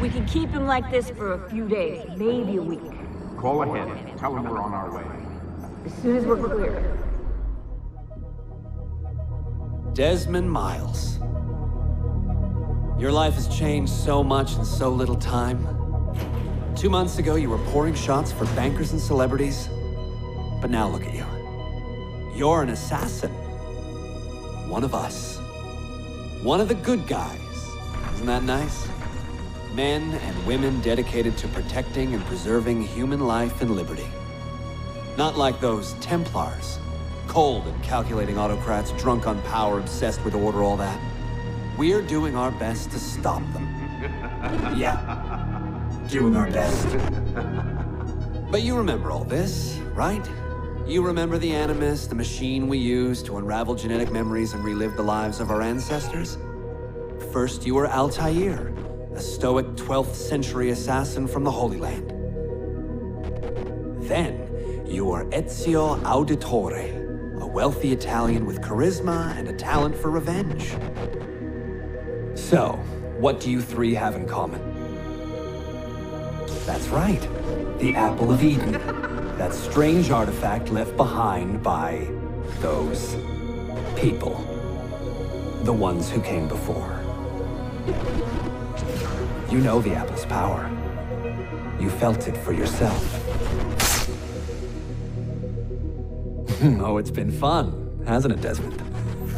We can keep him like this for a few days, maybe a week. Call ahead. Tell him we're on our way. As soon as we're clear. Desmond Miles. Your life has changed so much in so little time. 2 months ago, you were pouring shots for bankers and celebrities. But now look at you. You're an assassin. One of us. One of the good guys. Isn't that nice? Men and women dedicated to protecting and preserving human life and liberty. Not like those Templars. Cold and calculating autocrats, drunk on power, obsessed with order, all that. We're doing our best to stop them. Yeah. Doing our best. But you remember all this, right? You remember the Animus, the machine we used to unravel genetic memories and relive the lives of our ancestors? First, you were Altair, a stoic 12th century assassin from the Holy Land. Then, you were Ezio Auditore, a wealthy Italian with charisma and a talent for revenge. So, what do you three have in common? That's right, the Apple of Eden. That strange artifact left behind by those people. The ones who came before. You know the Apple's power. You felt it for yourself. Oh, it's been fun, hasn't it, Desmond?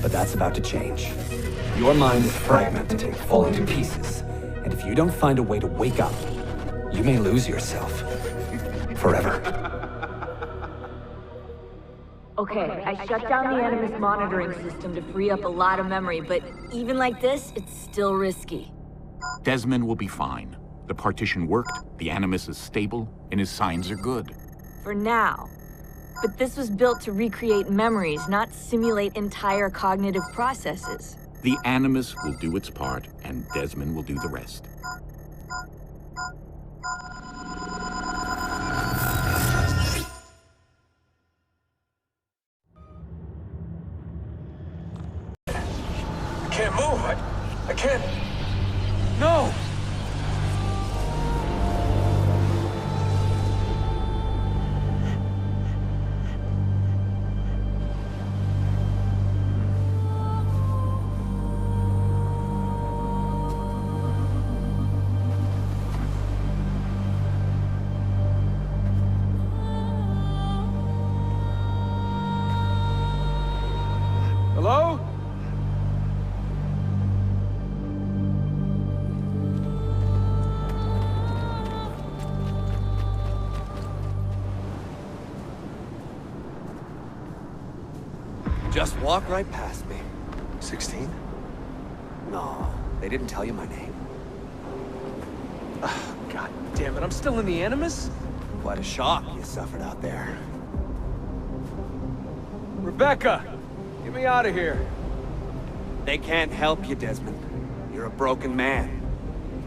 But that's about to change. Your mind is fragmented, falling to pieces. And if you don't find a way to wake up, you may lose yourself. Forever. Okay, I shut down the Animus monitoring system to free up a lot of memory, but even like this, it's still risky. Desmond will be fine. The partition worked, the Animus is stable, and his signs are good. For now. But this was built to recreate memories, not simulate entire cognitive processes. The Animus will do its part, and Desmond will do the rest. I can't move. I can't. No! Hello? Just walk right past me. 16? No, they didn't tell you my name. God damn it, I'm still in the Animus? Quite a shock you suffered out there. Rebecca! Get me out of here. They can't help you, Desmond. You're a broken man.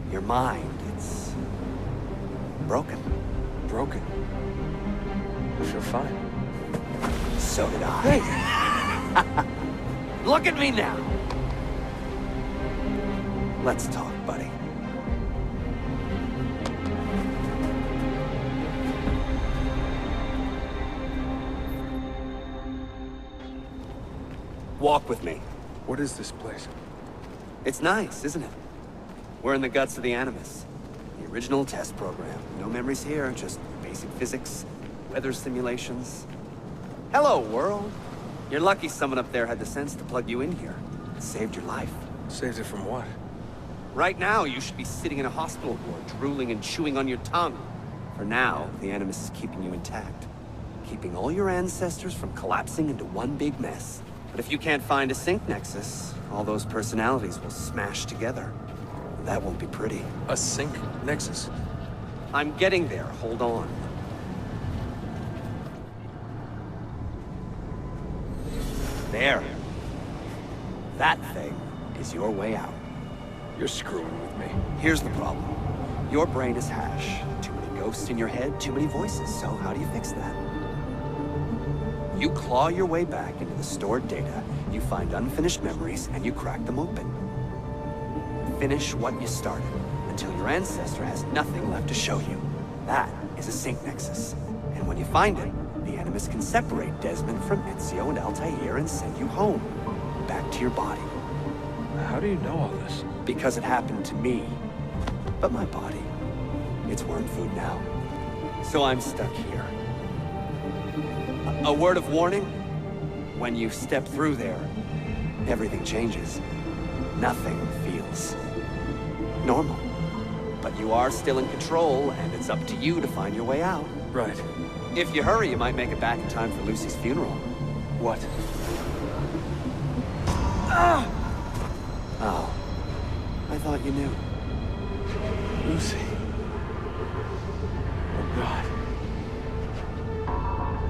Your mind, it's... broken. Broken. I feel fine. So did I. Hey! Look at me now! Let's talk, buddy. Walk with me. What is this place? It's nice, isn't it? We're in the guts of the Animus. The original test program. No memories here, just basic physics, weather simulations. Hello, world. You're lucky someone up there had the sense to plug you in here. It saved your life. Saved it from what? Right now, you should be sitting in a hospital ward, drooling and chewing on your tongue. For now, the Animus is keeping you intact. Keeping all your ancestors from collapsing into one big mess. But if you can't find a sync nexus, all those personalities will smash together. That won't be pretty. A sync nexus? I'm getting there, hold on. There. That thing is your way out. You're screwing with me. Here's the problem. Your brain is hash. Too many ghosts in your head, too many voices. So how do you fix that? You claw your way back into the stored data, you find unfinished memories, and you crack them open. Finish what you started, until your ancestor has nothing left to show you. That is a Sync Nexus. And when you find it, the Animus can separate Desmond from Ezio and Altair and send you home. Back to your body. How do you know all this? Because it happened to me. But my body, it's worm food now. So I'm stuck here. A word of warning? When you step through there, everything changes. Nothing feels normal. But you are still in control, and it's up to you to find your way out. Right. If you hurry, you might make it back in time for Lucy's funeral. What? Oh. I thought you knew. Lucy. Oh, God.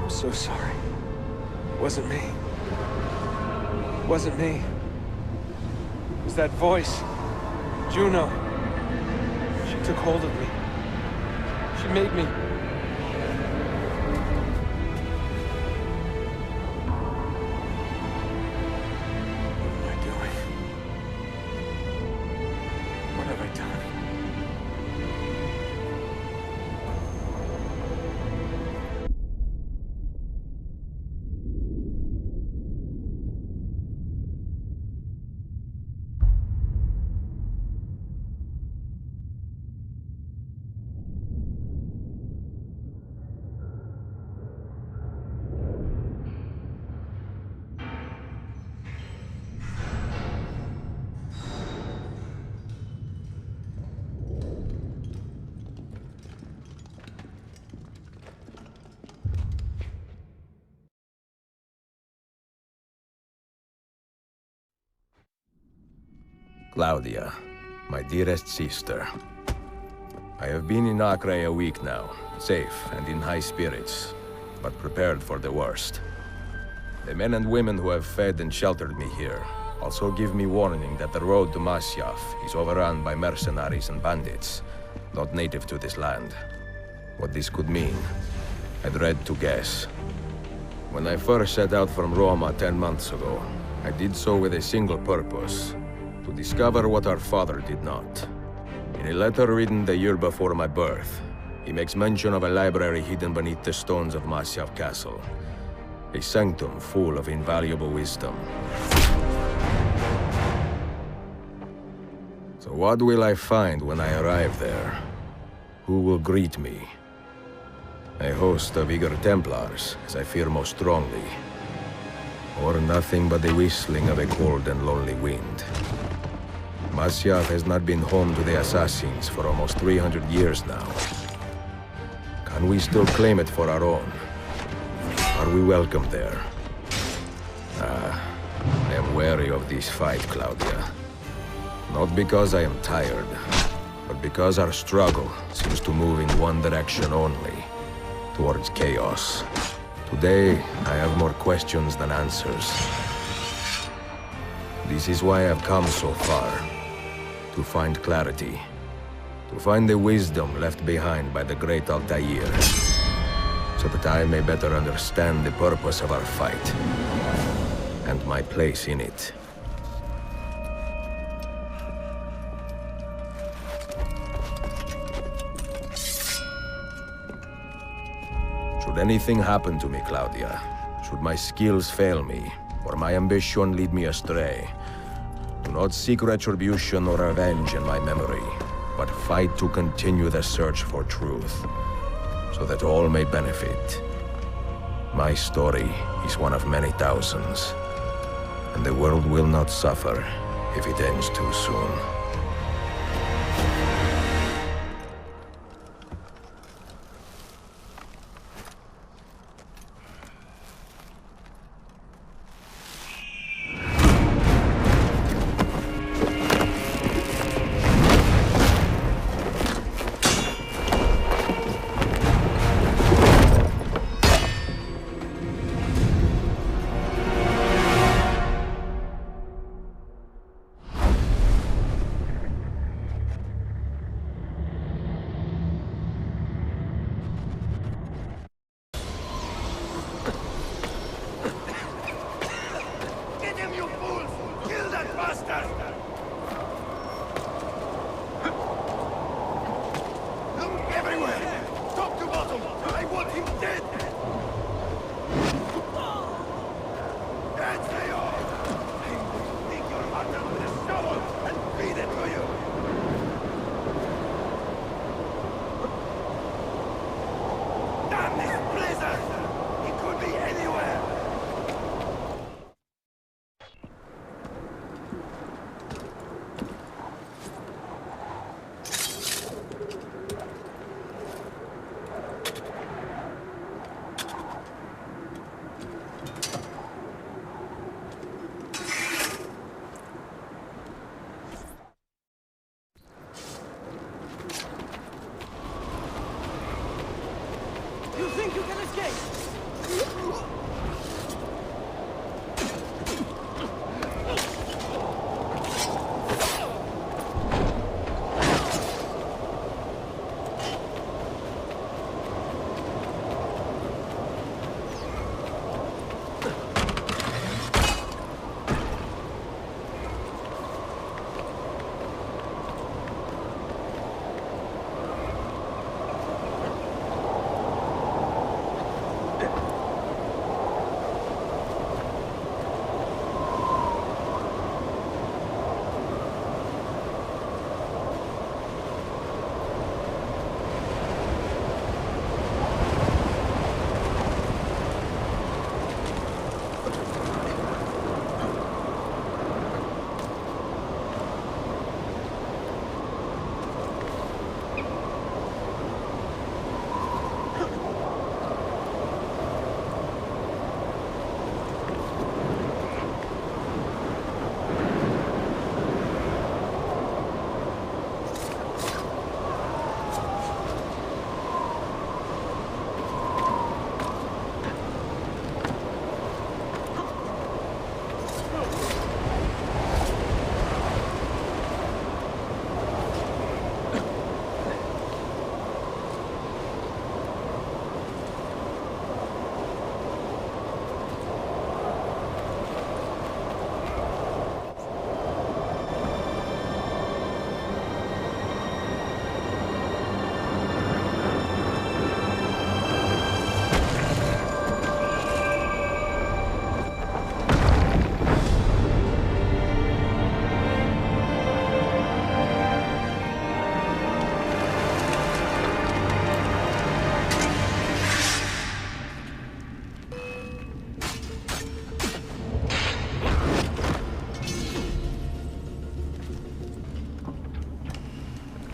I'm so sorry. Wasn't me. Wasn't me. It was that voice. Juno. She took hold of me. She made me... What am I doing? What have I done? Claudia, my dearest sister. I have been in Acre a week now, safe and in high spirits, but prepared for the worst. The men and women who have fed and sheltered me here also give me warning that the road to Masyaf is overrun by mercenaries and bandits, not native to this land. What this could mean, I dread to guess. When I first set out from Roma 10 months ago, I did so with a single purpose: to discover what our father did not. In a letter written the year before my birth, he makes mention of a library hidden beneath the stones of Masyaf Castle. A sanctum full of invaluable wisdom. So what will I find when I arrive there? Who will greet me? A host of eager Templars, as I fear most strongly. Or nothing but the whistling of a cold and lonely wind. Masyaf has not been home to the assassins for almost 300 years now. Can we still claim it for our own? Are we welcome there? I am wary of this fight, Claudia. Not because I am tired, but because our struggle seems to move in one direction only, towards chaos. Today, I have more questions than answers. This is why I've come so far. To find clarity. To find the wisdom left behind by the great Altair. So that I may better understand the purpose of our fight. And my place in it. Should anything happen to me, Claudia, should my skills fail me, or my ambition lead me astray, do not seek retribution or revenge in my memory, but fight to continue the search for truth, so that all may benefit. My story is one of many thousands, and the world will not suffer if it ends too soon.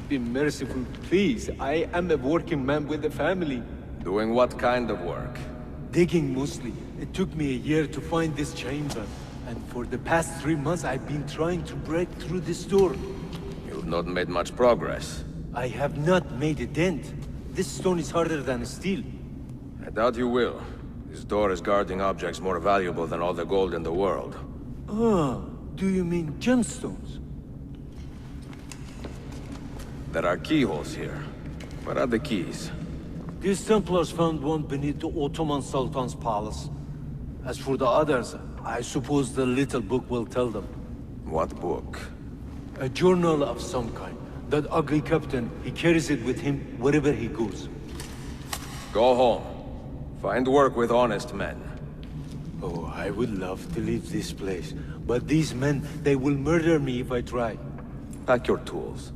Be merciful, please. I am a working man with a family. Doing what kind of work? Digging mostly. It took me a year to find this chamber. And for the past 3 months, I've been trying to break through this door. You've not made much progress. I have not made a dent. This stone is harder than steel. I doubt you will. This door is guarding objects more valuable than all the gold in the world. Ah, do you mean gemstones? There are keyholes here. Where are the keys? These Templars found one beneath the Ottoman Sultan's palace. As for the others, I suppose the little book will tell them. What book? A journal of some kind. That ugly captain, he carries it with him wherever he goes. Go home. Find work with honest men. Oh, I would love to leave this place. But these men, they will murder me if I try. Pack your tools.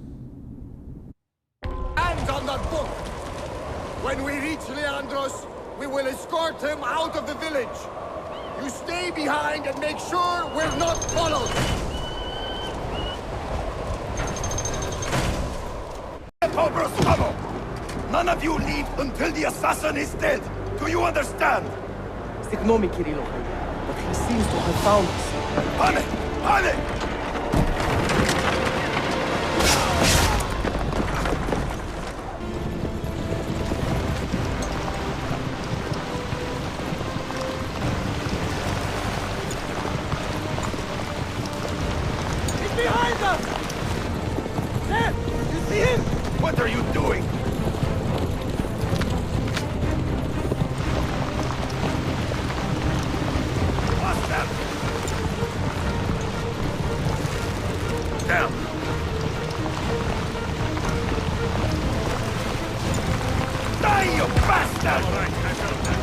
Hands on that book! When we reach Leandros, we will escort him out of the village. You stay behind and make sure we're not followed. None of you leave until the assassin is dead. Do you understand? Ignore me, Kirilo. But he seems to have found us. Pane! Pane! He's behind us! There! You see him? What are you doing? Down. Die, you bastard! All right, I got that.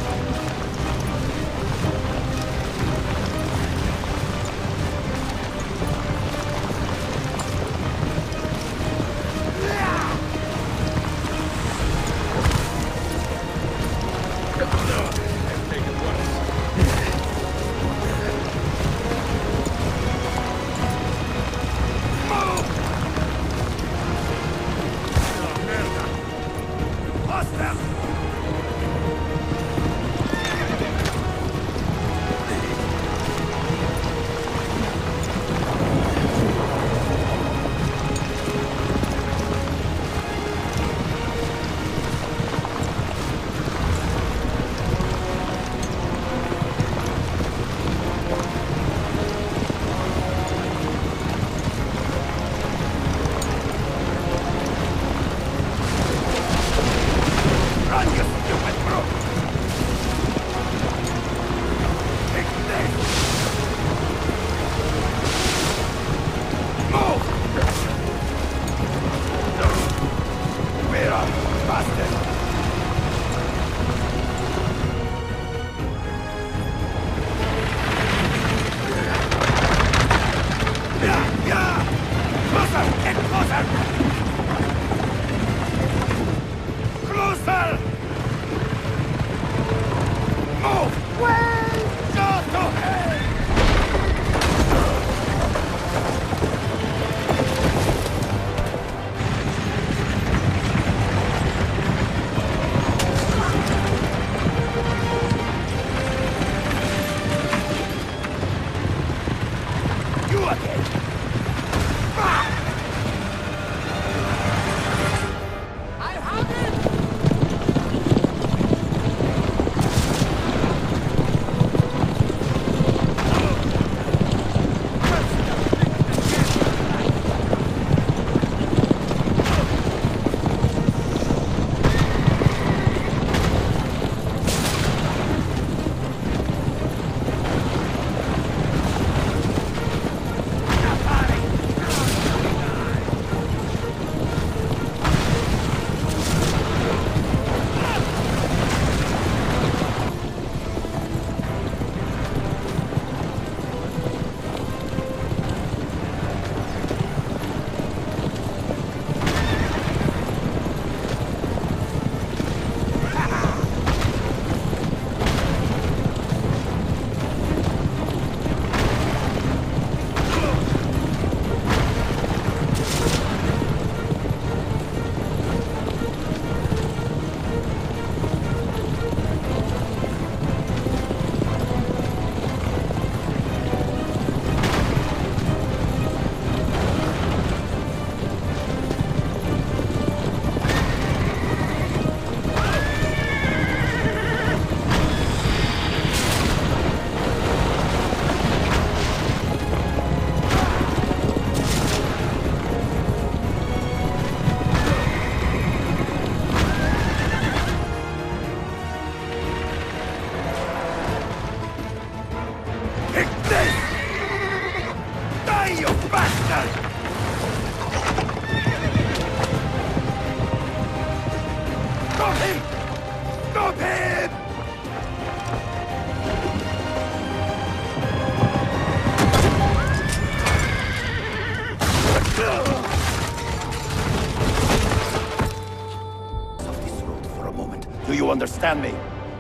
Do you understand me?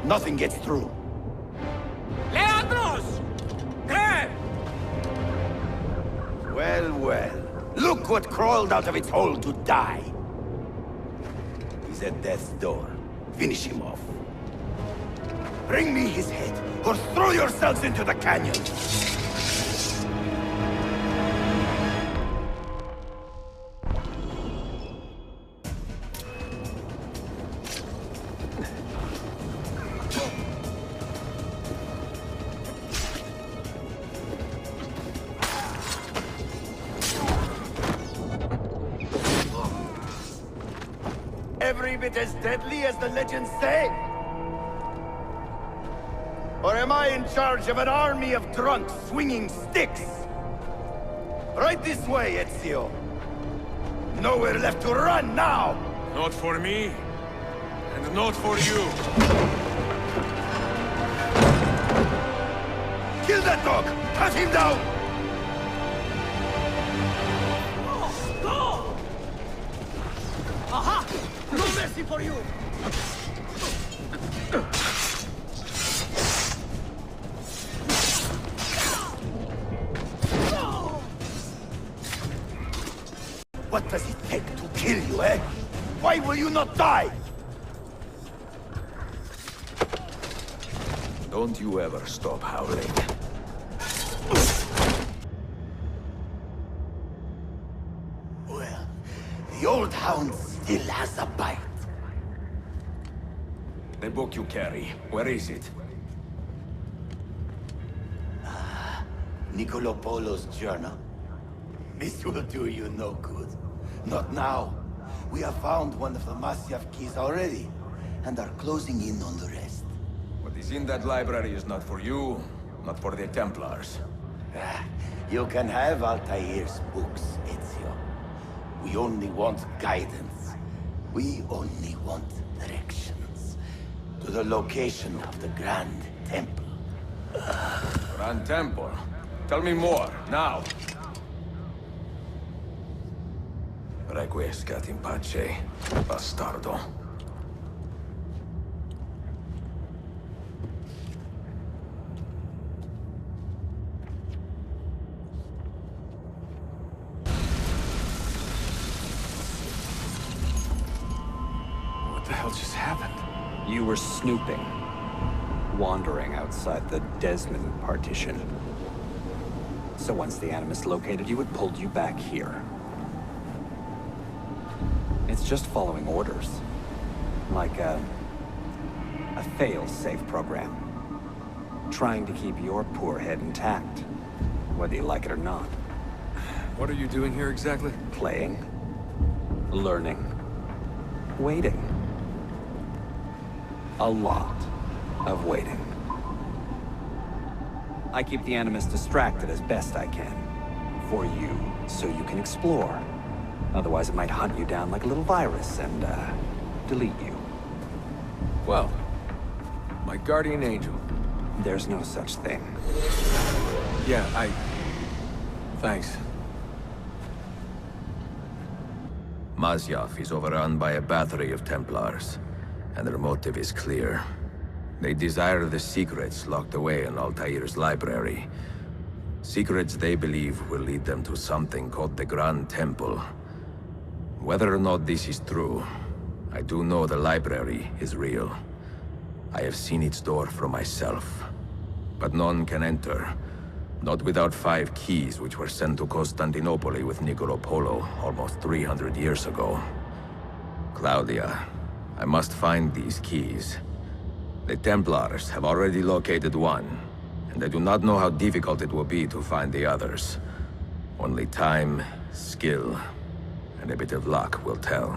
Nothing gets through. Leandros! There! Well, well. Look what crawled out of its hole to die. He's at death's door. Finish him off. Bring me his head, or throw yourselves into the canyon! Every bit as deadly as the legends say? Or am I in charge of an army of drunks swinging sticks? Right this way, Ezio. Nowhere left to run now! Not for me, and not for you. Kill that dog! Cut him down! Go! Aha! No mercy for you! What does it take to kill you, eh? Why will you not die? Don't you ever stop howling. Well, the old hound still has a bite. The book you carry, where is it? Niccolo Polo's journal. This will do you no good. Not now. We have found one of the Masyaf keys already, and are closing in on the rest. What is in that library is not for you, not for the Templars. You can have Altair's books, Ezio. We only want guidance. We only want directions. To the location of the Grand Temple. Grand Temple? Tell me more, now. Requiescat in pace, bastardo. What the hell just happened? You were snooping. Wandering outside the Desmond partition. So once the Animus located you, it pulled you back here. It's just following orders. Like a fail-safe program. Trying to keep your poor head intact, whether you like it or not. What are you doing here exactly? Playing. Learning. Waiting. A lot of waiting. I keep the Animus distracted as best I can. For you, so you can explore. Otherwise it might hunt you down like a little virus and, delete you. Well, my guardian angel. There's no such thing. Yeah, thanks. Masyaf is overrun by a battery of Templars, and their motive is clear. They desire the secrets locked away in Altair's library. Secrets they believe will lead them to something called the Grand Temple. Whether or not this is true, I do know the library is real. I have seen its door for myself. But none can enter, not without 5 keys which were sent to Constantinople with Niccolo Polo almost 300 years ago. Claudia, I must find these keys. The Templars have already located one, and I do not know how difficult it will be to find the others. Only time, skill, and a bit of luck will tell.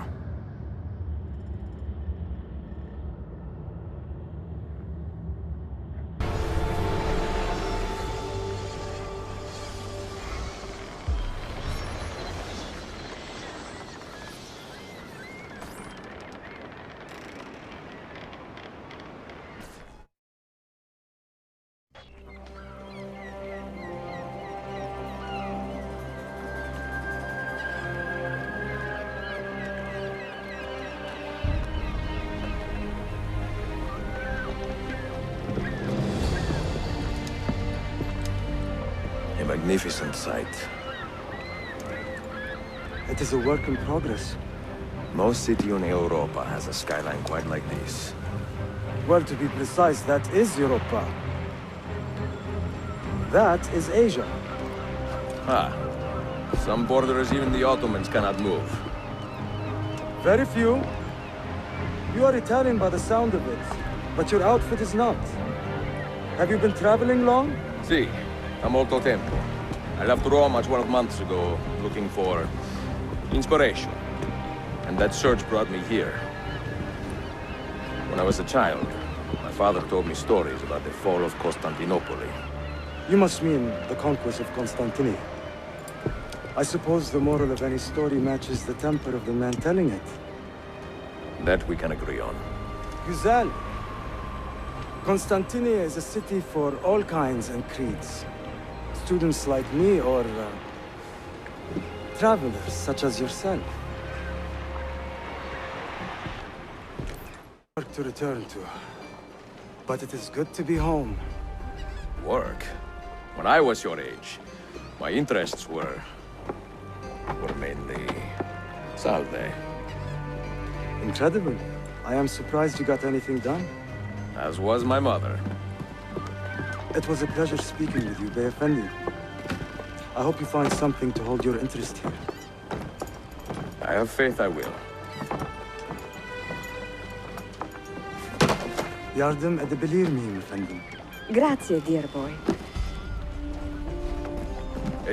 magnificent sight. It is a work in progress. No city in Europa has a skyline quite like this. Well, to be precise, that is Europa. That is Asia. Ah. Some borders even the Ottomans cannot move. Very few. You are Italian by the sound of it, but your outfit is not. Have you been traveling long? Sì, a molto tempo. I left Rome 12 months ago, looking for inspiration. And that search brought me here. When I was a child, my father told me stories about the fall of Constantinople. You must mean the conquest of Constantinople. I suppose the moral of any story matches the temper of the man telling it. That we can agree on. Güzel. Constantinople is a city for all kinds and creeds. Students like me or travelers such as yourself. Work to return to. But it is good to be home. Work? When I was your age, my interests were mainly salve. Incredible. I am surprised you got anything done. As was my mother. It was a pleasure speaking with you, Bey Effendi. I hope you find something to hold your interest here. I have faith I will. Yardım edebilir miyim efendim? Grazie, dear boy.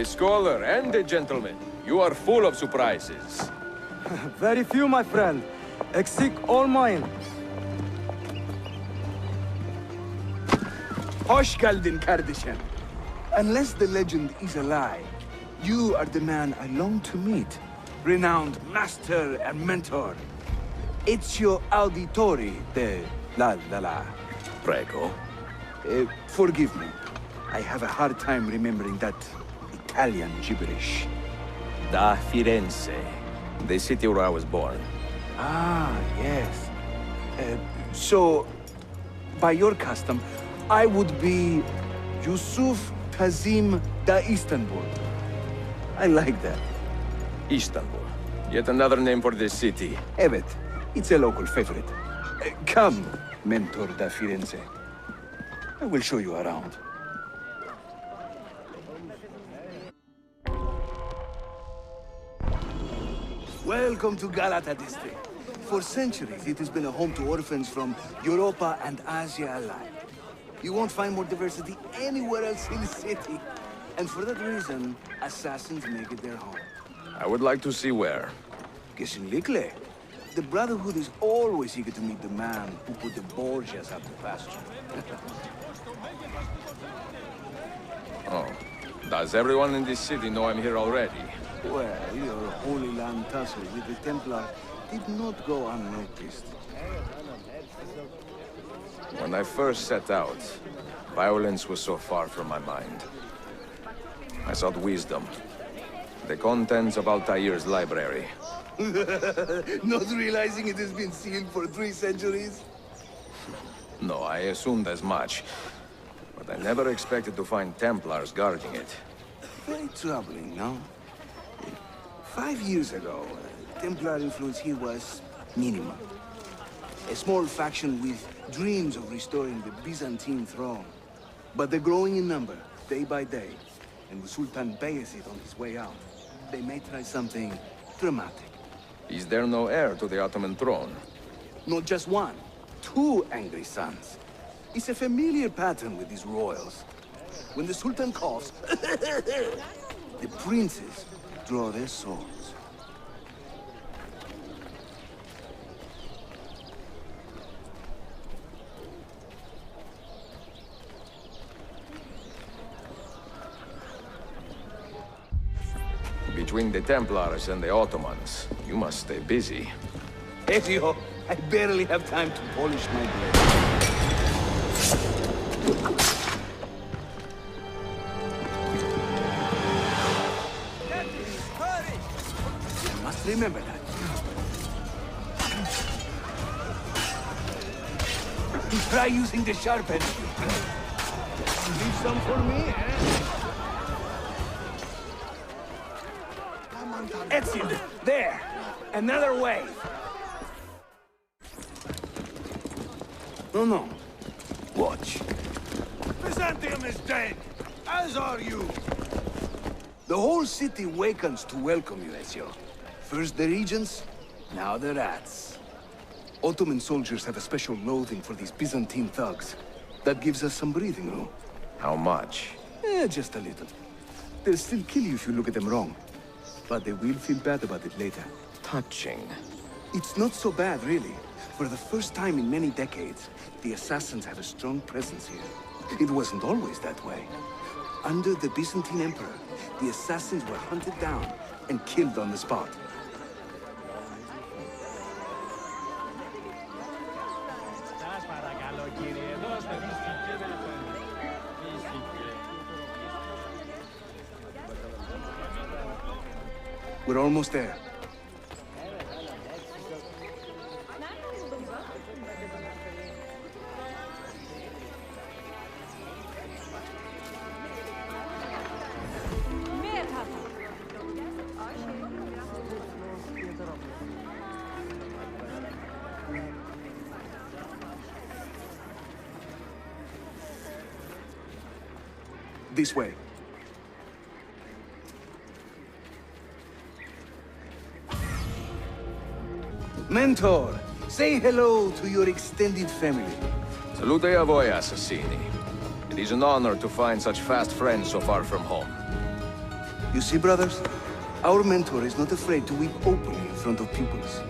A scholar and a gentleman. You are full of surprises. Very few, my friend. Exceed all mine. Hoş geldin kardeşim. Unless the legend is a lie, you are the man I long to meet. Renowned master and mentor. Ezio Auditore de la. Prego. Forgive me. I have a hard time remembering that Italian gibberish. Da Firenze, the city where I was born. Ah, yes. So, by your custom, I would be Yusuf Kazim da Istanbul. I like that. Istanbul. Yet another name for this city. Evet, it's a local favorite. Come, Mentor da Firenze. I will show you around. Welcome to Galata district. For centuries, it has been a home to orphans from Europa and Asia alike. You won't find more diversity anywhere else in the city. And for that reason, assassins make it their home. I would like to see where. Kesinlikle. The Brotherhood is always eager to meet the man who put the Borgias out to pasture. Oh. Does everyone in this city know I'm here already? Well, your Holy Land tussle with the Templar did not go unnoticed. When I first set out, violence was so far from my mind. I sought wisdom. The contents of Altair's library. Not realizing it has been sealed for 3 centuries? No, I assumed as much. But I never expected to find Templars guarding it. Very troubling, no? 5 years ago, Templar influence here was minimal. A small faction with dreams of restoring the Byzantine throne. But they're growing in number, day by day. And with Sultan Bayezid on his way out, they may try something dramatic. Is there no heir to the Ottoman throne? Not just one, 2 angry sons. It's a familiar pattern with these royals. When the Sultan coughs, the princes draw their swords. Between the Templars and the Ottomans, you must stay busy. Ezio, I barely have time to polish my blade. I must remember that. Try using the sharp end. Leave some for me, eh? Ezio! There! Another wave! No. Watch. Byzantium is dead, as are you. The whole city wakens to welcome you, Ezio. First the regents, now the rats. Ottoman soldiers have a special loathing for these Byzantine thugs. That gives us some breathing room. How much? Just a little. They'll still kill you if you look at them wrong. But they will feel bad about it later. Touching. It's not so bad, really. For the first time in many decades, the assassins have a strong presence here. It wasn't always that way. Under the Byzantine Emperor, the assassins were hunted down and killed on the spot. We're almost there. This way. Mentor, say hello to your extended family. Salute a voi, assassini. It is an honor to find such fast friends so far from home. You see, brothers? Our mentor is not afraid to weep openly in front of pupils.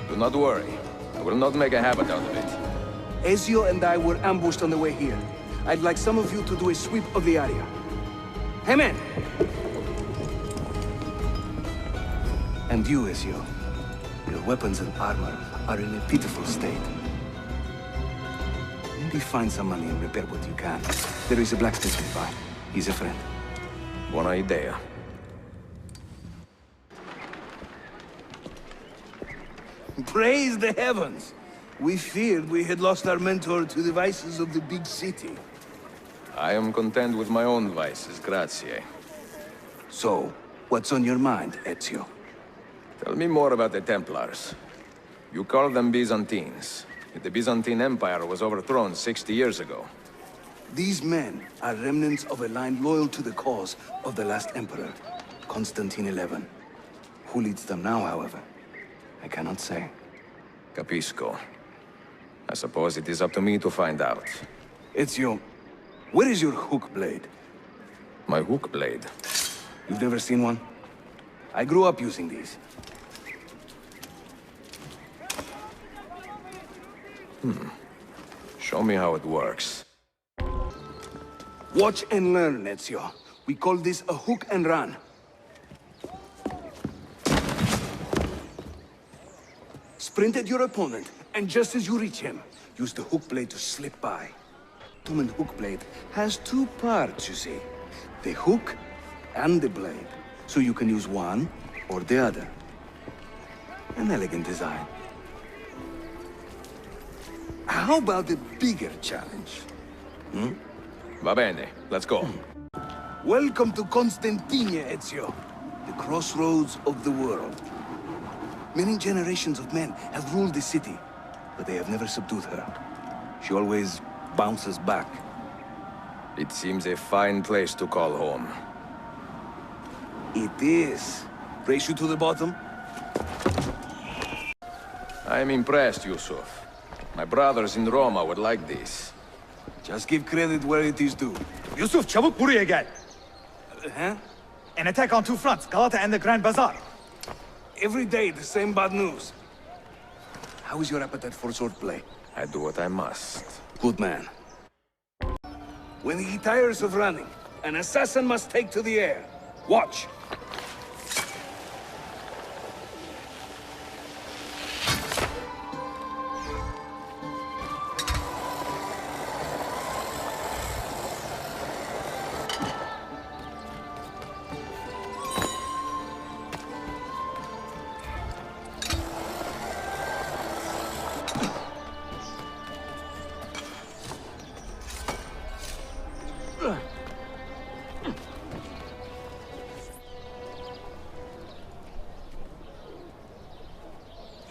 Do not worry. I will not make a habit out of it. Ezio and I were ambushed on the way here. I'd like some of you to do a sweep of the area. Hey, men! And you, Ezio. Your weapons and armor are in a pitiful state. Maybe find some money and repair what you can. There is a blacksmith nearby. He's a friend. Buona idea. Praise the heavens! We feared we had lost our mentor to the vices of the big city. I am content with my own vices, grazie. So, what's on your mind, Ezio? Tell me more about the Templars. You call them Byzantines. The Byzantine Empire was overthrown 60 years ago. These men are remnants of a line loyal to the cause of the last emperor, Constantine XI. Who leads them now, however? I cannot say. Capisco. I suppose it is up to me to find out. Ezio, where is your hook blade? My hook blade? You've never seen one? I grew up using these. Show me how it works. Watch and learn, Ezio. We call this a hook and run. Sprint at your opponent, and just as you reach him, use the hook blade to slip by. Ottoman hook blade has two parts, you see. The hook and the blade. So you can use one or the other. An elegant design. How about a bigger challenge? Va bene, let's go. Welcome to Constantinia, Ezio. The crossroads of the world. Many generations of men have ruled the city, but they have never subdued her. She always bounces back. It seems a fine place to call home. It is. Race you to the bottom? I am impressed, Yusuf. My brothers in Roma would like this. Just give credit where it is due. Yusuf, çabuk buraya gel. Huh? An attack on two fronts, Galata and the Grand Bazaar. Every day, the same bad news. How is your appetite for swordplay? I do what I must. Good man. When he tires of running, an assassin must take to the air. Watch.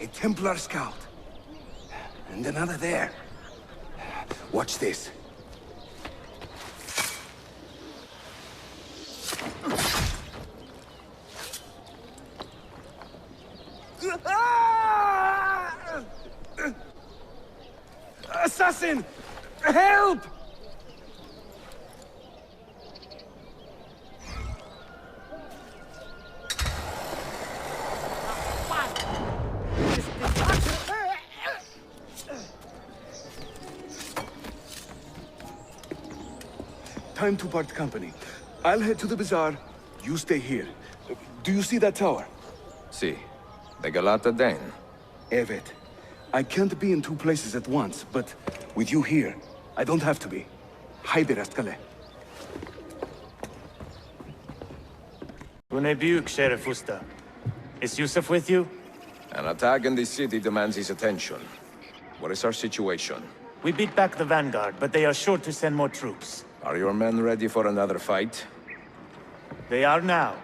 a Templar scout. And another there. Watch this. Assassin! Help! Time to part company. I'll head to the bazaar. You stay here. Do you see that tower? See. The Galata Den. Evet. I can't be in two places at once, but with you here, I don't have to be. Haydi rastgele. Bunebuk, Sheriff Usta. Is Yusuf with you? An attack in the city demands his attention. What is our situation? We beat back the Vanguard, but they are sure to send more troops. Are your men ready for another fight? They are now.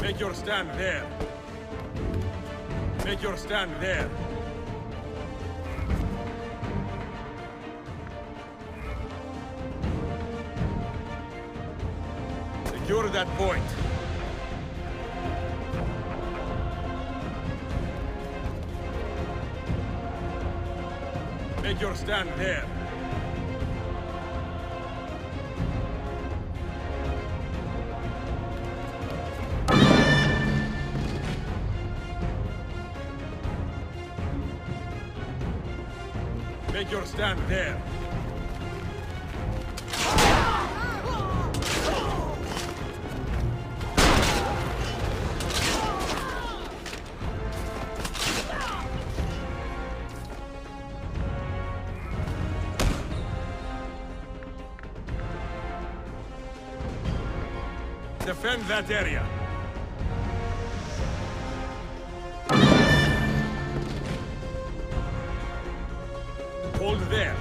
Make your stand there. Make your stand there. Secure that point. Make your stand there. Make your stand there. Defend that area. Hold there.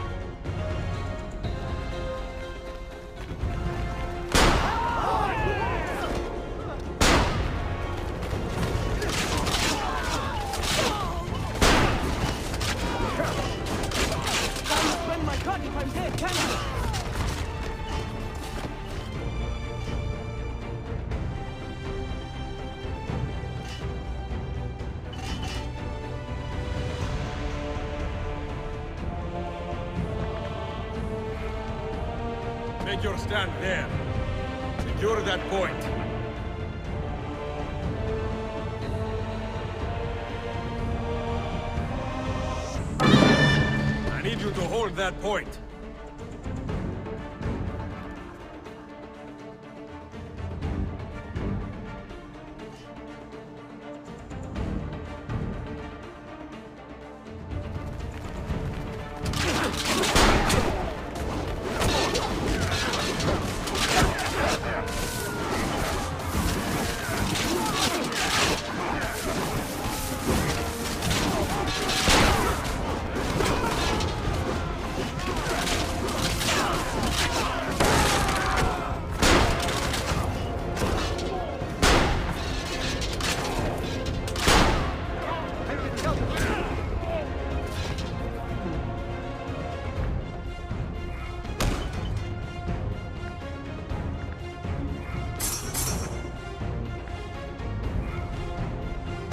Make your stand there. Secure that point. I need you to hold that point.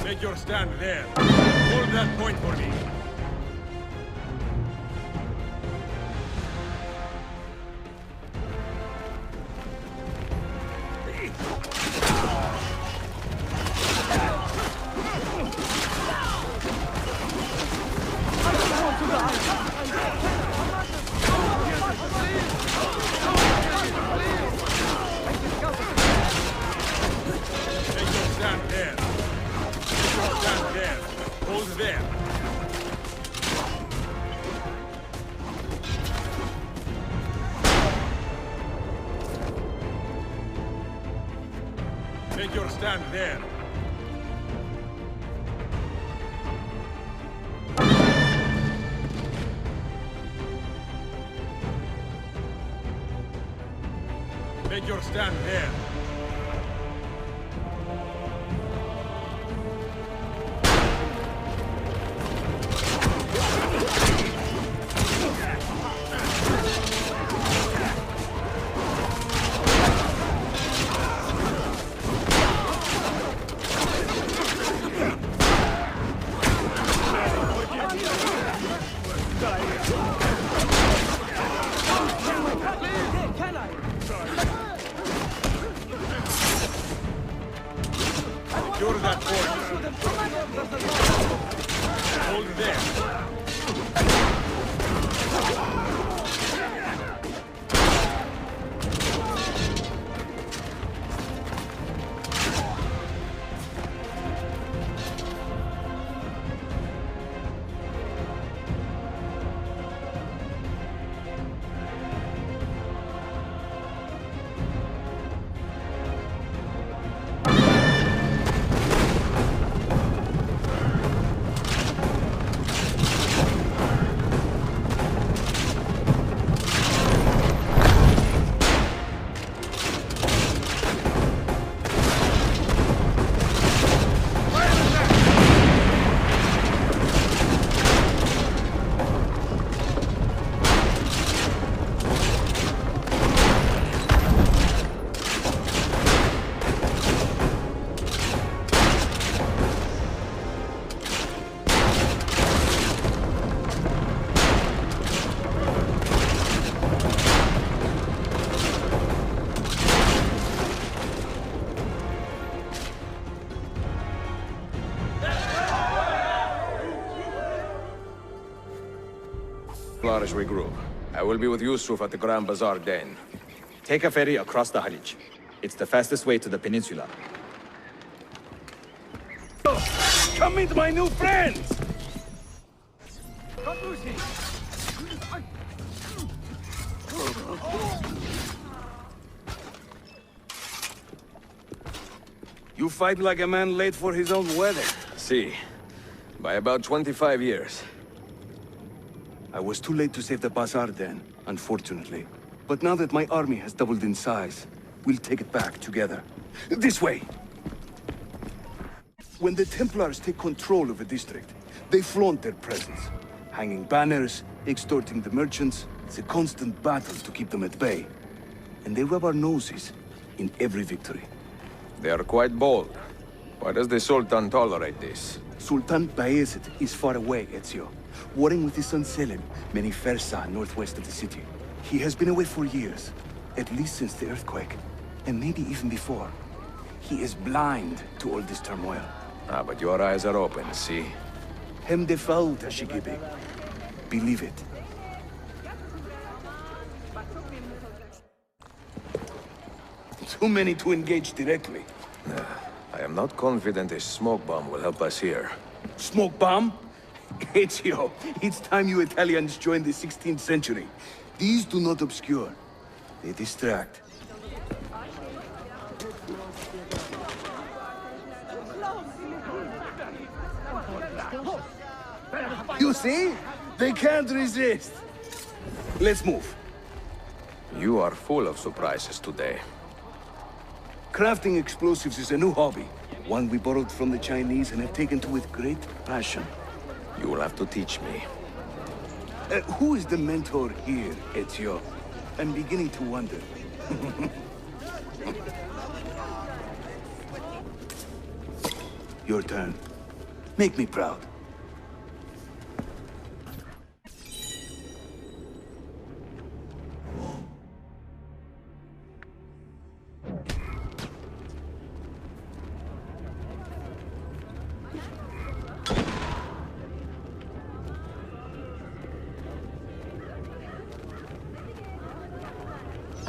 Make your stand there. Hold that point for me. Make your stand there. Stand there. Hold there. Take your stand there. Take your stand there. Secure that point. Hold there. Templars regroup. I will be with Yusuf at the Grand Bazaar Den. Take a ferry across the Harij. It's the fastest way to the peninsula. Come meet my new friends! You fight like a man late for his own wedding. See, by about 25 years. I was too late to save the Bazaar then, unfortunately. But now that my army has doubled in size, we'll take it back together. This way! When the Templars take control of a district, they flaunt their presence. Hanging banners, extorting the merchants. It's a constant battle to keep them at bay. And they rub our noses in every victory. They are quite bold. Why does the Sultan tolerate this? Sultan Bayezid is far away, Ezio. Warring with his son Selim, many Fersa northwest of the city. He has been away for years, at least since the earthquake, and maybe even before. He is blind to all this turmoil. Ah, but your eyes are open, see? Hem defau, Tashigibi. Believe it. Too many to engage directly. I am not confident a smoke bomb will help us here. Smoke bomb? Ezio, it's time you Italians joined the 16th century. These do not obscure. They distract. You see? They can't resist. Let's move. You are full of surprises today. Crafting explosives is a new hobby. One we borrowed from the Chinese and have taken to with great passion. You will have to teach me. Who is the mentor here, Ezio? I'm beginning to wonder. Your turn. Make me proud.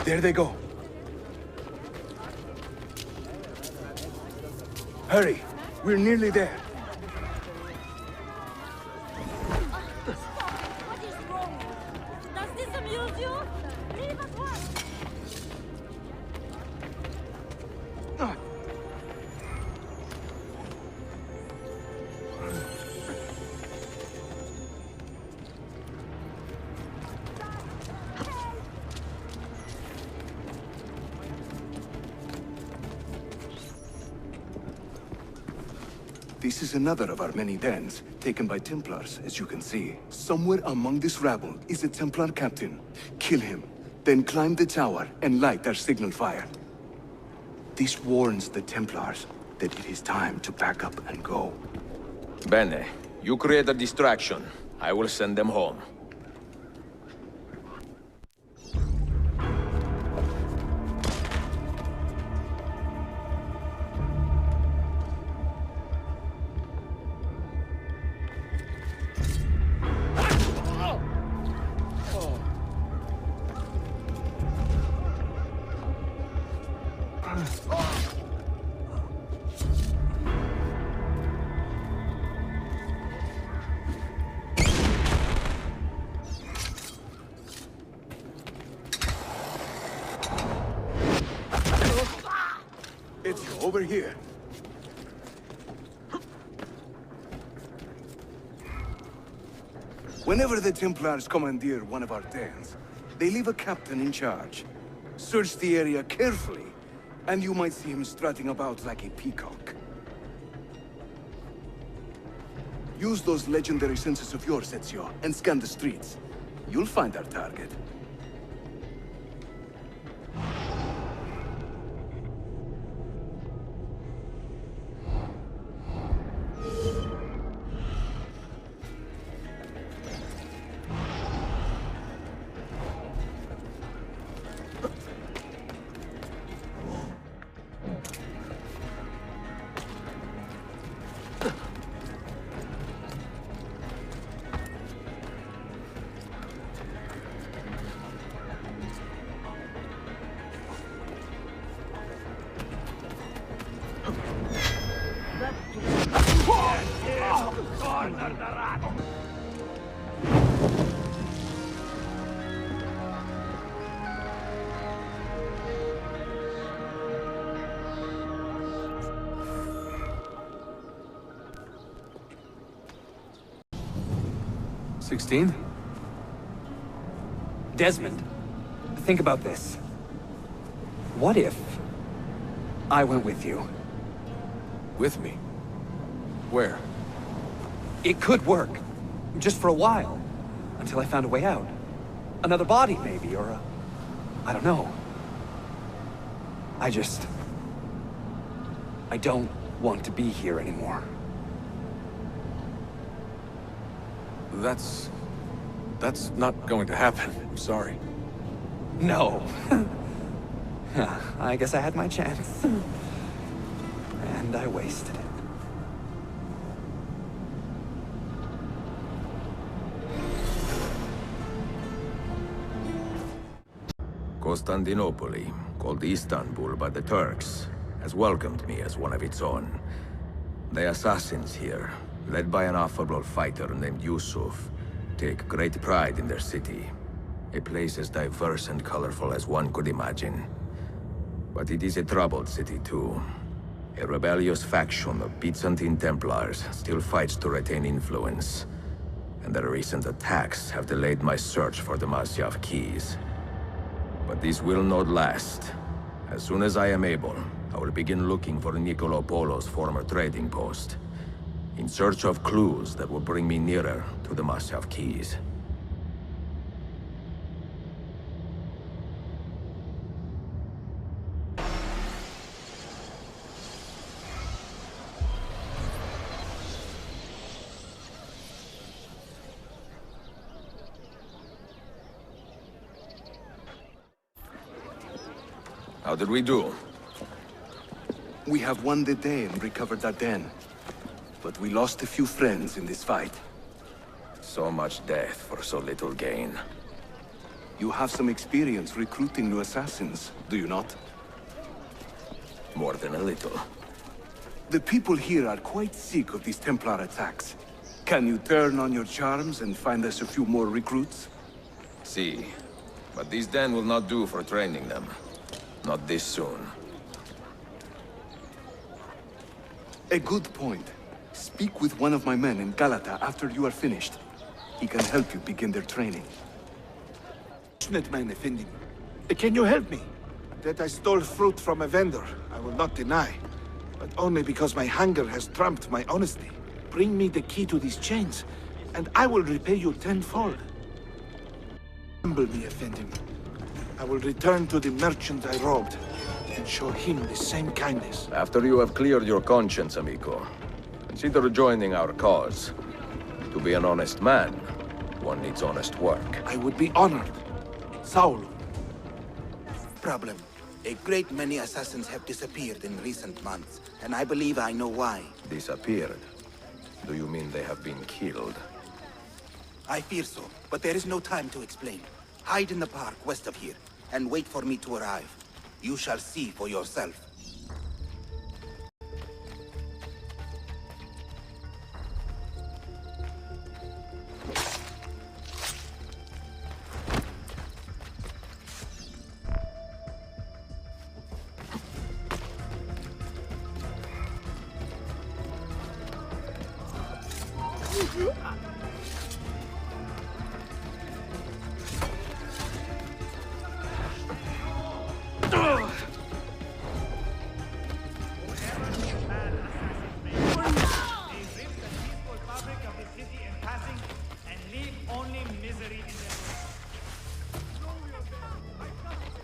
There they go. Hurry, we're nearly there. What is wrong? Does this amuse you? Leave at once. This is another of our many dens, taken by Templars, as you can see. Somewhere among this rabble is a Templar captain. Kill him, then climb the tower and light our signal fire. This warns the Templars that it is time to pack up and go. Bene, you create a distraction. I will send them home. Ezio, over here. Whenever the Templars commandeer one of our dens, they leave a captain in charge. Search the area carefully, and you might see him strutting about like a peacock. Use those legendary senses of yours, Ezio, and scan the streets. You'll find our target. Desmond, think about this. What if I went with you? With me? Where? It could work. Just for a while. Until I found a way out. Another body, maybe, or I don't know. I don't want to be here anymore. That's not going to happen. I'm sorry. No. I guess I had my chance. And I wasted it. Constantinople, called Istanbul by the Turks, has welcomed me as one of its own. The assassins here, led by an affable fighter named Yusuf, take great pride in their city. A place as diverse and colorful as one could imagine. But it is a troubled city too. A rebellious faction of Byzantine Templars still fights to retain influence. And their recent attacks have delayed my search for the Masyaf keys. But this will not last. As soon as I am able, I will begin looking for Nicolo Polo's former trading post, in search of clues that will bring me nearer to the Masyaf keys. How did we do? We have won the day and recovered our den. But we lost a few friends in this fight. So much death for so little gain. You have some experience recruiting new assassins, do you not? More than a little. The people here are quite sick of these Templar attacks. Can you turn on your charms and find us a few more recruits? See, but this den will not do for training them. Not this soon. A good point. Speak with one of my men in Galata after you are finished. He can help you begin their training. Can you help me? That I stole fruit from a vendor, I will not deny. but only because my hunger has trumped my honesty. Bring me the key to these chains, and I will repay you tenfold. Humble me, Effendi. I will return to the merchant I robbed, and show him the same kindness. After you have cleared your conscience, amigo, consider joining our cause. To be an honest man, one needs honest work. I would be honored. Saul. Problem. A great many assassins have disappeared in recent months, and I believe I know why. Disappeared? Do you mean they have been killed? I fear so, but there is no time to explain. Hide in the park west of here, and wait for me to arrive. You shall see for yourself.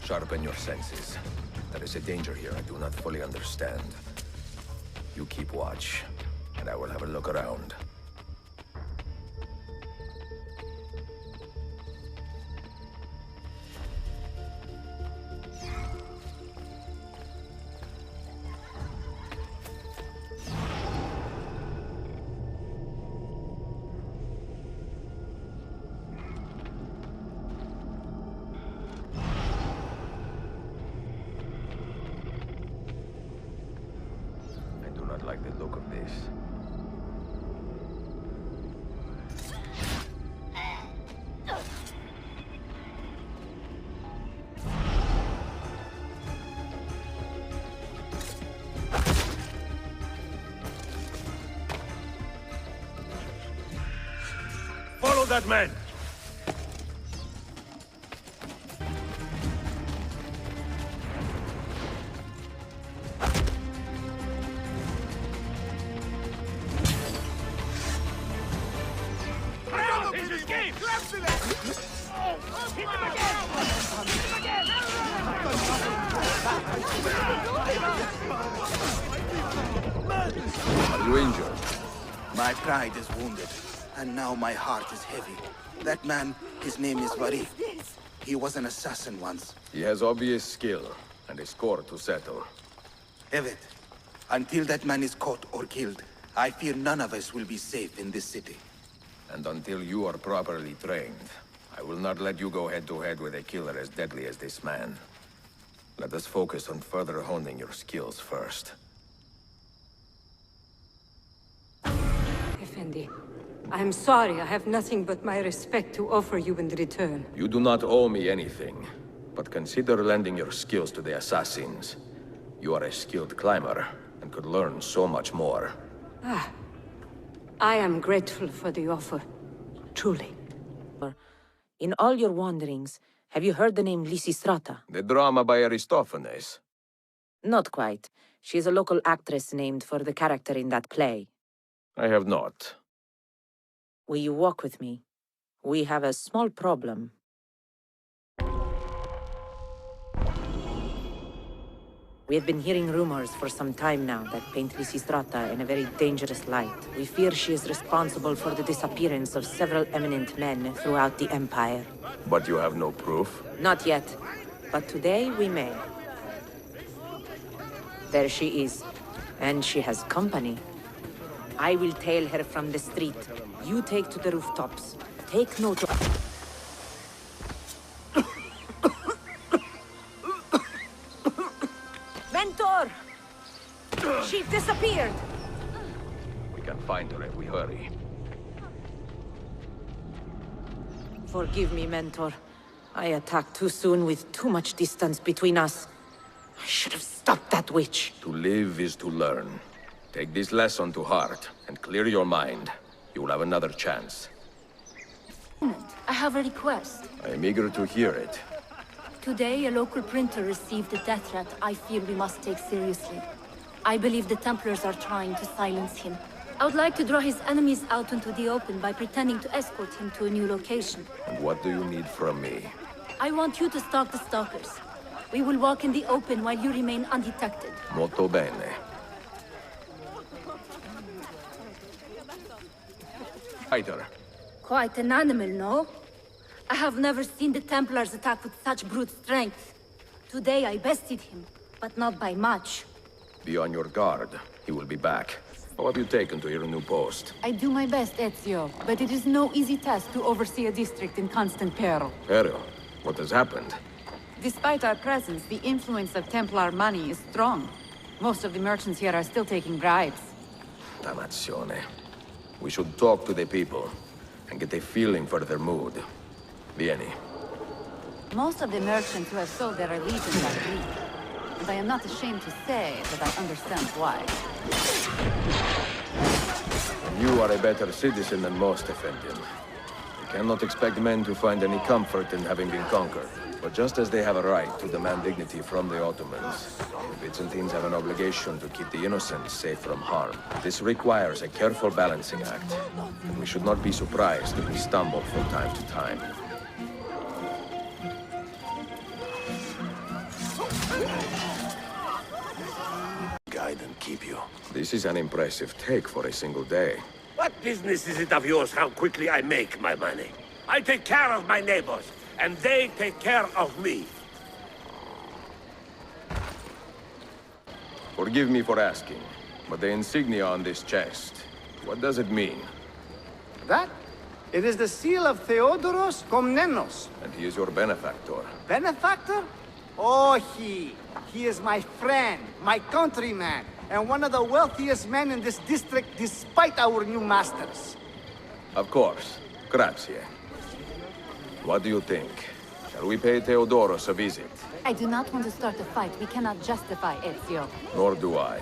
Sharpen your senses. There is a danger here I do not fully understand. You keep watch, and I will have a look around. Like the look of this. Follow that man! Are you injured? My pride is wounded, and now my heart is heavy. That man, his name is Varif. He was an assassin once. He has obvious skill, and a score to settle. Evet, until that man is caught or killed, I fear none of us will be safe in this city. And until you are properly trained, I will not let you go head-to-head with a killer as deadly as this man. Let us focus on further honing your skills first. Effendi, I'm sorry. I have nothing but my respect to offer you in return. You do not owe me anything, but consider lending your skills to the assassins. You are a skilled climber, and could learn so much more. I am grateful for the offer. Truly. In all your wanderings, have you heard the name Lysistrata? The drama by Aristophanes? Not quite. She is a local actress named for the character in that play. I have not. Will you walk with me? We have a small problem. We have been hearing rumors for some time now that paint Lysistrata in a very dangerous light. We fear she is responsible for the disappearance of several eminent men throughout the Empire. But you have no proof? Not yet, but today we may. There she is, and she has company. I will tail her from the street. You take to the rooftops. Take note of... Mentor! She disappeared! We can find her if we hurry. Forgive me, Mentor. I attacked too soon with too much distance between us. I should have stopped that witch. To live is to learn. Take this lesson to heart, and clear your mind. You will have another chance. I have a request. I am eager to hear it. Today, a local printer received a death threat I feel we must take seriously. I believe the Templars are trying to silence him. I would like to draw his enemies out into the open by pretending to escort him to a new location. And what do you need from me? I want you to stalk the Stalkers. We will walk in the open while you remain undetected. Molto bene. Fighter. Quite an animal, no? I have never seen the Templars attack with such brute strength. Today I bested him, but not by much. Be on your guard. He will be back. How have you taken to your new post? I do my best, Ezio, but it is no easy task to oversee a district in constant peril. Peril? What has happened? Despite our presence, the influence of Templar money is strong. Most of the merchants here are still taking bribes. Dannazione. We should talk to the people and get a feeling for their mood. Vieni. Most of the merchants who have sold their allegiance are Greek. And I am not ashamed to say that I understand why. You are a better citizen than most, Effendian. You cannot expect men to find any comfort in having been conquered. But just as they have a right to demand dignity from the Ottomans, the Byzantines have an obligation to keep the innocent safe from harm. This requires a careful balancing act, and we should not be surprised if we stumble from time to time. Guide and keep you. This is an impressive take for a single day. What business is it of yours how quickly I make my money? I take care of my neighbors, and they take care of me. Forgive me for asking, but the insignia on this chest, what does it mean? That? It is the seal of Theodoros Komnenos. And he is your benefactor. Benefactor? Oh, he is my friend, my countryman, and one of the wealthiest men in this district despite our new masters. Of course. Grazie. What do you think? Shall we pay Theodoros a visit? I do not want to start a fight we cannot justify, Ezio. Nor do I.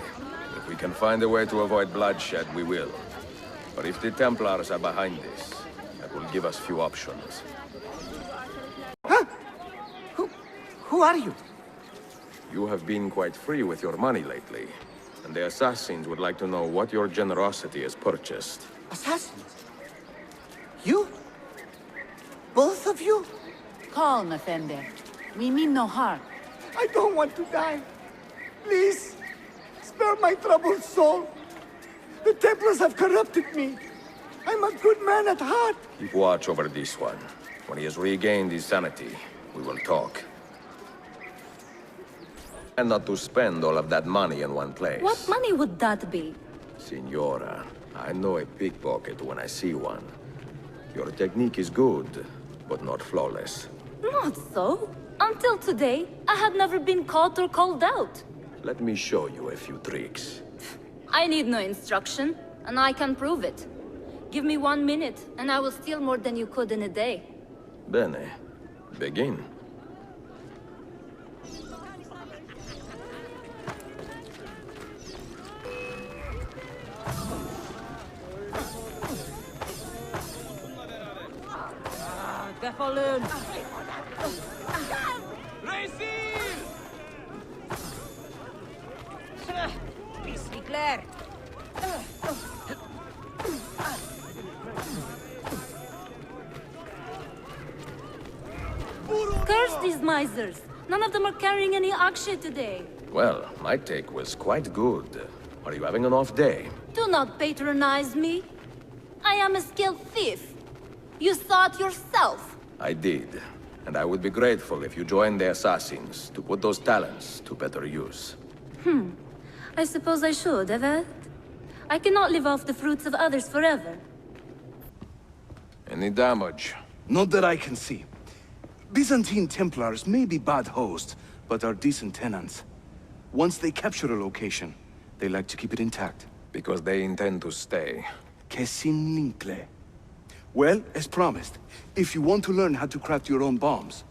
If we can find a way to avoid bloodshed, we will. But if the Templars are behind this, that will give us few options. Huh? Who are you? You have been quite free with your money lately, and the assassins would like to know what your generosity has purchased. Assassins? You? Both of you? Calm, Effendi. We mean no harm. I don't want to die. Please, spare my troubled soul. The Templars have corrupted me. I'm a good man at heart. Keep watch over this one. When he has regained his sanity, we will talk. And not to spend all of that money in one place. What money would that be? Signora, I know a pickpocket when I see one. Your technique is good, but not flawless. Not so. Until today, I had never been caught or called out. Let me show you a few tricks. I need no instruction, and I can prove it. Give me 1 minute, and I will steal more than you could in a day. Bene. Begin. Defalun! Beastly glare! Curse these misers! None of them are carrying any akshay today. Well, my take was quite good. Are you having an off day? Do not patronize me. I am a skilled thief. You saw it yourself. I did. And I would be grateful if you joined the assassins to put those talents to better use. I suppose I should, Evet. I cannot live off the fruits of others forever. Any damage? Not that I can see. Byzantine Templars may be bad hosts, but are decent tenants. Once they capture a location, they like to keep it intact. Because they intend to stay. Che sin lincle. Well, as promised, if you want to learn how to craft your own bombs,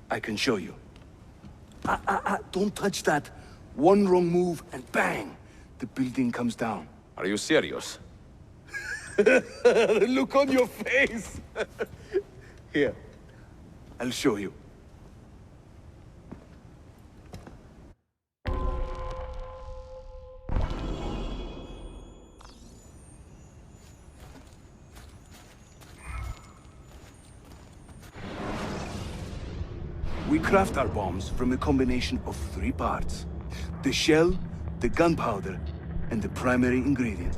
I can show you. Don't touch that. One wrong move and bang! The building comes down. Are you serious? The look on your face! Here, I'll show you. We craft our bombs from a combination of 3 parts. The shell, the gunpowder, and the primary ingredient.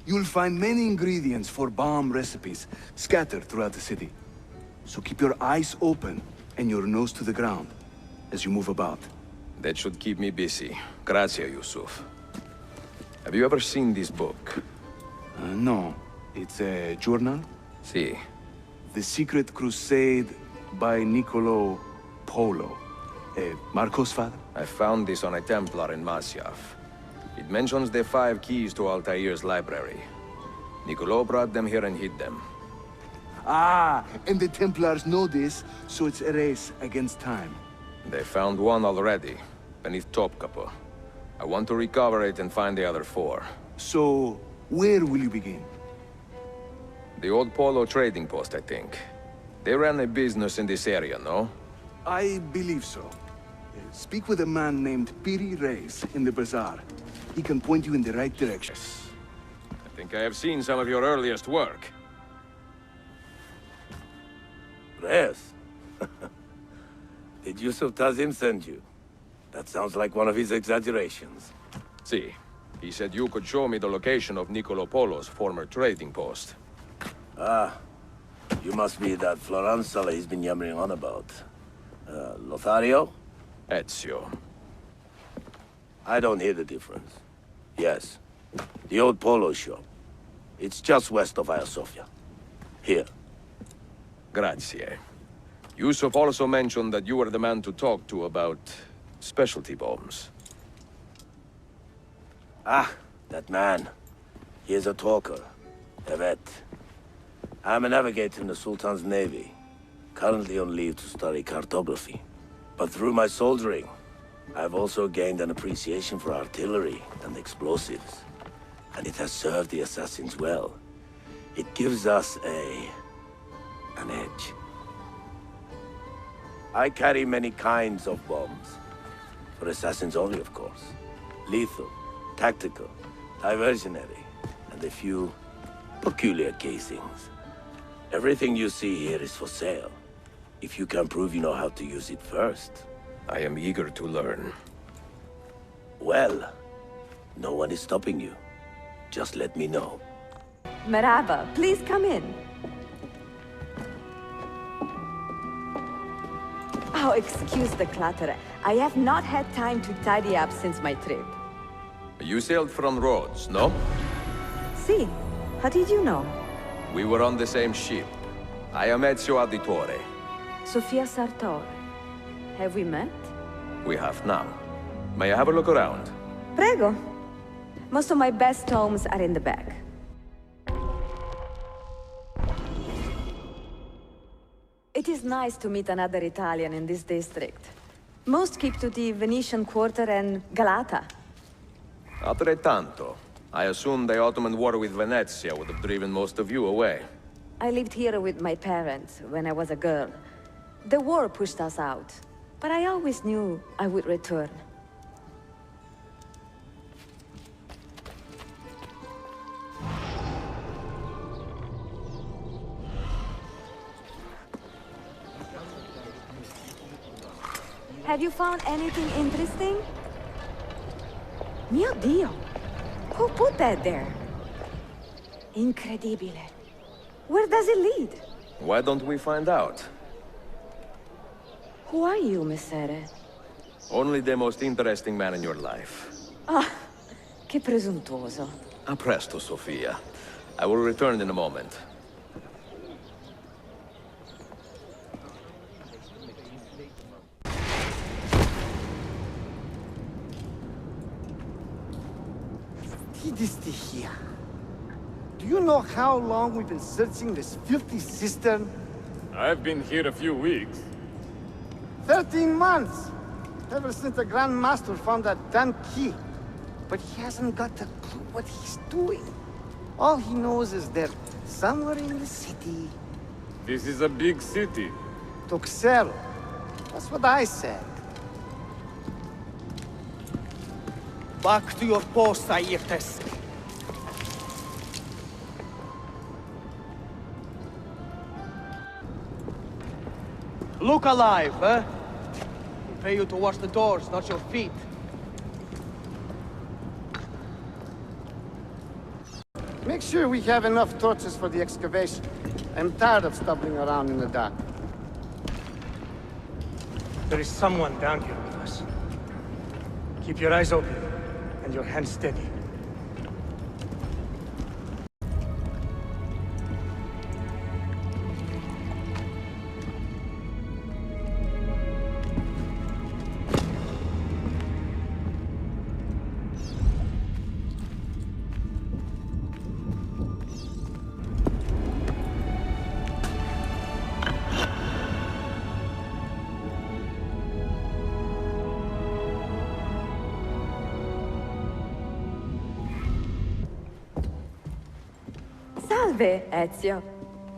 You'll find many ingredients for bomb recipes scattered throughout the city. So keep your eyes open and your nose to the ground as you move about. That should keep me busy. Grazie, Yusuf. Have you ever seen this book? No. It's a journal? Si. The Secret Crusade by Niccolo Polo. Marco's father? I found this on a Templar in Masyaf. It mentions the 5 keys to Altair's library. Niccolo brought them here and hid them. Ah, and the Templars know this, so it's a race against time. They found one already, beneath Topkapi. I want to recover it and find the other 4. So, where will you begin? The old Polo trading post, I think. They ran a business in this area, no? I believe so. Speak with a man named Piri Reis in the bazaar. He can point you in the right direction. I think I have seen some of your earliest work. Reyes? Did Yusuf Tazim send you? That sounds like one of his exaggerations. See, he said you could show me the location of Niccolo Polo's former trading post. Ah, you must be that Floranzola he's been yammering on about. Lothario? Ezio. I don't hear the difference. Yes, the old Polo shop. It's just west of Hagia Sophia. Here. Grazie. Yusuf also mentioned that you were the man to talk to about specialty bombs. Ah, that man. He is a talker. A vet. I'm a navigator in the Sultan's navy. Currently on leave to study cartography. But through my soldiering, I've also gained an appreciation for artillery and explosives. And it has served the assassins well. It gives us an edge. I carry many kinds of bombs. For assassins only, of course. Lethal, tactical, diversionary, and a few peculiar casings. Everything you see here is for sale. If you can prove you know how to use it first. I am eager to learn. Well, no one is stopping you. Just let me know. Merhaba, please come in. Oh, excuse the clutter. I have not had time to tidy up since my trip. You sailed from Rhodes, no? See, how did you know? We were on the same ship. I am Ezio Auditore. Sofia Sartor. Have we met? We have now. May I have a look around? Prego. Most of my best homes are in the back. It is nice to meet another Italian in this district. Most keep to the Venetian Quarter and Galata. Altrettanto. I assume the Ottoman war with Venezia would have driven most of you away. I lived here with my parents when I was a girl. The war pushed us out, but I always knew I would return. Have you found anything interesting? Mio Dio! Who put that there? Incredibile. Where does it lead? Why don't we find out? Who are you, Messere? Only the most interesting man in your life. Ah, che presuntuoso. A presto, Sofia. I will return in a moment. Here. Do you know how long we've been searching this filthy cistern? I've been here a few weeks. 13 months! Ever since the Grand Master found that damn key. But he hasn't got a clue what he's doing. All he knows is they're Somewhere in the city. This is a big city. Tuxero. That's what I said. Back to your post, Aietes. Look alive, eh? We pay you to watch the doors, not your feet. Make sure we have enough torches for the excavation. I'm tired of stumbling around in the dark. There is someone down here with us. Keep your eyes open and your hands steady. Salve, Ezio.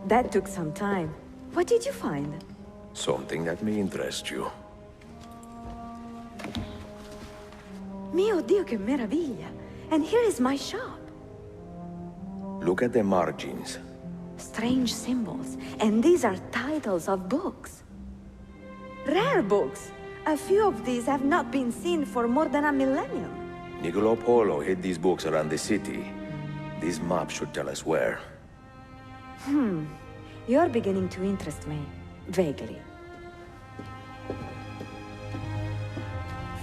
That took some time. What did you find? Something that may interest you. Mio Dio, che meraviglia! And here is my shop. Look at the margins. Strange symbols. And these are titles of books. Rare books. A few of these have not been seen for more than a millennium. Niccolo Polo hid these books around the city. These maps should tell us where. You're beginning to interest me. Vaguely.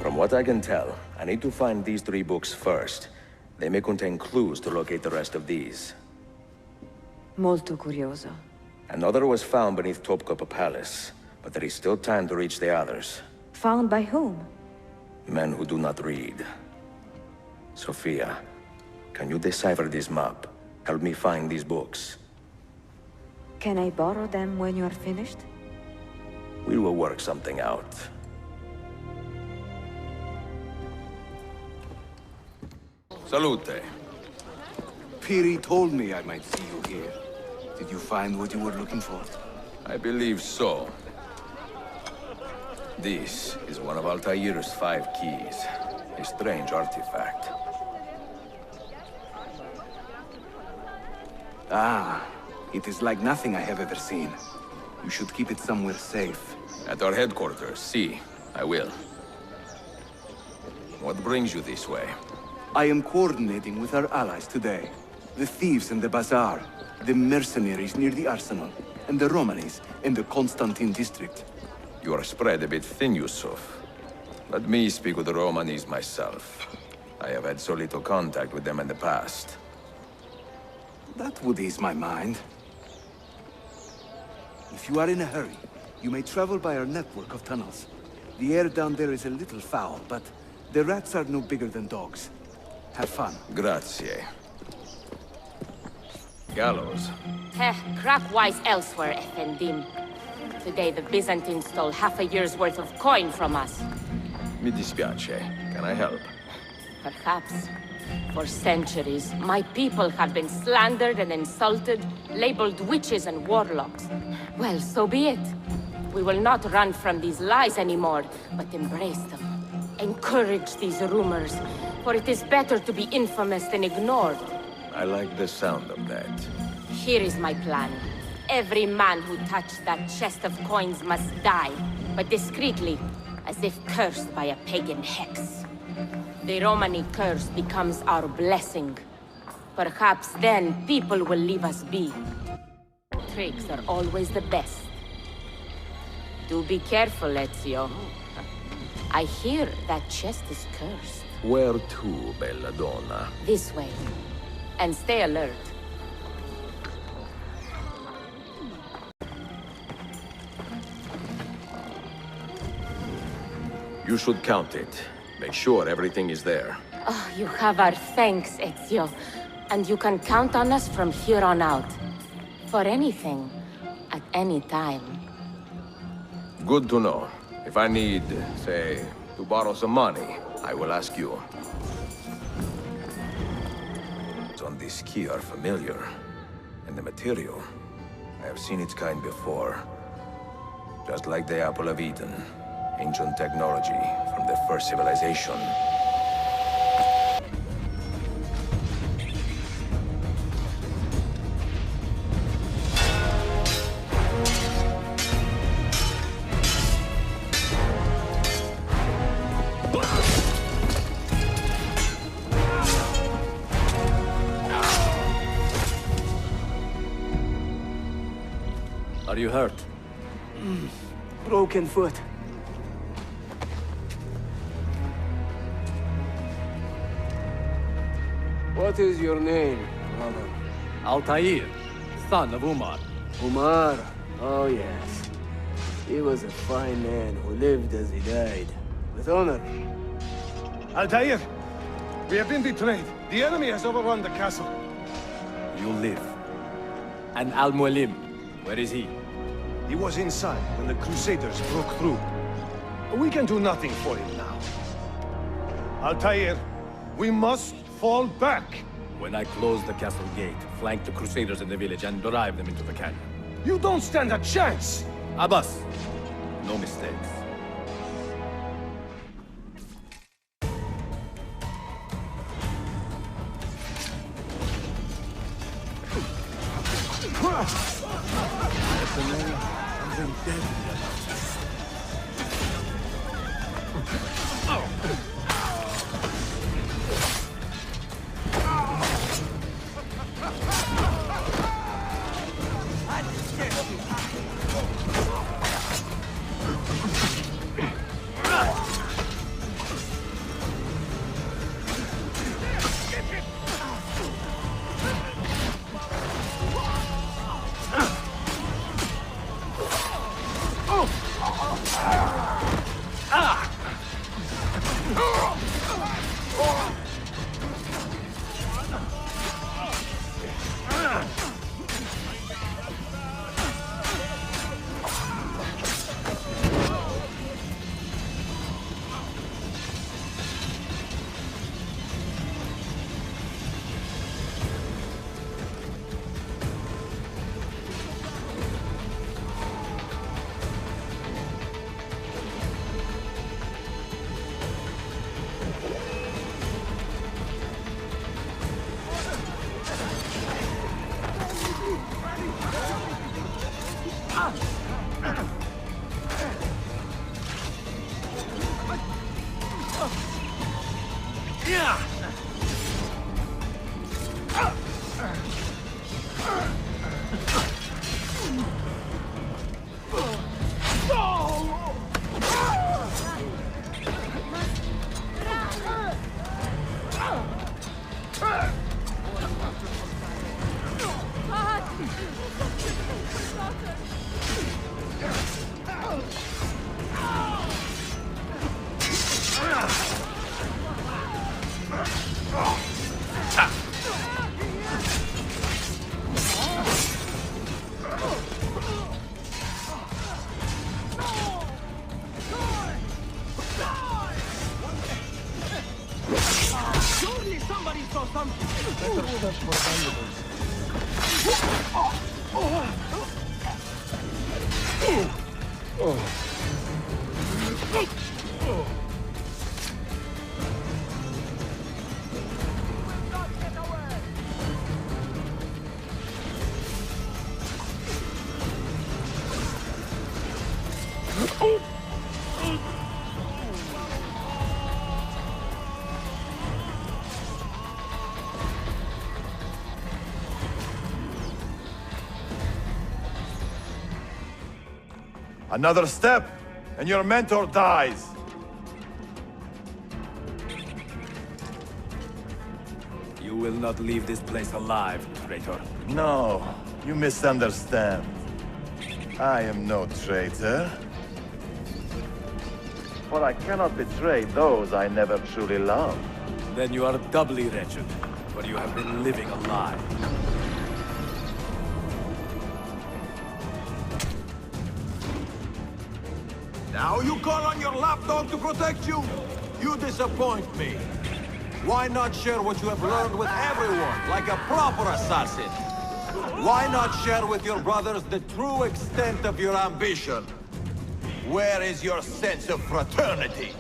From what I can tell, I need to find these 3 books first. They may contain clues to locate the rest of these. Molto curioso. Another was found beneath Topkapi Palace, but there is still time to reach the others. Found by whom? Men who do not read. Sophia, can you decipher this map? Help me find these books. Can I borrow them when you are finished? We will work something out. Salute. Piri told me I might see you here. Did you find what you were looking for? I believe so. This is one of Altair's 5 keys. A strange artifact. Ah, it is like nothing I have ever seen. You should keep it somewhere safe. At our headquarters, see. I will. What brings you this way? I am coordinating with our allies today. The thieves in the bazaar, the mercenaries near the arsenal, and the Romanis in the Constantine district. You are spread a bit thin, Yusuf. Let me speak with the Romanis myself. I have had so little contact with them in the past. That would ease my mind. If you are in a hurry, you may travel by our network of tunnels. The air down there is a little foul, but the rats are no bigger than dogs. Have fun. Grazie. Gallows. Crap-wise elsewhere, Effendim. Today the Byzantines stole half a year's worth of coin from us. Mi dispiace. Can I help? Perhaps. For centuries, my people have been slandered and insulted, labeled witches and warlocks. Well, so be it. We will not run from these lies anymore, but embrace them. Encourage these rumors, for it is better to be infamous than ignored. I like the sound of that. Here is my plan. Every man who touched that chest of coins must die, but discreetly, as if cursed by a pagan hex. The Romani curse becomes our blessing. Perhaps then people will leave us be. Tricks are always the best. Do be careful, Ezio. I hear that chest is cursed. Where to, bella donna? This way. And stay alert. You should count it. Make sure everything is there. Oh, you have our thanks, Ezio. And you can count on us from here on out. For anything, at any time. Good to know. If I need, say, to borrow some money, I will ask you. On this key are familiar. And the material. I have seen its kind before. Just like the Apple of Eden. Ancient technology from the first civilization. Are you hurt? Broken foot. What is your name, brother? Altair, son of Umar. Umar? Oh, yes. He was a fine man who lived as he died. With honor. Altair! We have been betrayed. The enemy has overrun the castle. You live. And Al-Mualim, where is he? He was inside when the Crusaders broke through. We can do nothing for him now. Altair, we must fall back. When I close the castle gate, flank the Crusaders in the village and drive them into the canyon. You don't stand a chance! Abbas, no mistakes. Another step, and your mentor dies. You will not leave this place alive, traitor. No, you misunderstand. I am no traitor. For I cannot betray those I never truly loved. Then you are doubly wretched, for you have been living a lie. Now you call on your lapdog to protect you? You disappoint me. Why not share what you have learned with everyone, like a proper assassin? Why not share with your brothers the true extent of your ambition? Where is your sense of fraternity?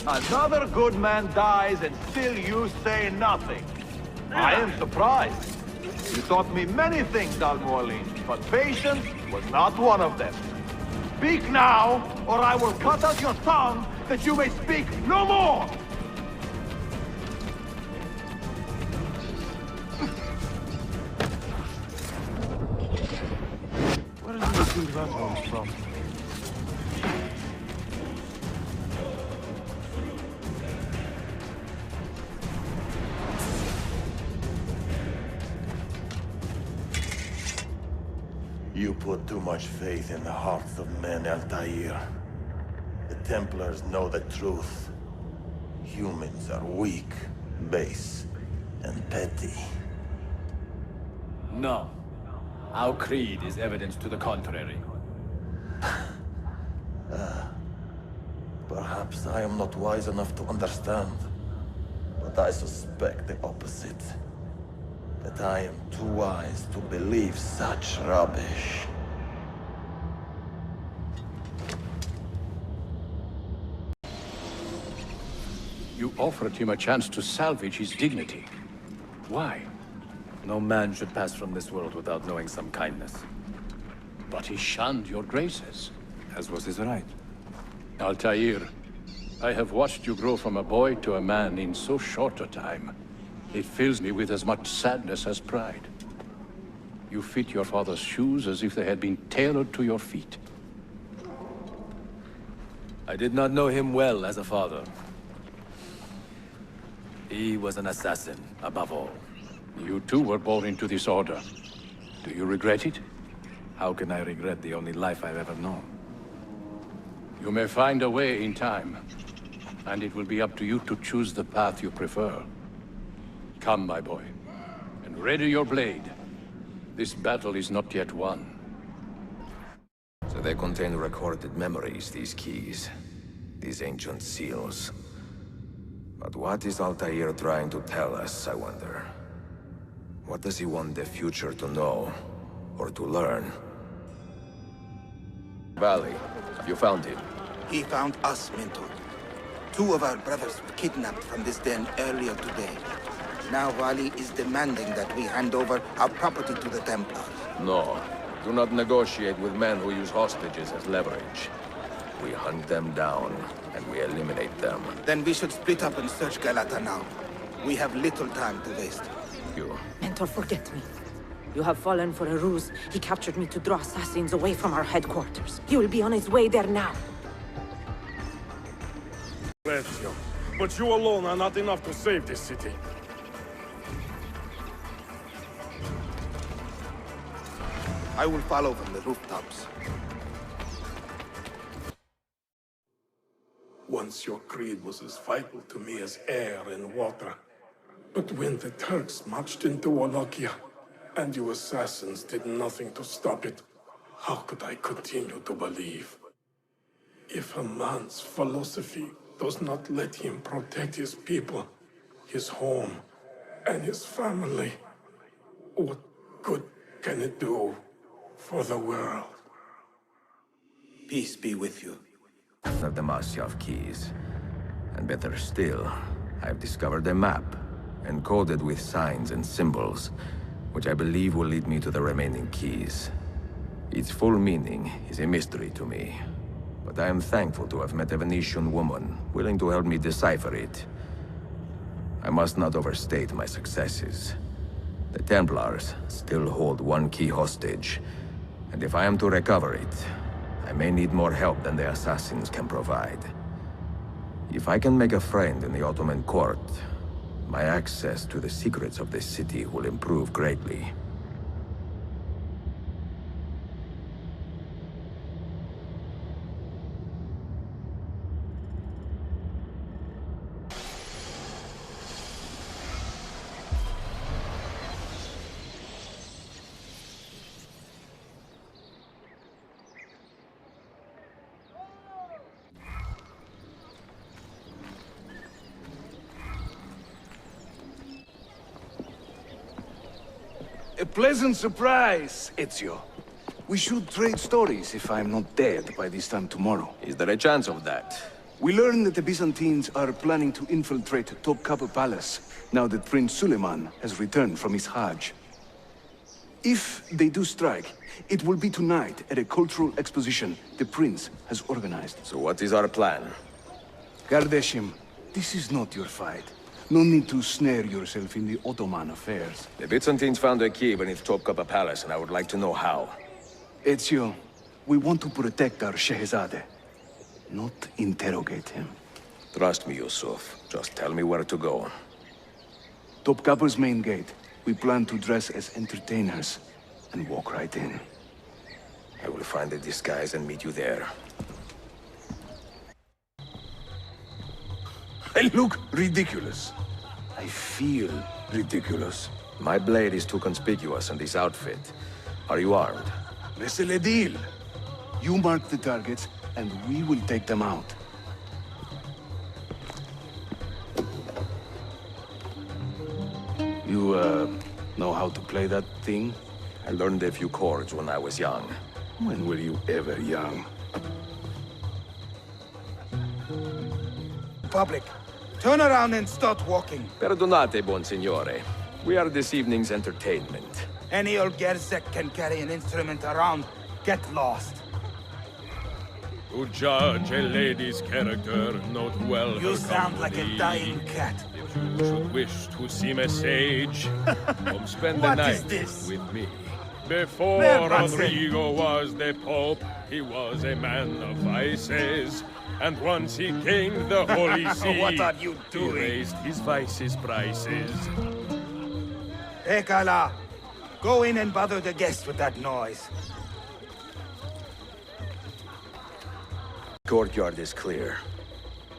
Another good man dies and still you say nothing. I am surprised. You taught me many things, Almoalin, but patience was not one of them. Speak now, or I will cut out your tongue that you may speak no more! Where did you think that one from? You put too much faith in the hearts of men, Altair. The Templars know the truth. Humans are weak, base, and petty. No. Our creed is evidence to the contrary. Perhaps I am not wise enough to understand, but I suspect the opposite. That I am too wise to believe such rubbish. You offered him a chance to salvage his dignity. Why? No man should pass from this world without knowing some kindness. But he shunned your graces. As was his right. Altair, I have watched you grow from a boy to a man in so short a time. It fills me with as much sadness as pride. You fit your father's shoes as if they had been tailored to your feet. I did not know him well as a father. He was an assassin, above all. You too were born into this order. Do you regret it? How can I regret the only life I've ever known? You may find a way in time, and it will be up to you to choose the path you prefer. Come, my boy, and ready your blade. This battle is not yet won. So they contain recorded memories, these keys. These ancient seals. But what is Altair trying to tell us, I wonder? What does he want the future to know, or to learn? Valley, have you found him? He found us, Mentor. 2 of our brothers were kidnapped from this den earlier today. Now Vali is demanding that we hand over our property to the Templars. No. Do not negotiate with men who use hostages as leverage. We hunt them down, and we eliminate them. Then we should split up and search Galata now. We have little time to waste. You. Mentor, forget me. You have fallen for a ruse. He captured me to draw assassins away from our headquarters. He will be on his way there now. Ezio, but you alone are not enough to save this city. I will follow from the rooftops. Once your creed was as vital to me as air and water. But when the Turks marched into Wallachia, and you assassins did nothing to stop it, how could I continue to believe? If a man's philosophy does not let him protect his people, his home, and his family, what good can it do for the world? Peace be with you. Of the Masyaf keys. And better still, I've discovered a map, encoded with signs and symbols, which I believe will lead me to the remaining keys. Its full meaning is a mystery to me, but I am thankful to have met a Venetian woman willing to help me decipher it. I must not overstate my successes. The Templars still hold one key hostage, and if I am to recover it, I may need more help than the assassins can provide. If I can make a friend in the Ottoman court, my access to the secrets of this city will improve greatly. pleasant surprise, Ezio. We should trade stories if I'm not dead by this time tomorrow. Is there a chance of that? We learn that the Byzantines are planning to infiltrate Topkapi Palace, now that Prince Suleiman has returned from his Hajj. If they do strike, it will be tonight at a cultural exposition the prince has organized. So what is our plan? Kardashim, this is not your fight. No need to snare yourself in the Ottoman affairs. The Byzantines found a key beneath Topkapi Palace, and I would like to know how. Ezio, we want to protect our Shehzade, not interrogate him. Trust me, Yusuf. Just tell me where to go. Topkapi's main gate. We plan to dress as entertainers and walk right in. I will find a disguise and meet you there. I look ridiculous. I feel ridiculous. My blade is too conspicuous in this outfit. Are you armed? C'est le deal. You mark the targets, and we will take them out. You, know how to play that thing? I learned a few chords when I was young. When were you ever young? Public, turn around and start walking. Perdonate, buon signore. We are this evening's entertainment. Any old Gerzek can carry an instrument around. Get lost. To judge a lady's character, note well You her sound like a company. dying cat. If you should wish to seem a sage, come spend the What night is this? with me. Before Verbatim. Rodrigo was the Pope, he was a man of vices. And once he gained the Holy See, What are you he doing? raised his vices prices. Ekala, go in and bother the guests with that noise. Courtyard is clear.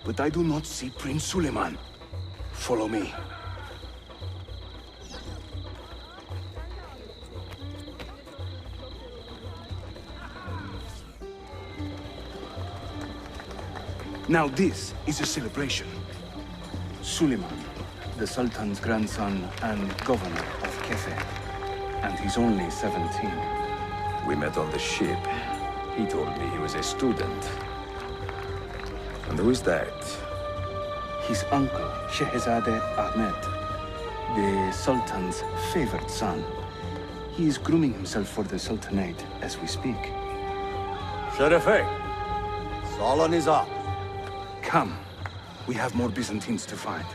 But I do not see Prince Suleiman. Follow me. Now this is a celebration. Suleiman, the Sultan's grandson and governor of Kefe. And he's only 17. We met on the ship. He told me he was a student. And who is that? His uncle, Shehzade Ahmed, the Sultan's favored son. He is grooming himself for the Sultanate as we speak. Sherife, Solon is up. Come. We have more Byzantines to find.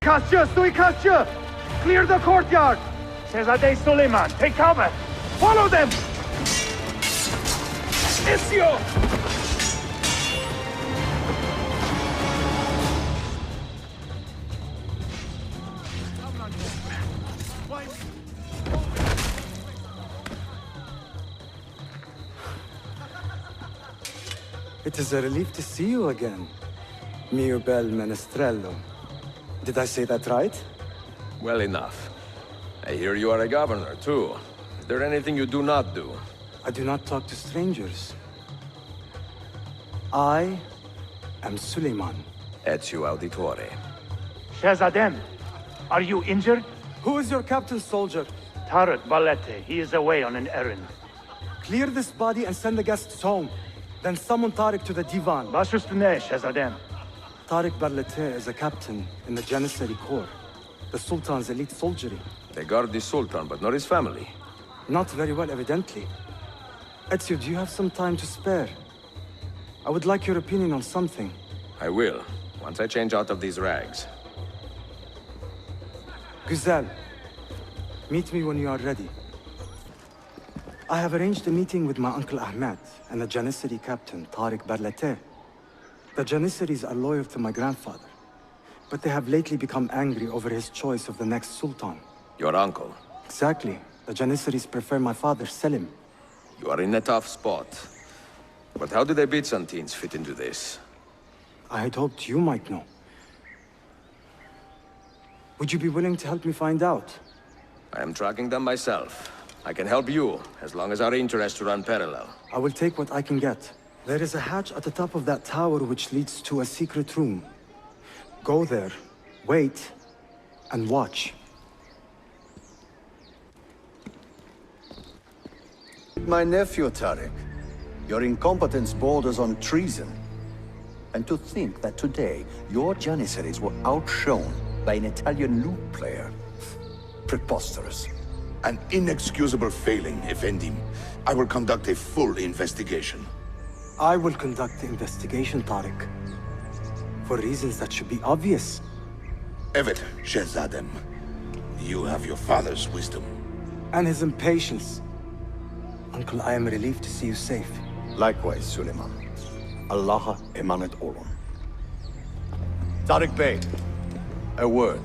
Katya, stój, Katya! Clear the courtyard! Shehzade Suleiman, take cover! Follow them! Ezio! It is a relief to see you again, mio bel menestrello. Did I say that right? Well enough. I hear you are a governor, too. Is there anything you do not do? I do not talk to strangers. I am Suleiman. Ezio Auditore. Shehzadem, are you injured? Who is your captain soldier? Tarek Balete. He is away on an errand. Clear this body and send the guests home. Then summon Tariq to the divan. Bashustune, Shehzadem. Tariq Barlete is a captain in the Janissary Corps, the Sultan's elite soldiery. They guard the Sultan, but not his family. Not very well, evidently. Ezio, do you have some time to spare? I would like your opinion on something. I will, once I change out of these rags. Güzel, meet me when you are ready. I have arranged a meeting with my uncle Ahmed and the Janissary captain, Tariq Barlete. The Janissaries are loyal to my grandfather, but they have lately become angry over his choice of the next Sultan. Your uncle? Exactly. The Janissaries prefer my father, Selim. You are in a tough spot. But how do the Byzantines fit into this? I had hoped you might know. Would you be willing to help me find out? I am tracking them myself. I can help you, as long as our interests run parallel. I will take what I can get. There is a hatch at the top of that tower which leads to a secret room. Go there, wait, and watch. My nephew, Tariq. Your incompetence borders on treason. And to think that today, your Janissaries were outshone by an Italian lute player. Preposterous. An inexcusable failing, Effendi. I will conduct a full investigation. I will conduct the investigation, Tariq. For reasons that should be obvious. Evet, Shehzadem. You have your father's wisdom. And his impatience. Uncle, I am relieved to see you safe. Likewise, Suleiman. Allah emanet olun. Tariq Bey, a word.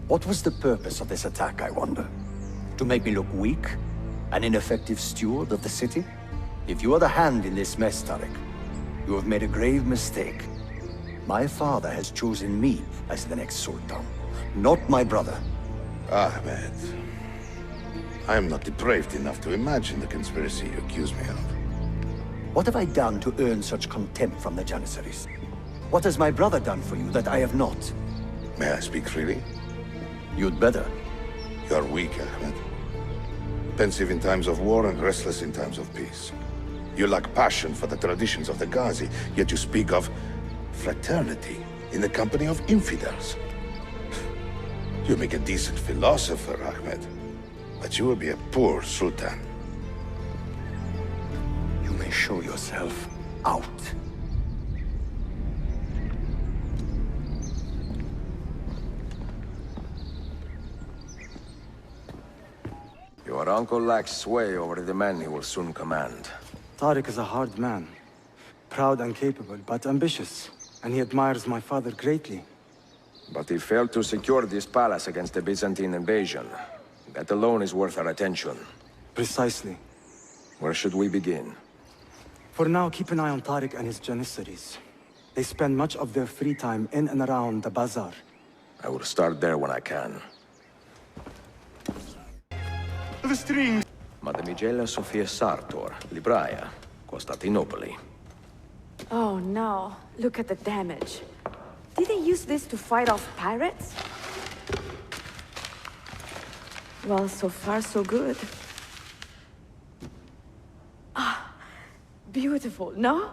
What was the purpose of this attack, I wonder? To make me look weak? An ineffective steward of the city? If you are the hand in this mess, Tariq, you have made a grave mistake. My father has chosen me as the next Sultan, not my brother. Ahmed. I am not depraved enough to imagine the conspiracy you accuse me of. What have I done to earn such contempt from the Janissaries? What has my brother done for you that I have not? May I speak freely? You'd better. You are weak, Ahmed. Pensive in times of war and restless in times of peace. You lack passion for the traditions of the Ghazi, yet you speak of fraternity in the company of infidels. You make a decent philosopher, Ahmed, but you will be a poor sultan. You may show yourself out. Your uncle lacks sway over the men he will soon command. Tariq is a hard man. Proud and capable, but ambitious. And he admires my father greatly. But he failed to secure this palace against the Byzantine invasion. That alone is worth our attention. Precisely. Where should we begin? For now, keep an eye on Tariq and his Janissaries. They spend much of their free time in and around the bazaar. I will start there when I can. The strings! Mademoiselle Sofia Sartor, Libraia, Costantinopoli. Oh no, look at the damage. Did they use this to fight off pirates? Well, so far so good. Ah, beautiful, no?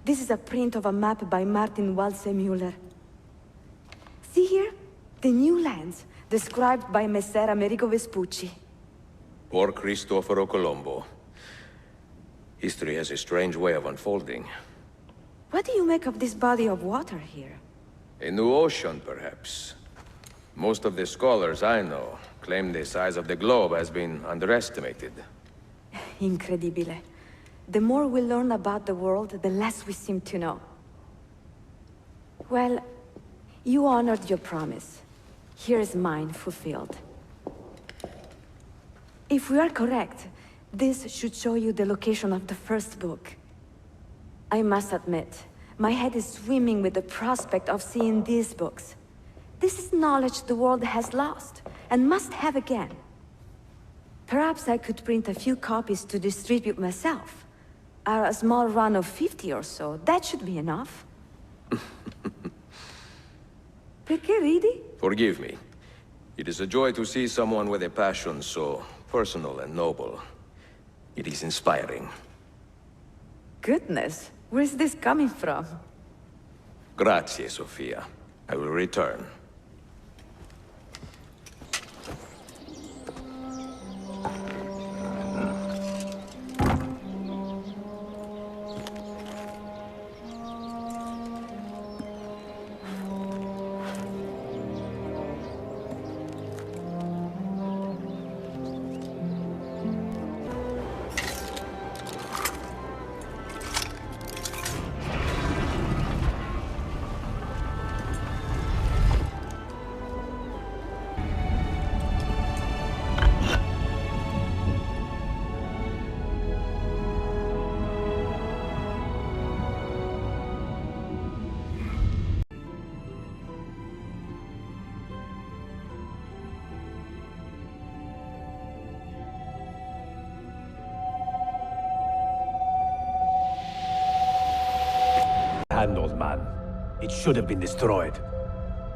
This is a print of a map by Martin Waldseemüller. See here? The new lands, described by Messer Amerigo Vespucci. Poor Cristoforo Colombo. History has a strange way of unfolding. What do you make of this body of water here? A new ocean, perhaps. Most of the scholars I know claim the size of the globe has been underestimated. Incredibile. The more we learn about the world, the less we seem to know. Well, you honored your promise. Here is mine fulfilled. If we are correct, this should show you the location of the first book. I must admit, my head is swimming with the prospect of seeing these books. This is knowledge the world has lost, and must have again. Perhaps I could print a few copies to distribute myself. A small run of 50 or so, that should be enough. Perché ridi? Forgive me. It is a joy to see someone with a passion so personal and noble. It is inspiring. Goodness, where is this coming from? Grazie, Sofia. I will return. Hand, old man. It should have been destroyed.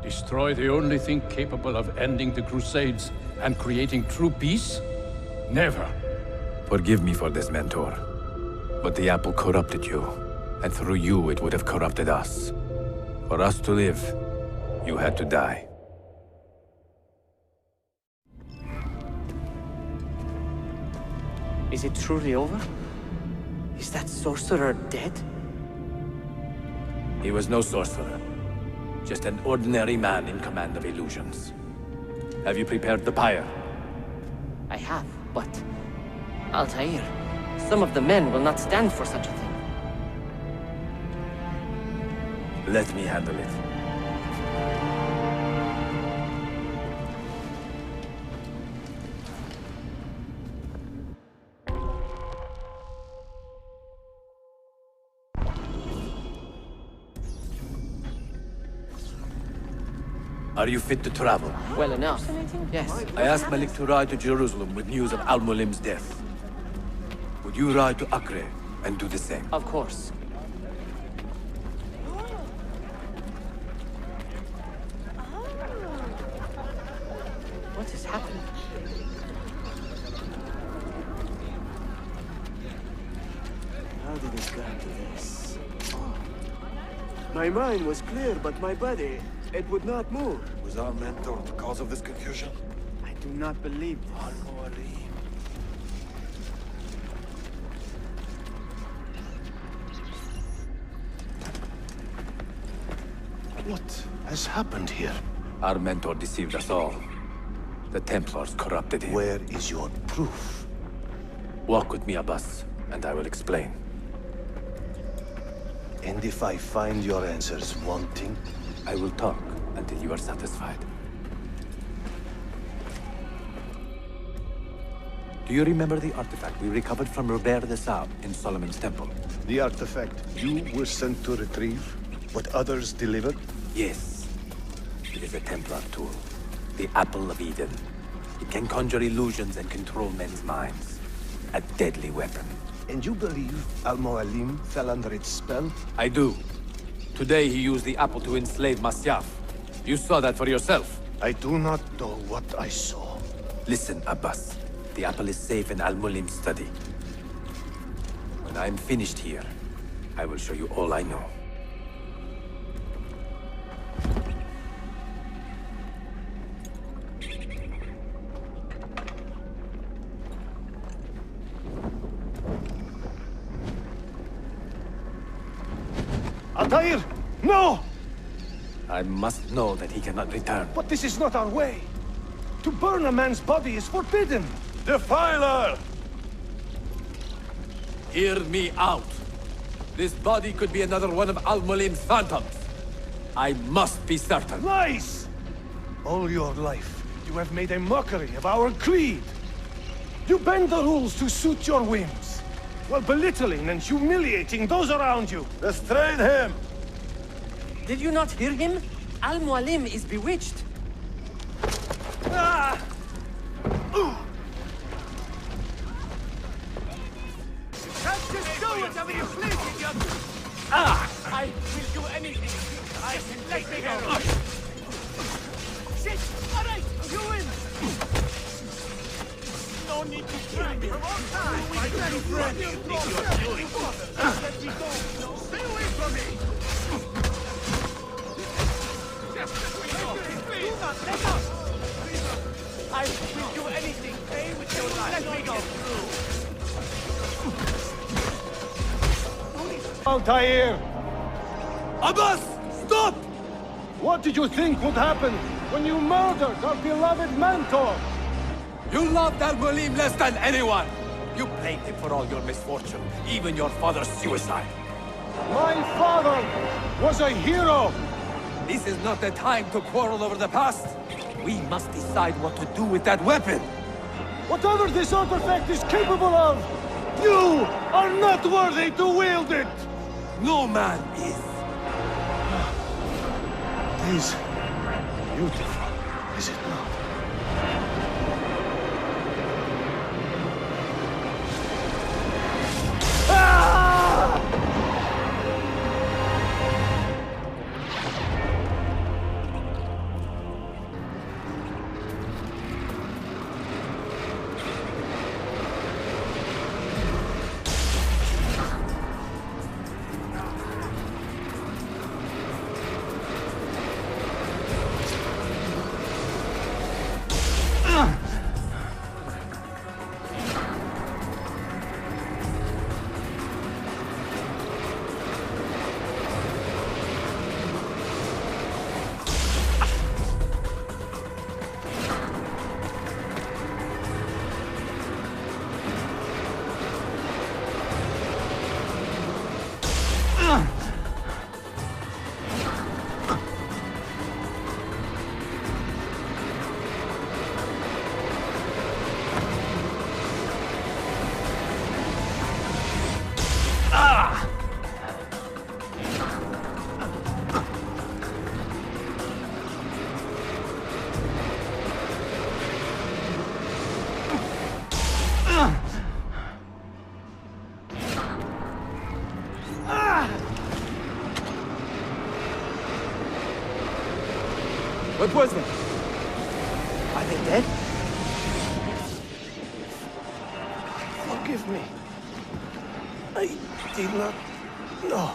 Destroy the only thing capable of ending the Crusades and creating true peace? Never. Forgive me for this, Mentor. But the apple corrupted you, and through you it would have corrupted us. For us to live, you had to die. Is it truly over? Is that sorcerer dead? He was no sorcerer. Just an ordinary man in command of illusions. Have you prepared the pyre? I have, but... Altair, some of the men will not stand for such a thing. Let me handle it. Are you fit to travel? Well enough, yes. I asked Malik to ride to Jerusalem with news of Al-Mualim's death. Would you ride to Acre and do the same? Of course. What is happening? How did it come to this? My mind was clear, but my body, it would not move. Was our mentor the cause of this confusion? I do not believe this. What has happened here? Our mentor deceived us all. The Templars corrupted him. Where is your proof? Walk with me, Abbas, and I will explain. And if I find your answers wanting? I will talk until you are satisfied. Do you remember the artifact we recovered from Robert de Sable in Solomon's temple? The artifact you were sent to retrieve? What others delivered? Yes. It is a Templar tool. The Apple of Eden. It can conjure illusions and control men's minds. A deadly weapon. And you believe Al-Mualim fell under its spell? I do. Today he used the apple to enslave Masyaf. You saw that for yourself. I do not know what I saw. Listen, Abbas. The apple is safe in Al-Mualim's study. When I am finished here, I will show you all I know. Altair! No! I must know that he cannot return. But this is not our way. To burn a man's body is forbidden. Defiler! Hear me out. This body could be another one of Al-Mualim's phantoms. I must be certain. Lies! All your life, you have made a mockery of our creed. You bend the rules to suit your whims, while belittling and humiliating those around you. Restrain him! Did you not hear him? Al-Mualim is bewitched. Ah! Can't just do whatever you please, idiot! Ah! I will do anything. Let me go. Shit! All right, you win! No need to try me. From all sides! My bloody friend! What do you think you're doing? Let me go! No, stay away from me! Just let me go! Do not let us! I will do anything. Stay with your life. Let me go. Altair! Abbas! Stop! What did you think would happen when you murdered our beloved mentor? You loved Al-Mualim less than anyone! You blamed him for all your misfortune, even your father's suicide. My father was a hero! This is not the time to quarrel over the past. We must decide what to do with that weapon. Whatever this artifact is capable of, you are not worthy to wield it! No man is. It is beautiful, is it not? What was that? Are they dead? Forgive me. I did not know.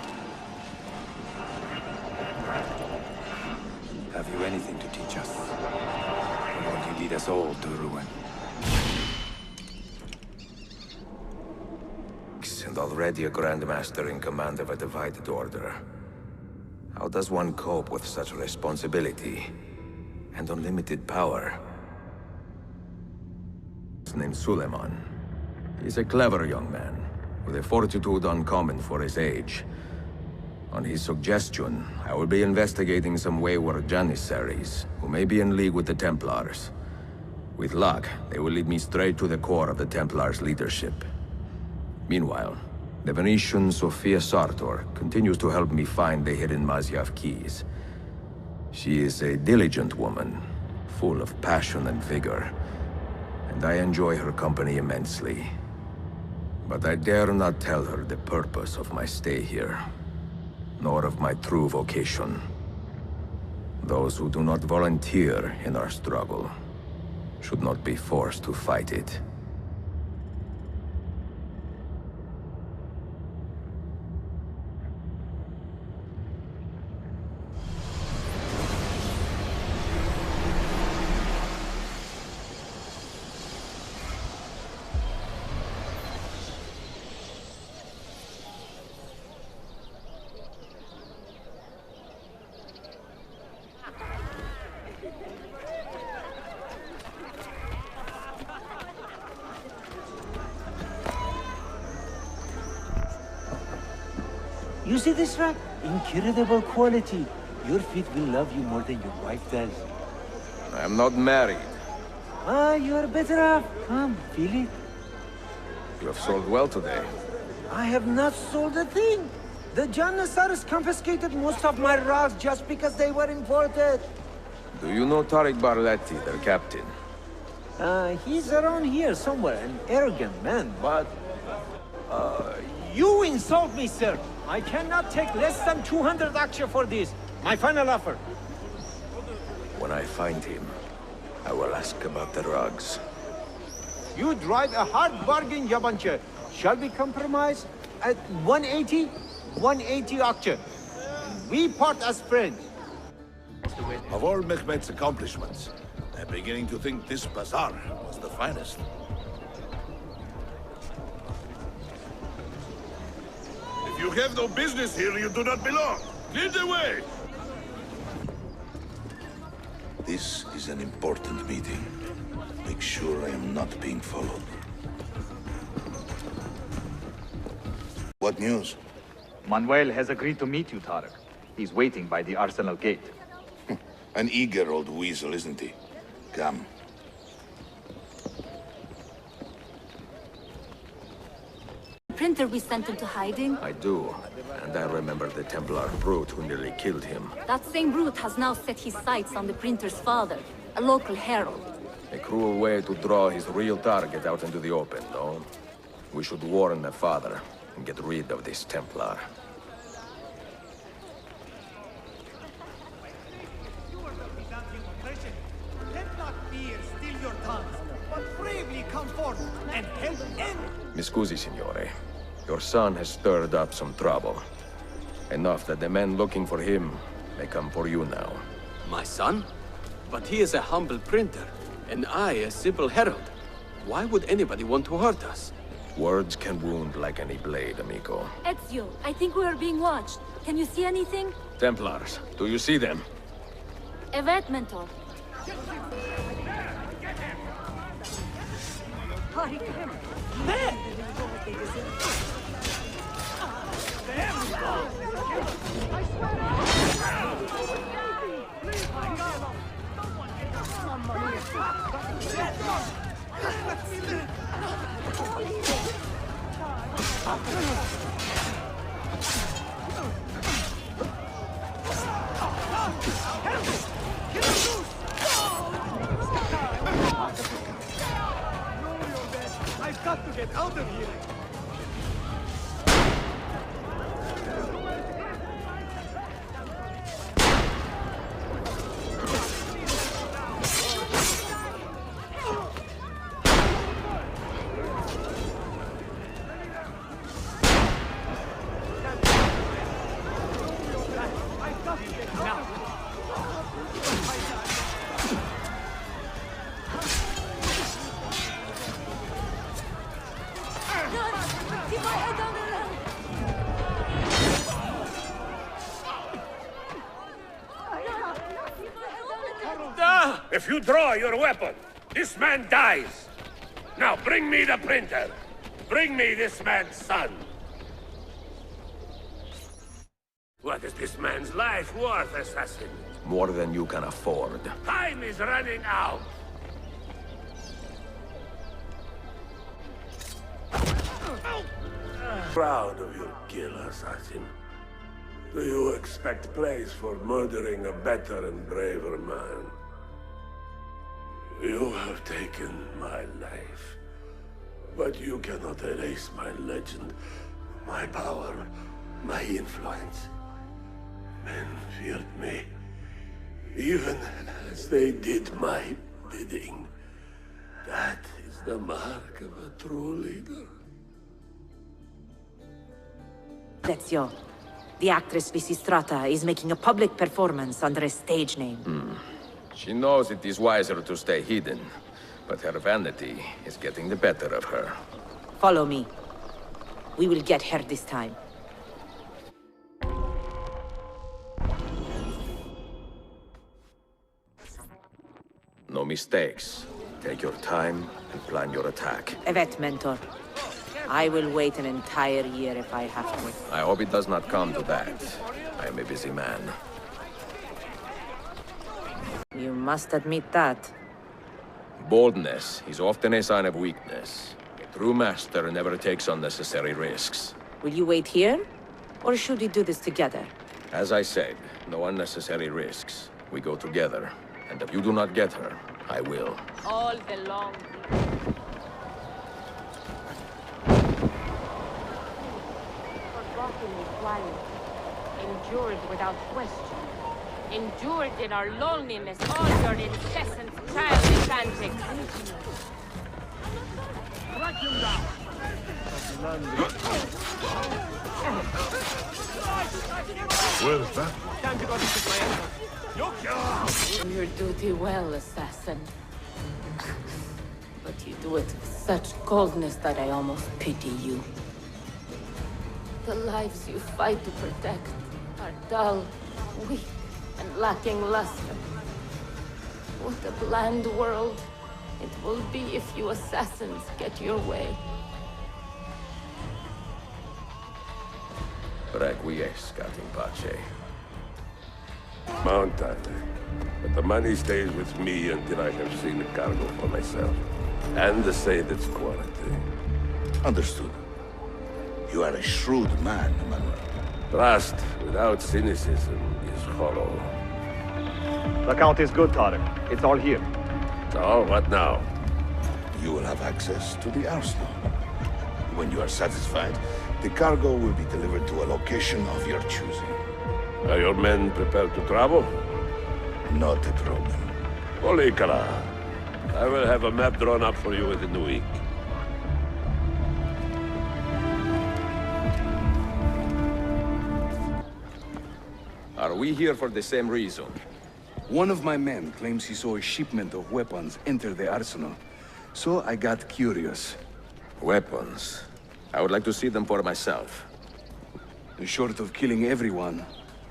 Have you anything to teach us? Or will you lead us all to ruin? And already a Grandmaster in command of a divided order. How does one cope with such responsibility and unlimited power? His name's Suleiman. He's a clever young man, with a fortitude uncommon for his age. On his suggestion, I will be investigating some wayward Janissaries, who may be in league with the Templars. With luck, they will lead me straight to the core of the Templars' leadership. Meanwhile, the Venetian Sophia Sartor continues to help me find the hidden Masyaf keys. She is a diligent woman, full of passion and vigor, and I enjoy her company immensely. But I dare not tell her the purpose of my stay here, nor of my true vocation. Those who do not volunteer in our struggle should not be forced to fight it. You see this rack? Incredible quality. Your feet will love you more than your wife does. I am not married. Ah, you are better off. Come, feel it. You have sold well today. I have not sold a thing. The Janissaries confiscated most of my rugs just because they were imported. Do you know Tariq Barleti, their captain? He's around here somewhere, an arrogant man, but... you insult me, sir! I cannot take less than 200 aksha for this. My final offer. When I find him, I will ask about the rugs. You drive a hard bargain, Yabanche. Shall we compromise? At 180? 180 aksha. We part as friends. Of all Mehmet's accomplishments, I'm beginning to think this bazaar was the finest. If you have no business here, you do not belong. Clear the way! This is an important meeting. Make sure I am not being followed. What news? Manuel has agreed to meet you, Tariq. He's waiting by the Arsenal gate. An eager old weasel, isn't he? Come. Printer we sent into hiding? I do. And I remember the Templar brute who nearly killed him. That same brute has now set his sights on the printer's father, a local herald. A cruel way to draw his real target out into the open, no? We should warn the father and get rid of this Templar. Let not fear steal your tongues, but bravely come forth and help end. Mi scusi, signore. Your son has stirred up some trouble. Enough that the men looking for him may come for you now. My son? But he is a humble printer, and I a simple herald. Why would anybody want to hurt us? Words can wound like any blade, amigo. Ezio, I think we are being watched. Can you see anything? Templars, do you see them? Evet, Mentor. There! There we go! I've got to get out of here! If you draw your weapon, this man dies. Now bring me the printer. Bring me this man's son. What is this man's life worth, assassin? More than you can afford. Time is running out. Proud of your kill, assassin. Do you expect praise for murdering a better and braver man? You have taken my life, but you cannot erase my legend, my power, my influence. Men feared me, even as they did my bidding. That is the mark of a true leader. Ezio, the actress Lysistrata is making a public performance under a stage name. She knows it is wiser to stay hidden, but her vanity is getting the better of her. Follow me. We will get her this time. No mistakes. Take your time and plan your attack. Evet, Mentor. I will wait an entire year if I have to. I hope it does not come to that. I am a busy man. You must admit that. Boldness is often a sign of weakness. A true master never takes unnecessary risks. Will you wait here? Or should we do this together? As I said, no unnecessary risks. We go together. And if you do not get her, I will. All belong. Forgotten in quiet, endured without question, endured in our loneliness all your incessant childish antics. Track him down! Where's that? Time to go to the plan. Do your duty well, assassin. But you do it with such coldness that I almost pity you. The lives you fight to protect are dull, weak, and lacking luster. What a bland world it will be if you assassins get your way. Requiescat in pace. Mount that. But the money stays with me until I have seen the cargo for myself. And the said its quality. Understood. You are a shrewd man, Manuel. Trust without cynicism is hollow. The count is good, Tarek. It's all here. So, what now? You will have access to the arsenal. When you are satisfied, the cargo will be delivered to a location of your choosing. Are your men prepared to travel? Not a problem. Olikara, I will have a map drawn up for you within the week. Are we here for the same reason? One of my men claims he saw a shipment of weapons enter the arsenal. So I got curious. Weapons? I would like to see them for myself. Short of killing everyone,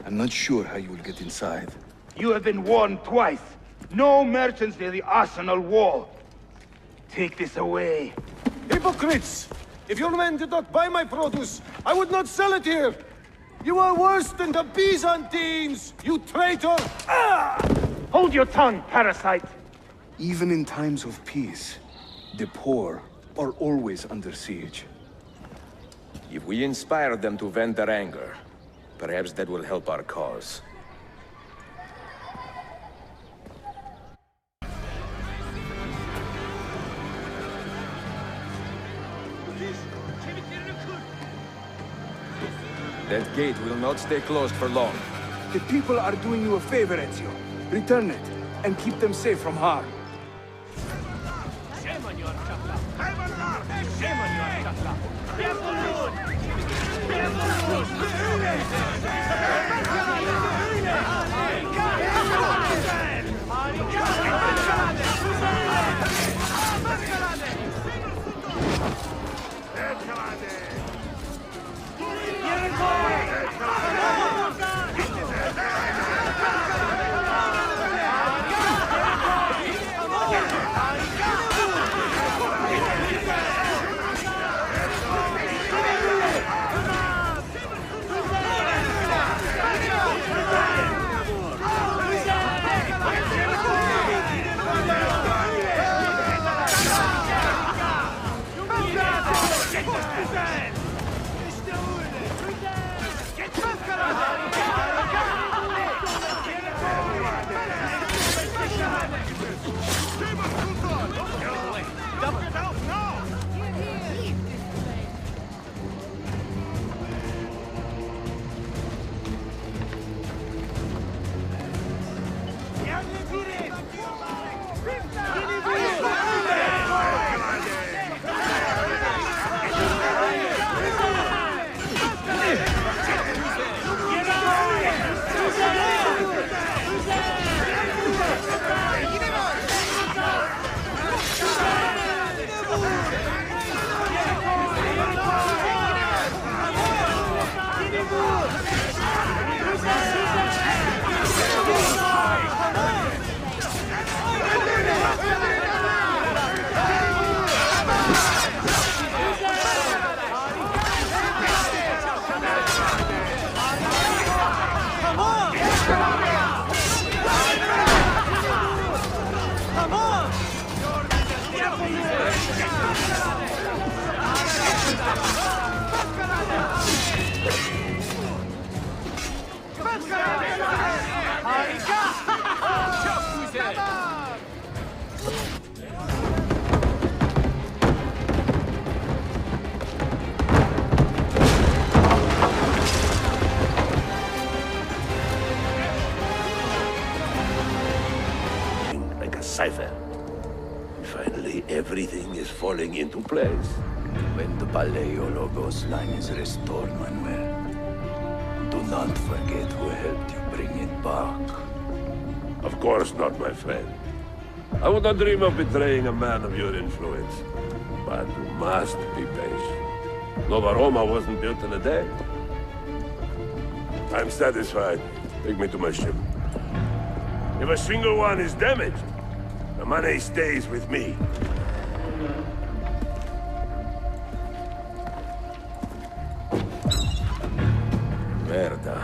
I'm not sure how you will get inside. You have been warned twice. No merchants near the arsenal wall. Take this away. Hypocrites! If your men did not buy my produce, I would not sell it here! You are worse than the Byzantines, you traitor! Hold your tongue, parasite! Even in times of peace, the poor are always under siege. If we inspire them to vent their anger, perhaps that will help our cause. That gate will not stay closed for long. The people are doing you a favor, Ezio. Return it, and keep them safe from harm. Shame on your chakla! Shame on your chakla! Like a cipher. Finally, everything is falling into place. When the Paleo-Logos line is restored, Manuel, do not forget who helped you bring it back. Of course not, my friend. I would not dream of betraying a man of your influence. But you must be patient. Nova Roma wasn't built in a day. I'm satisfied. Take me to my ship. If a single one is damaged, the money stays with me. Merda.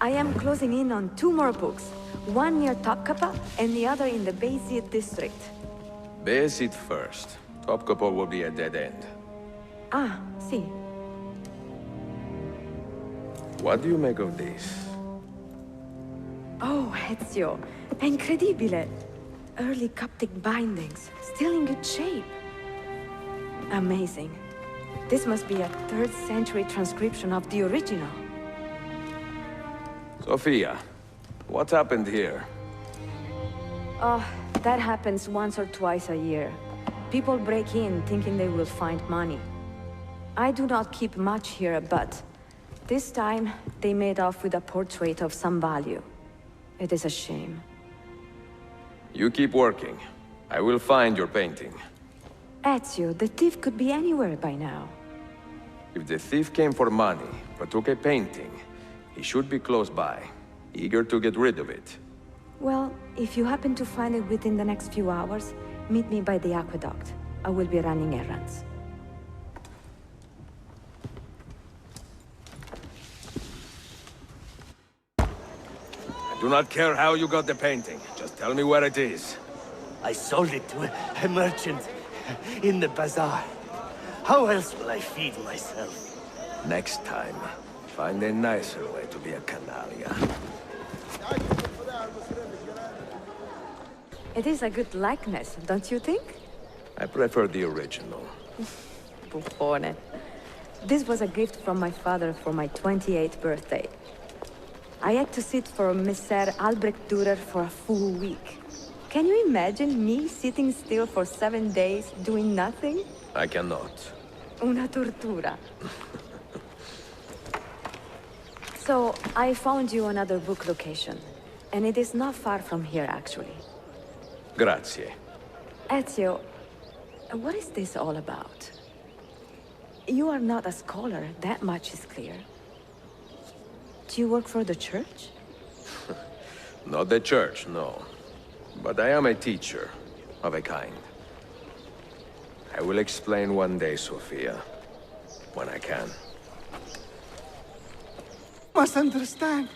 I am closing in on 2 more books. One near Topkapi and the other in the Bayezid district. Bayezid first. Topkapi will be a dead end. Ah, see. What do you make of this? Oh, Ezio. Incredibile. Early Coptic bindings, still in good shape. Amazing. This must be a 3rd century transcription of the original. Sophia, what happened here? Oh, that happens once or twice a year. People break in thinking they will find money. I do not keep much here, but this time they made off with a portrait of some value. It is a shame. You keep working. I will find your painting. Ezio, the thief could be anywhere by now. If the thief came for money, but took a painting, he should be close by, eager to get rid of it. Well, if you happen to find it within the next few hours, meet me by the aqueduct. I will be running errands. I do not care how you got the painting. Just tell me where it is. I sold it to a merchant. in the bazaar. How else will I feed myself? Next time, find a nicer way to be a canalia. It is a good likeness, don't you think? I prefer the original. Buffone. This was a gift from my father for my 28th birthday. I had to sit for Messer Albrecht Dürer for a full week. Can you imagine me sitting still for 7 days, doing nothing? I cannot. Una tortura. So, I found you another book location. And it is not far from here, actually. Grazie. Ezio, what is this all about? You are not a scholar, that much is clear. Do you work for the church? Not the church, no. But I am a teacher, of a kind. I will explain one day, Sophia. When I can. You must understand.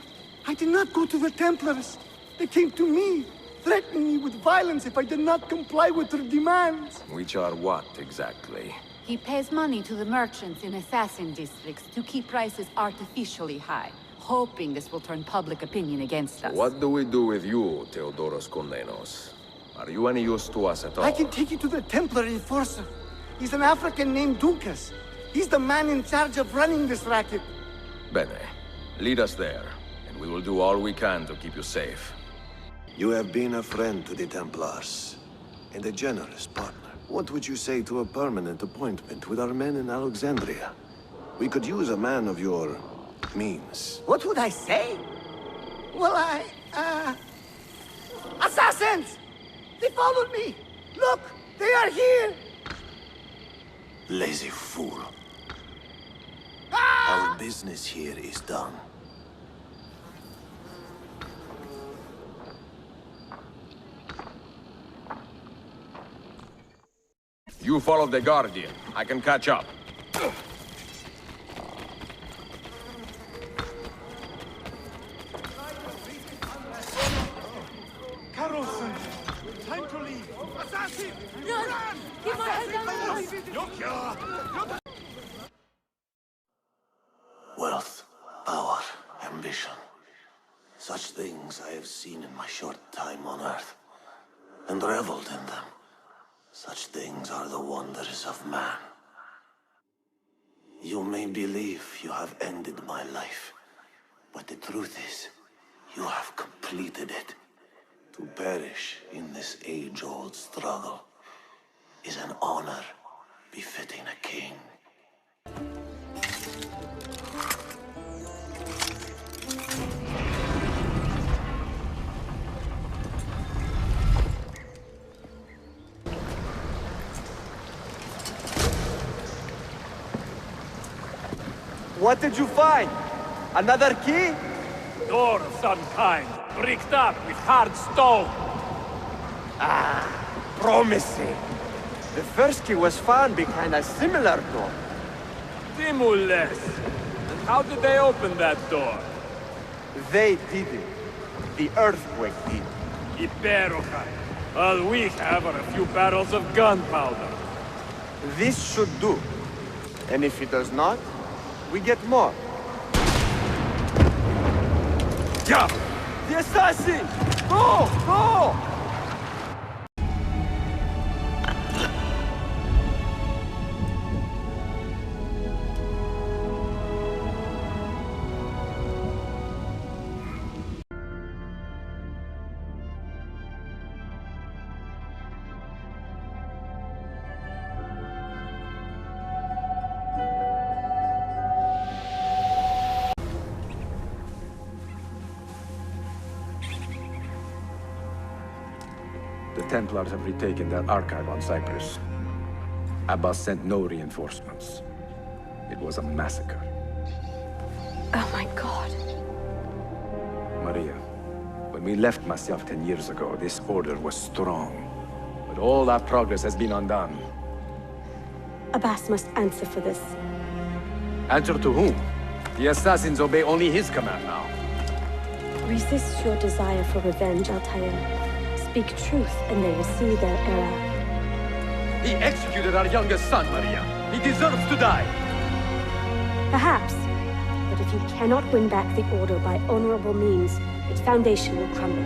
I did not go to the Templars. They came to me, threatening me with violence if I did not comply with their demands. Which are what, exactly? He pays money to the merchants in assassin districts to keep prices artificially high, hoping this will turn public opinion against us. What do we do with you, Theodoros Komnenos? Are you any use to us at all? I can take you to the Templar enforcer. He's an African named Duncas. He's the man in charge of running this racket. Bene. Lead us there, and we will do all we can to keep you safe. You have been a friend to the Templars, and a generous partner. What would you say to a permanent appointment with our men in Alexandria? We could use a man of your means. What would I say? Well, Assassins! They followed me! Look! They are here! Lazy fool. Our business here is done. You follow the Guardian. I can catch up. Carlson! Time to leave! Assassin! Run! Give my head down! Wealth, power, ambition. Such things I have seen in my short time on Earth, and reveled in them. Such things are the wonders of man. You may believe you have ended my life, but the truth is, you have completed it. To perish in this age-old struggle is an honor befitting a king. What did you find? Another key? Door of some kind, bricked up with hard stone. Ah, promising. The first key was found behind a similar door. Timules. And how did they open that door? They did it. The earthquake did. Iberokai. All we have are a few barrels of gunpowder. This should do. And if it does not, we get more. Yeah! The assassin! Go! Go! The Templars have retaken their archive on Cyprus. Abbas sent no reinforcements. It was a massacre. Oh my god. Maria, when we left Masyaf 10 years ago, this order was strong. But all that progress has been undone. Abbas must answer for this. Answer to whom? The assassins obey only his command now. Resist your desire for revenge, Altair. Speak truth, and they will see their error. He executed our youngest son, Maria. He deserves to die. Perhaps. But if you cannot win back the Order by honorable means, its foundation will crumble.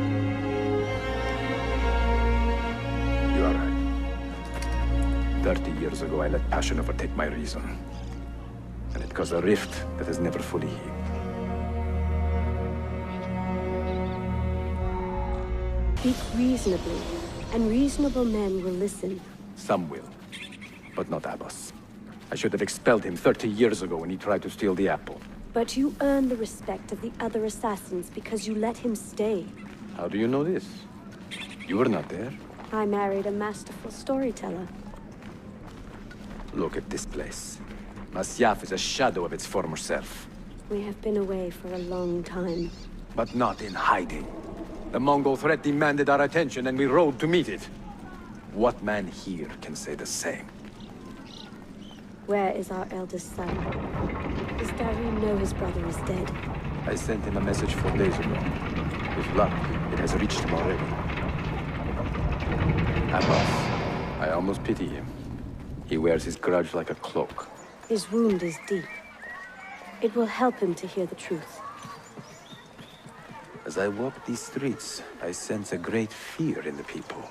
You are right. 30 years ago, I let passion overtake my reason. And it caused a rift that has never fully healed. Speak reasonably, and reasonable men will listen. Some will, but not Abbas. I should have expelled him 30 years ago when he tried to steal the apple. But you earn the respect of the other assassins because you let him stay. How do you know this? You were not there. I married a masterful storyteller. Look at this place. Masyaf is a shadow of its former self. We have been away for a long time. But not in hiding. The Mongol threat demanded our attention and we rode to meet it. What man here can say the same? Where is our eldest son? Does Darin know his brother is dead? I sent him a message 4 days ago. With luck, it has reached him already. Abbas, I almost pity him. He wears his grudge like a cloak. His wound is deep. It will help him to hear the truth. As I walk these streets, I sense a great fear in the people.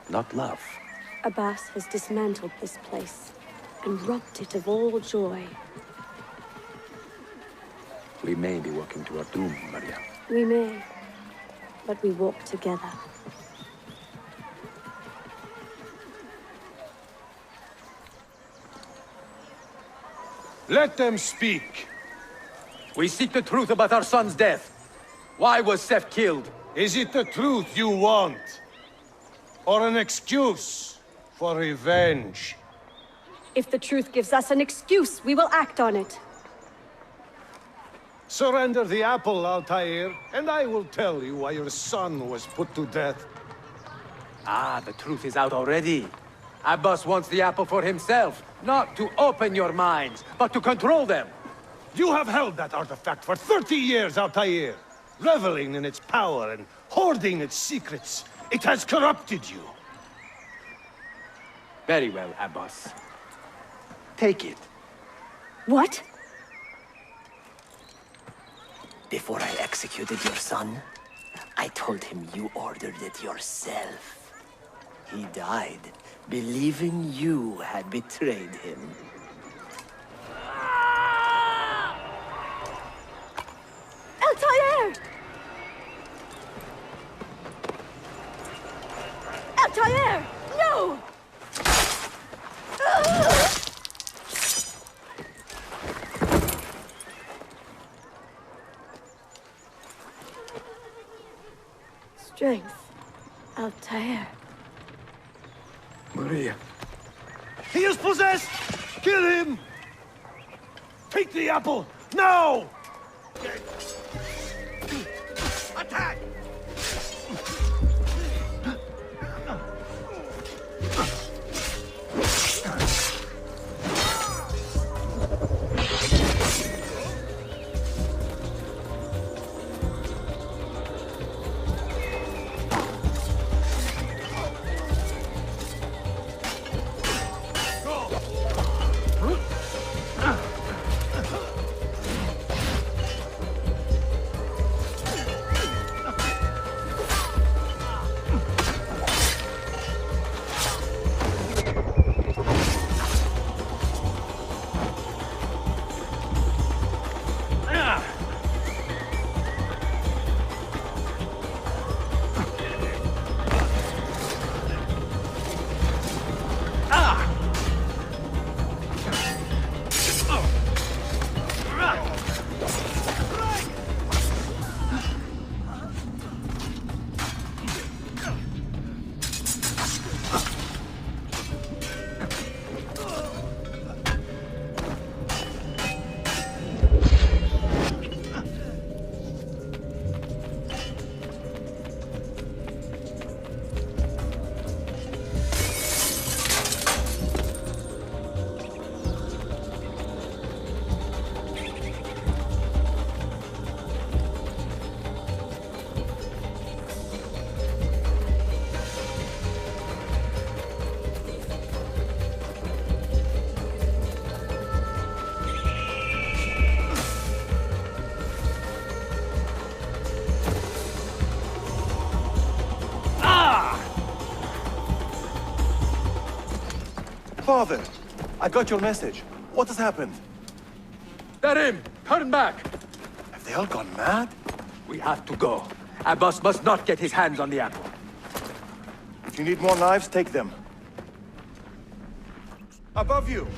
Not love. Abbas has dismantled this place and robbed it of all joy. We may be walking to our doom, Maria. We may, but we walk together. Let them speak. We seek the truth about our son's death. Why was Seth killed? Is it the truth you want? Or an excuse for revenge? If the truth gives us an excuse, we will act on it. Surrender the apple, Altair, and I will tell you why your son was put to death. Ah, the truth is out already. Abbas wants the apple for himself, not to open your minds, but to control them. You have held that artifact for 30 years, Altair, reveling in its power and hoarding its secrets. It has corrupted you. Very well, Abbas. Take it. What? Before I executed your son, I told him you ordered it yourself. He died, believing you had betrayed him. Altair! Altair! No! Strength. Altair. Maria. He is possessed! Kill him! Take the apple, now! Attack! Father, I got your message. What has happened? Darim, turn back! Have they all gone mad? We have to go. Abbas must not get his hands on the apple. If you need more knives, take them. Above you!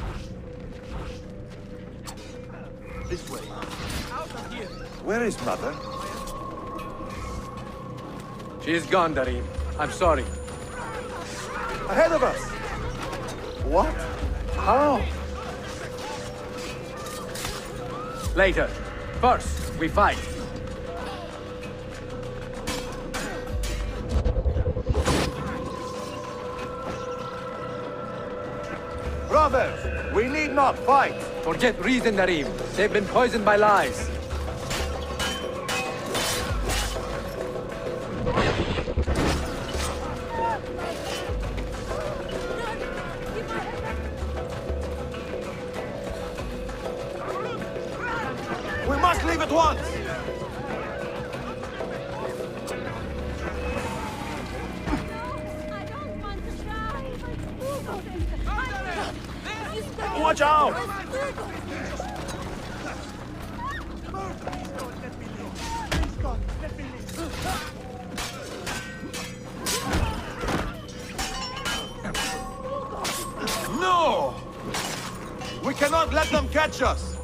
This way. Out of here! Where is Mother? She is gone, Darim. I'm sorry. Ahead of us! What? How? Later. First, we fight. Brothers, we need not fight! Forget reason, Darim. They've been poisoned by lies. We must leave at once! Watch out! No! We cannot let them catch us!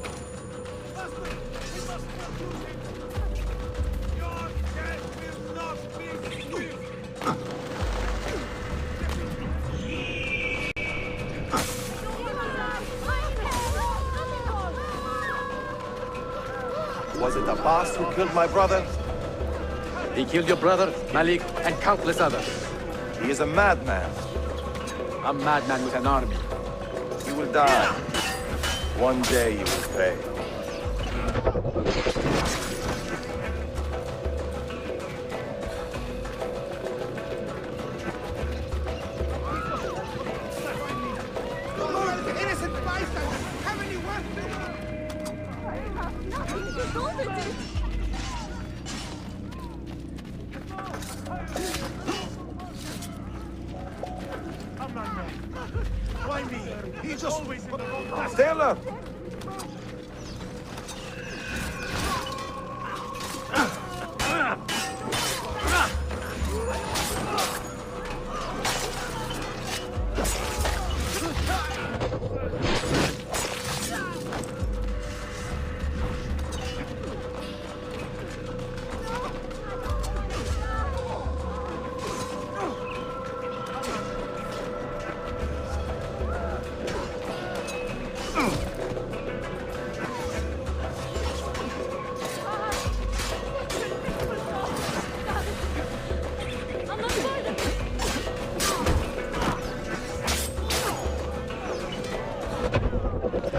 Was it Abbas who killed my brother? He killed your brother, Malik, and countless others. He is a madman. A madman with an army. He will die. One day he will pay. Innocent bystanders! Haven't you worked? I have nothing to do with it! Come on, man. Why me? He just always in the wrong. Stay alert!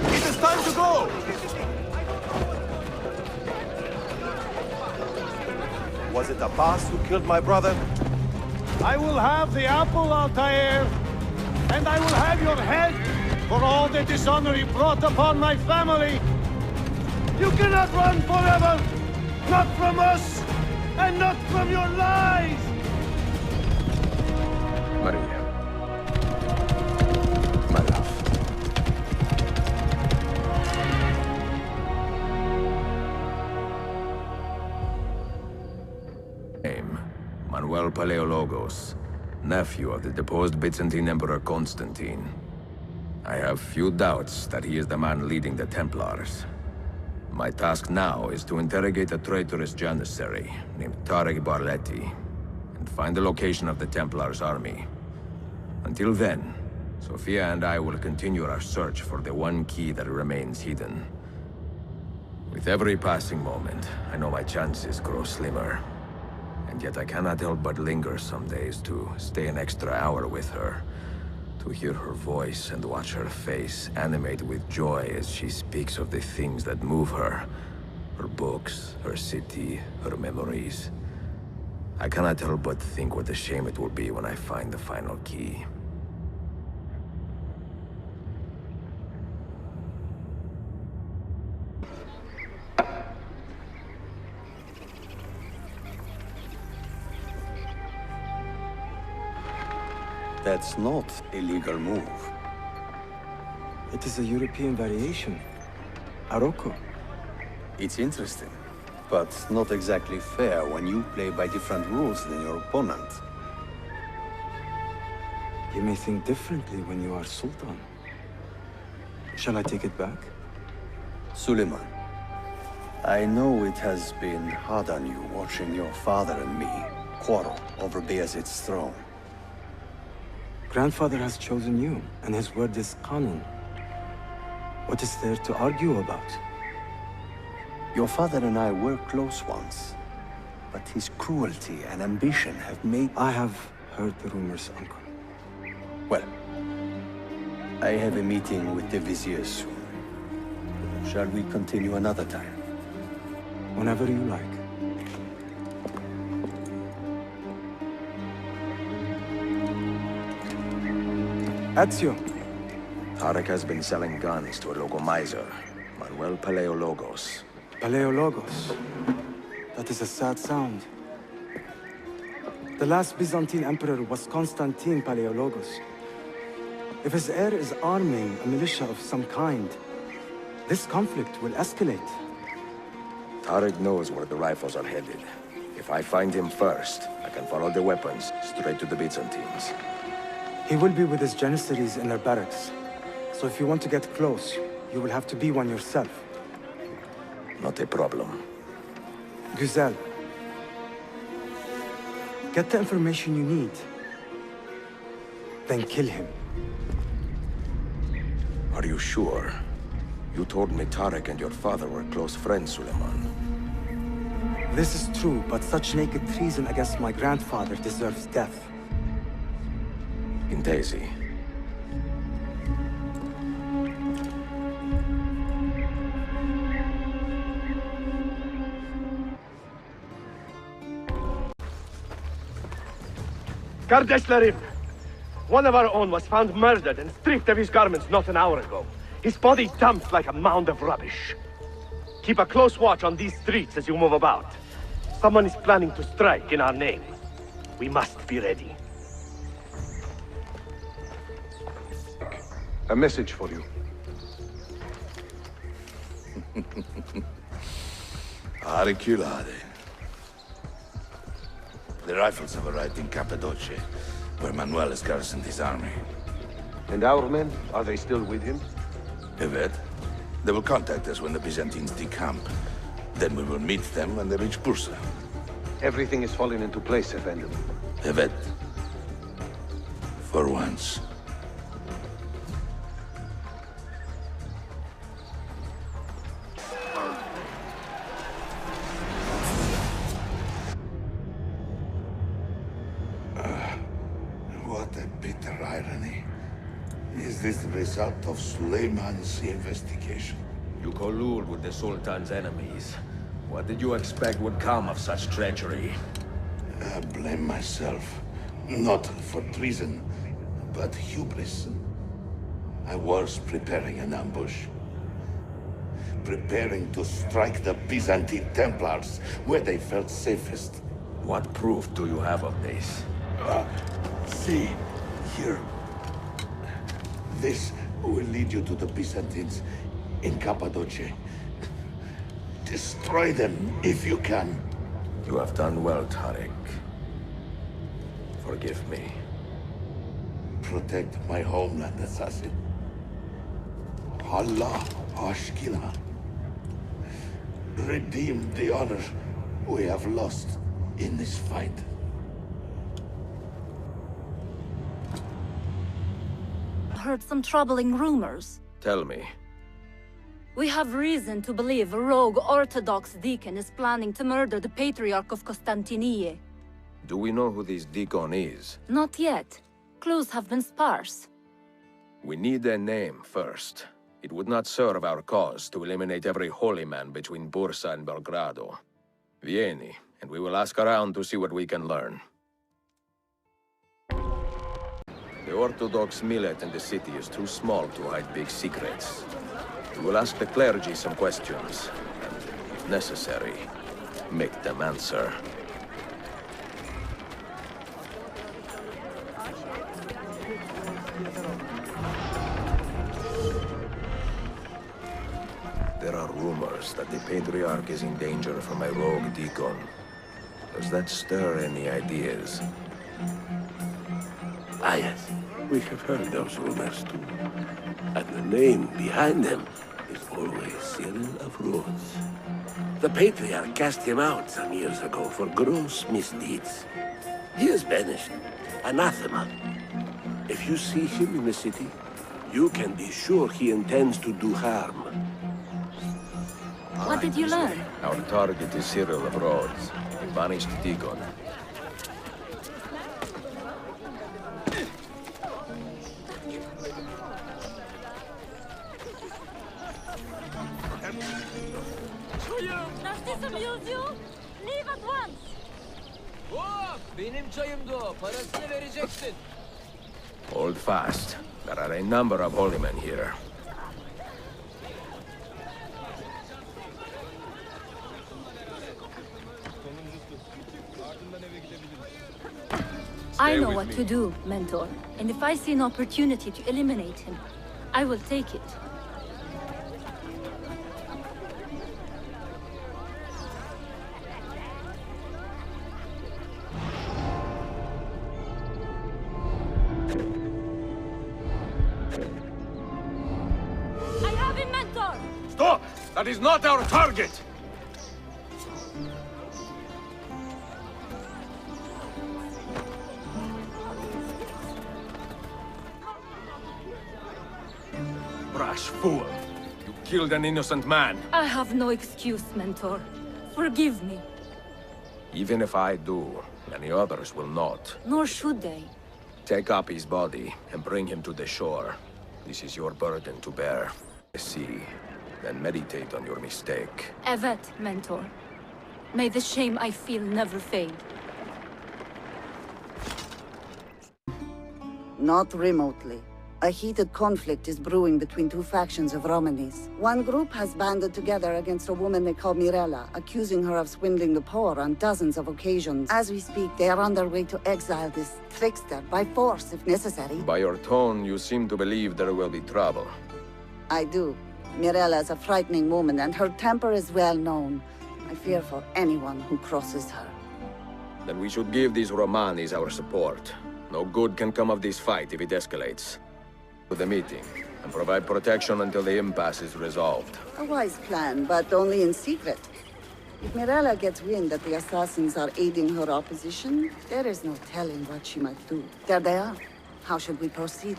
It is time to go! Was it Abbas who killed my brother? I will have the apple, Altair, and I will have your head for all the dishonor you brought upon my family. You cannot run forever, not from us, and not from your lies! Maria. My love. Name, Manuel Paleologos, nephew of the deposed Byzantine Emperor Constantine. I have few doubts that he is the man leading the Templars. My task now is to interrogate a traitorous janissary named Tarek Barleti and find the location of the Templars' army. Until then, Sophia and I will continue our search for the one key that remains hidden. With every passing moment, I know my chances grow slimmer. And yet I cannot help but linger some days to stay an extra hour with her. To hear her voice and watch her face animate with joy as she speaks of the things that move her. Her books, her city, her memories. I cannot help but think what a shame it will be when I find the final key. That's not a legal move. It is a European variation. Aroko. It's interesting, but not exactly fair when you play by different rules than your opponent. You may think differently when you are Sultan. Shall I take it back? Suleiman, I know it has been hard on you watching your father and me quarrel over Bayezid's throne. Grandfather has chosen you, and his word is Qanun. What is there to argue about? Your father and I were close once, but his cruelty and ambition have made... I have heard the rumors, Uncle. Well, I have a meeting with the Vizier soon. Shall we continue another time? Whenever you like. Ezio. Tarek has been selling guns to a local miser, Manuel Paleologos. Paleologos. That is a sad sound. The last Byzantine emperor was Constantine Paleologos. If his heir is arming a militia of some kind, this conflict will escalate. Tarek knows where the rifles are headed. If I find him first, I can follow the weapons straight to the Byzantines. He will be with his Janissaries in their barracks. So if you want to get close, you will have to be one yourself. Not a problem. Güzel. Get the information you need. Then kill him. Are you sure? You told me Tarek and your father were close friends, Suleiman. This is true, but such naked treason against my grandfather deserves death. Intesi. Kardeşlerim! One of our own was found murdered and stripped of his garments not an hour ago. His body dumped like a mound of rubbish. Keep a close watch on these streets as you move about. Someone is planning to strike in our name. We must be ready. A message for you. Auriculae. The rifles have arrived in Cappadocia, where Manuel has garrisoned his army. And our men, are they still with him? Evet. They will contact us when the Byzantines decamp. Then we will meet them when they reach Bursa. Everything is falling into place, Effendi. Evet. For once. What a bitter irony. Is this the result of Suleiman's investigation? You collude with the Sultan's enemies. What did you expect would come of such treachery? I blame myself. Not for treason, but hubris. I was preparing an ambush. Preparing to strike the Byzantine Templars where they felt safest. What proof do you have of this? See, here. This will lead you to the Byzantines in Cappadocia. Destroy them if you can. You have done well, Tarek. Forgive me. Protect my homeland, assassin. Allah Ashkina. Redeem the honor we have lost in this fight. Heard some troubling rumors. Tell me. We have reason to believe a rogue Orthodox deacon is planning to murder the Patriarch of Constantinople. Do we know who this deacon is? Not yet. Clues have been sparse. We need a name first. It would not serve our cause to eliminate every holy man between Bursa and Belgrado. Vieni, and we will ask around to see what we can learn. The Orthodox millet in the city is too small to hide big secrets. We will ask the clergy some questions, and, if necessary, make them answer. There are rumors that the Patriarch is in danger from a rogue deacon. Does that stir any ideas? Ah, yes. We have heard those rumors too. And the name behind them is always Cyril of Rhodes. The Patriarch cast him out some years ago for gross misdeeds. He is banished. Anathema. If you see him in the city, you can be sure he intends to do harm. What did you learn? Our target is Cyril of Rhodes, a banished deacon. Does this amuse you? Leave at once! Hop! Benim çayımdı o. Parasını vereceksin. Hold fast. There are a number of holy men here. I know what to do, Mentor. And if I see an opportunity to eliminate him, I will take it. I have him, Mentor! Stop! That is not our target! Brash fool! You killed an innocent man. I have no excuse, Mentor. Forgive me. Even if I do, many others will not. Nor should they. Take up his body and bring him to the shore. This is your burden to bear. See, then meditate on your mistake. Evet, Mentor. May the shame I feel never fade. Not remotely. A heated conflict is brewing between two factions of Romanis. One group has banded together against a woman they call Mirella, accusing her of swindling the poor on dozens of occasions. As we speak, they are on their way to exile this trickster, by force if necessary. By your tone, you seem to believe there will be trouble. I do. Mirella is a frightening woman, and her temper is well known. I fear for anyone who crosses her. Then we should give these Romanis our support. No good can come of this fight if it escalates. To the meeting, and provide protection until the impasse is resolved. A wise plan, but only in secret. If Mirella gets wind that the assassins are aiding her opposition, there is no telling what she might do. There they are. How should we proceed?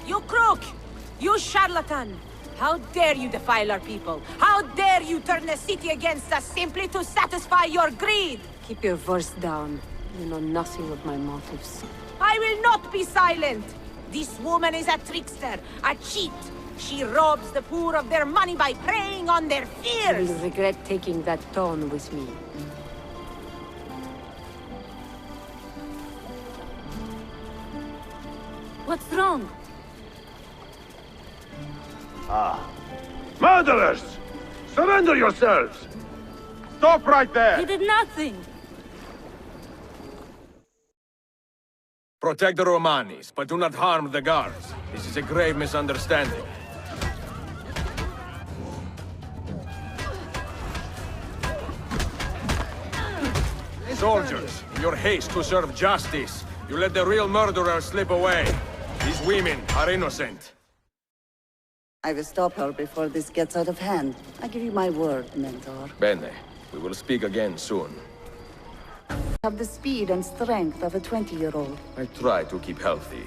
You crook! You charlatan! How dare you defile our people? How dare you turn the city against us simply to satisfy your greed? Keep your voice down. You know nothing of my motives. I will not be silent! This woman is a trickster, a cheat. She robs the poor of their money by preying on their fears! You will regret taking that tone with me. What's wrong? Ah. Murderers! Surrender yourselves! Stop right there! He did nothing! Protect the Romanis, but do not harm the guards. This is a grave misunderstanding. Soldiers, in your haste to serve justice, you let the real murderer slip away. These women are innocent. I will stop her before this gets out of hand. I give you my word, Mentor. Bene, we will speak again soon. Have the speed and strength of a 20-year-old. I try to keep healthy.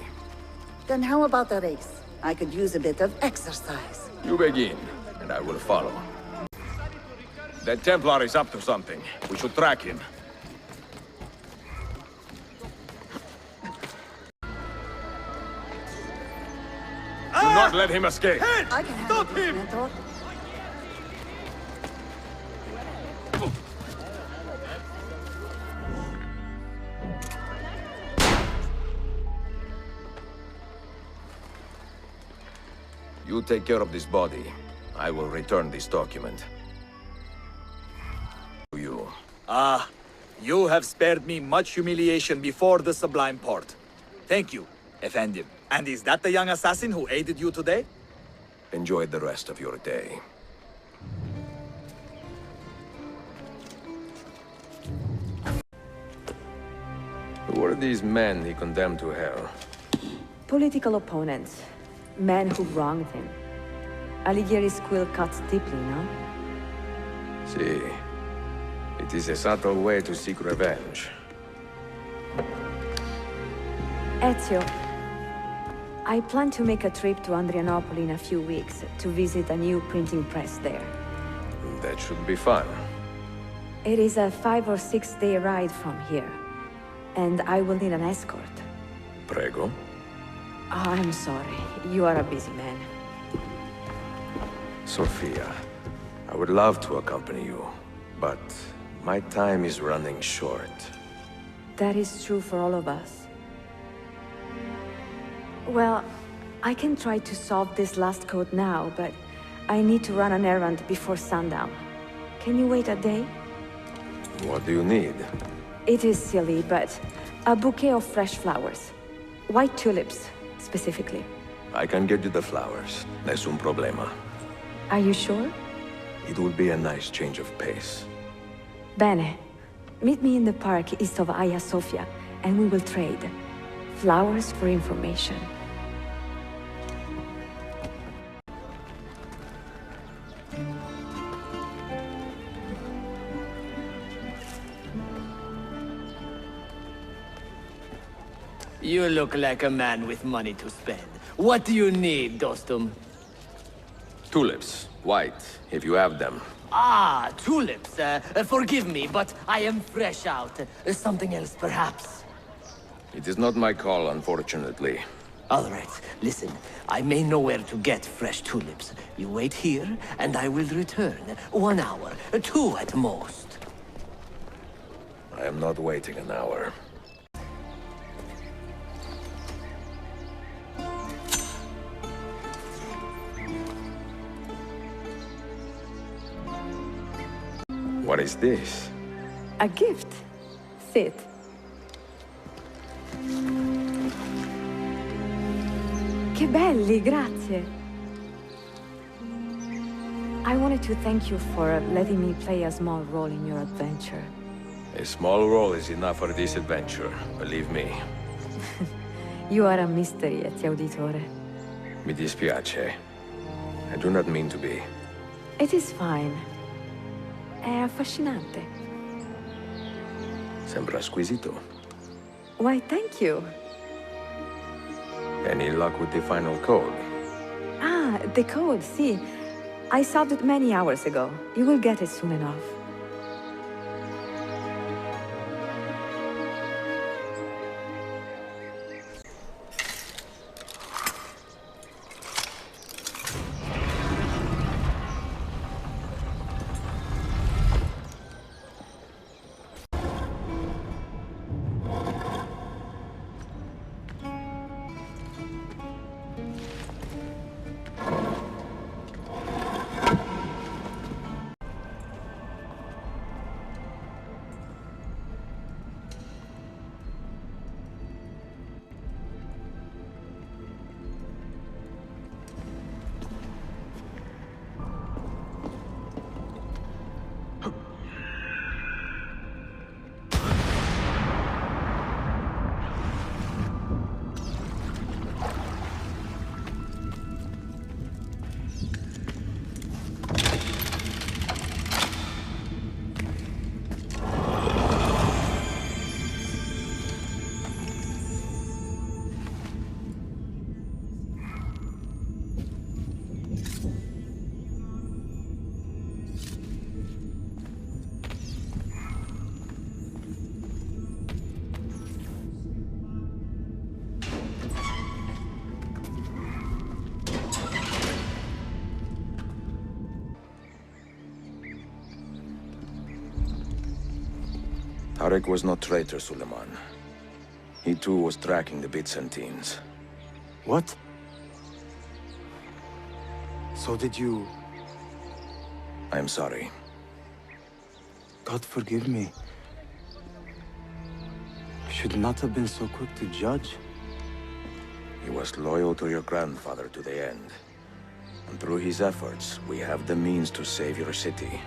Then how about a race? I could use a bit of exercise. You begin, and I will follow. That Templar is up to something. We should track him. Do not let him escape! I can stop him! Mentor. You take care of this body. I will return this document. To you. Ah, you have spared me much humiliation before the Sublime Port. Thank you, Effendim. And is that the young assassin who aided you today? Enjoy the rest of your day. Who are these men he condemned to hell? Political opponents. Men who wronged him. Alighieri's quill cuts deeply, no? See, it is a subtle way to seek revenge. Ezio, I plan to make a trip to Andrianople in a few weeks to visit a new printing press there. That should be fun. It is a 5 or 6 day ride from here, and I will need an escort. Prego. Oh, I'm sorry. You are a busy man. Sophia, I would love to accompany you, but my time is running short. That is true for all of us. Well, I can try to solve this last code now, but I need to run an errand before sundown. Can you wait a day? What do you need? It is silly, but a bouquet of fresh flowers. White tulips, specifically. I can get you the flowers. Nessun problema. Are you sure? It will be a nice change of pace. Bene. Meet me in the park east of Hagia Sophia, and we will trade. Flowers for information. You look like a man with money to spend. What do you need, Dostum? Tulips. White, if you have them. Ah, tulips. Forgive me, but I am fresh out. Something else, perhaps? It is not my call, unfortunately. All right, listen. I may know where to get fresh tulips. You wait here, and I will return. 1 hour, 2 at most. I am not waiting an hour. What is this? A gift. Sit. Che belli, grazie. I wanted to thank you for letting me play a small role in your adventure. A small role is enough for this adventure, believe me. You are a mystery, Ezio Auditore. Mi dispiace. I do not mean to be. It is fine. È affascinante. Sembra squisito. Why, thank you. Any luck with the final code? Ah, the code, see. I solved it many hours ago. You will get it soon enough. Tarek was no traitor, Suleiman. He too was tracking the Byzantines. What? So did you... I am sorry. God forgive me. I should not have been so quick to judge. He was loyal to your grandfather to the end. And through his efforts, we have the means to save your city.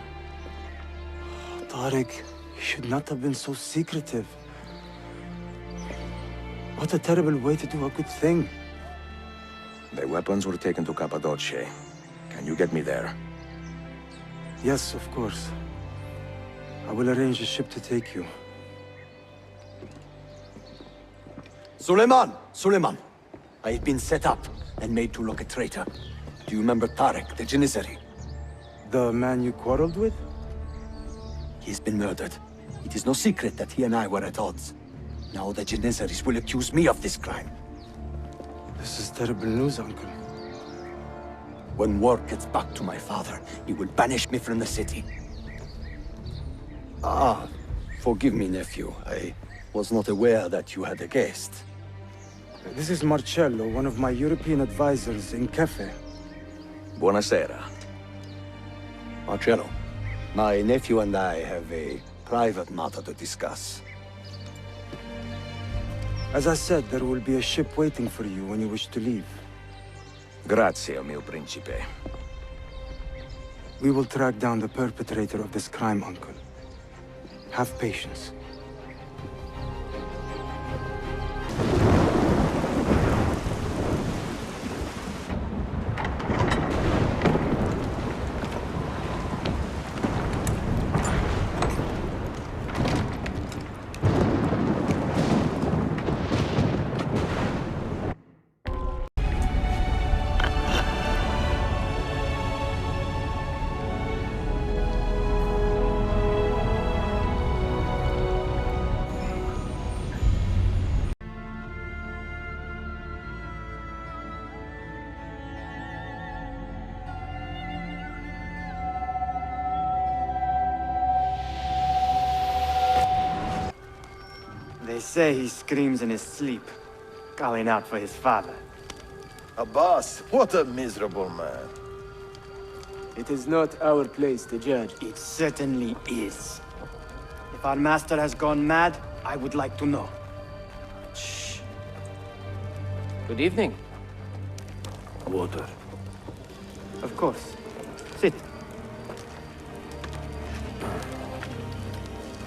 Tariq, you should not have been so secretive. What a terrible way to do a good thing. The weapons were taken to Cappadocia. Can you get me there? Yes, of course. I will arrange a ship to take you. Suleiman! Suleiman! I have been set up and made to look a traitor. Do you remember Tariq, the Janissary? The man you quarreled with? He's been murdered. It is no secret that he and I were at odds. Now the Janissaries will accuse me of this crime. This is terrible news, Uncle. When word gets back to my father, he will banish me from the city. Ah, forgive me, nephew. I was not aware that you had a guest. This is Marcello, one of my European advisors in Cafe. Buonasera. Marcello, my nephew and I have a private matter to discuss. As I said, there will be a ship waiting for you when you wish to leave. Grazie, mio principe. We will track down the perpetrator of this crime, Uncle. Have patience. They say he screams in his sleep, calling out for his father. Abbas, what a miserable man. It is not our place to judge. It certainly is. If our master has gone mad, I would like to know. Shh. Good evening. Water. Of course. Sit.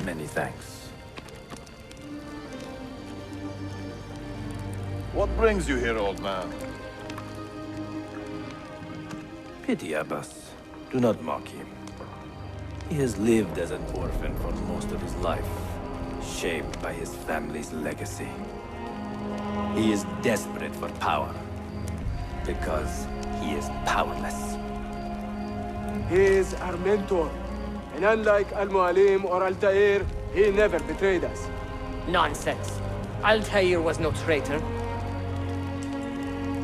Many thanks. What brings you here, old man? Pity Abbas. Do not mock him. He has lived as an orphan for most of his life, shaped by his family's legacy. He is desperate for power, because he is powerless. He is our mentor. And unlike Al-Mualim or Altair, he never betrayed us. Nonsense. Altair was no traitor.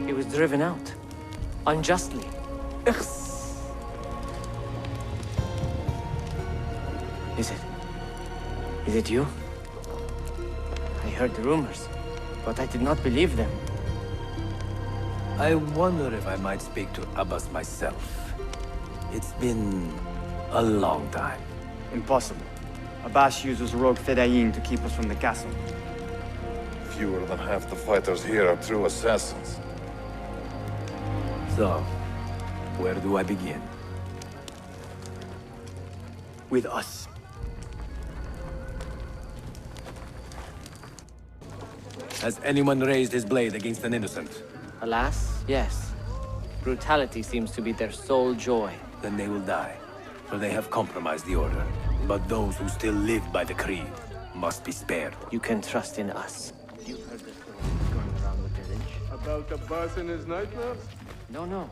He was driven out. Unjustly. Is it you? I heard the rumors, but I did not believe them. I wonder if I might speak to Abbas myself. It's been a long time. Impossible. Abbas uses rogue Fedayeen to keep us from the castle. Fewer than half the fighters here are true assassins. So, where do I begin? With us. Has anyone raised his blade against an innocent? Alas, yes. Brutality seems to be their sole joy. Then they will die, for they have compromised the Order. But those who still live by the Creed must be spared. You can trust in us. You've heard the stories going around the village? About Abbas and his nightmares? No.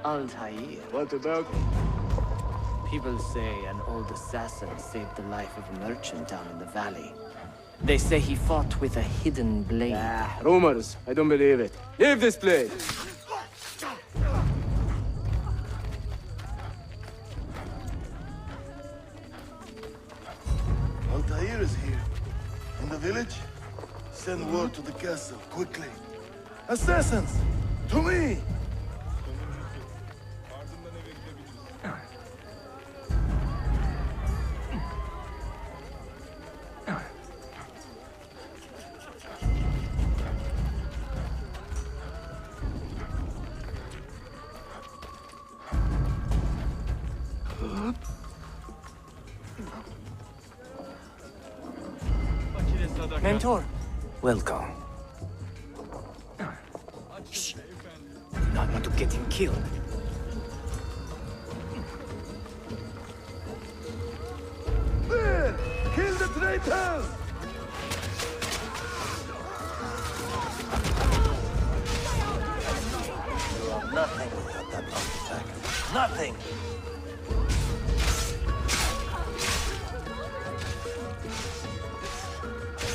Altair. What about? People say an old assassin saved the life of a merchant down in the valley. They say he fought with a hidden blade. Rumors. I don't believe it. Leave this blade! Altair is here. In the village? Send word to the castle, quickly. Assassins! To me! Mentor. Welcome. Shh. Not want to get him killed. There! Kill the traitors! You are nothing without that artifact. Nothing!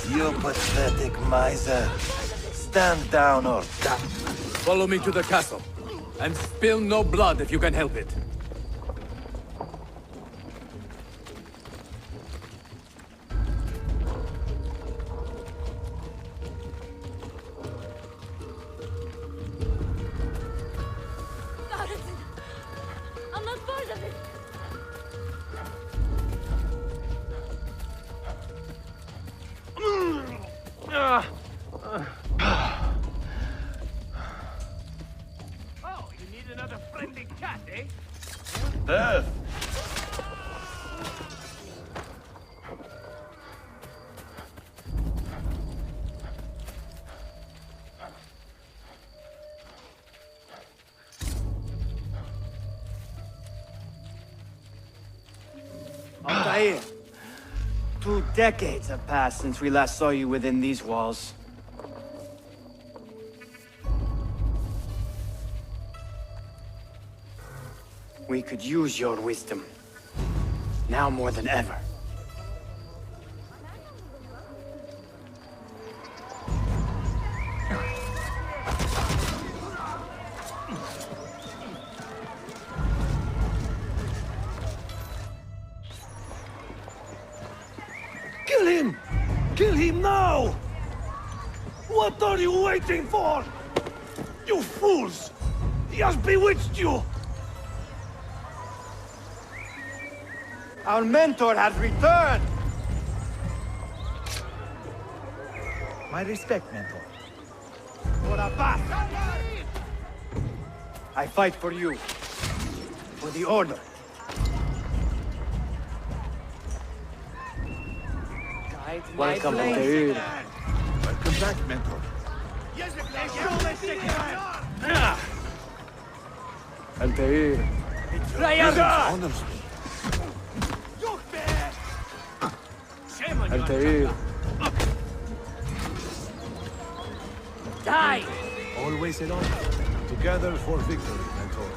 You pathetic miser. Stand down or die. Follow me to the castle. And spill no blood if you can help it. I'm not part of it. Oh, you need another friendly cat, eh? Death! Altair, 2 decades have passed since we last saw you within these walls. We could use your wisdom. Now more than ever. Kill him! Kill him now! What are you waiting for? You fools! He has bewitched you! Our mentor has returned! My respect, Mentor. For Abbas! I fight for you. For the Order. Welcome, Altair. Welcome back, Mentor. Altair. Honors me. Altair. Die! Always in honor. Together for victory, Mentor.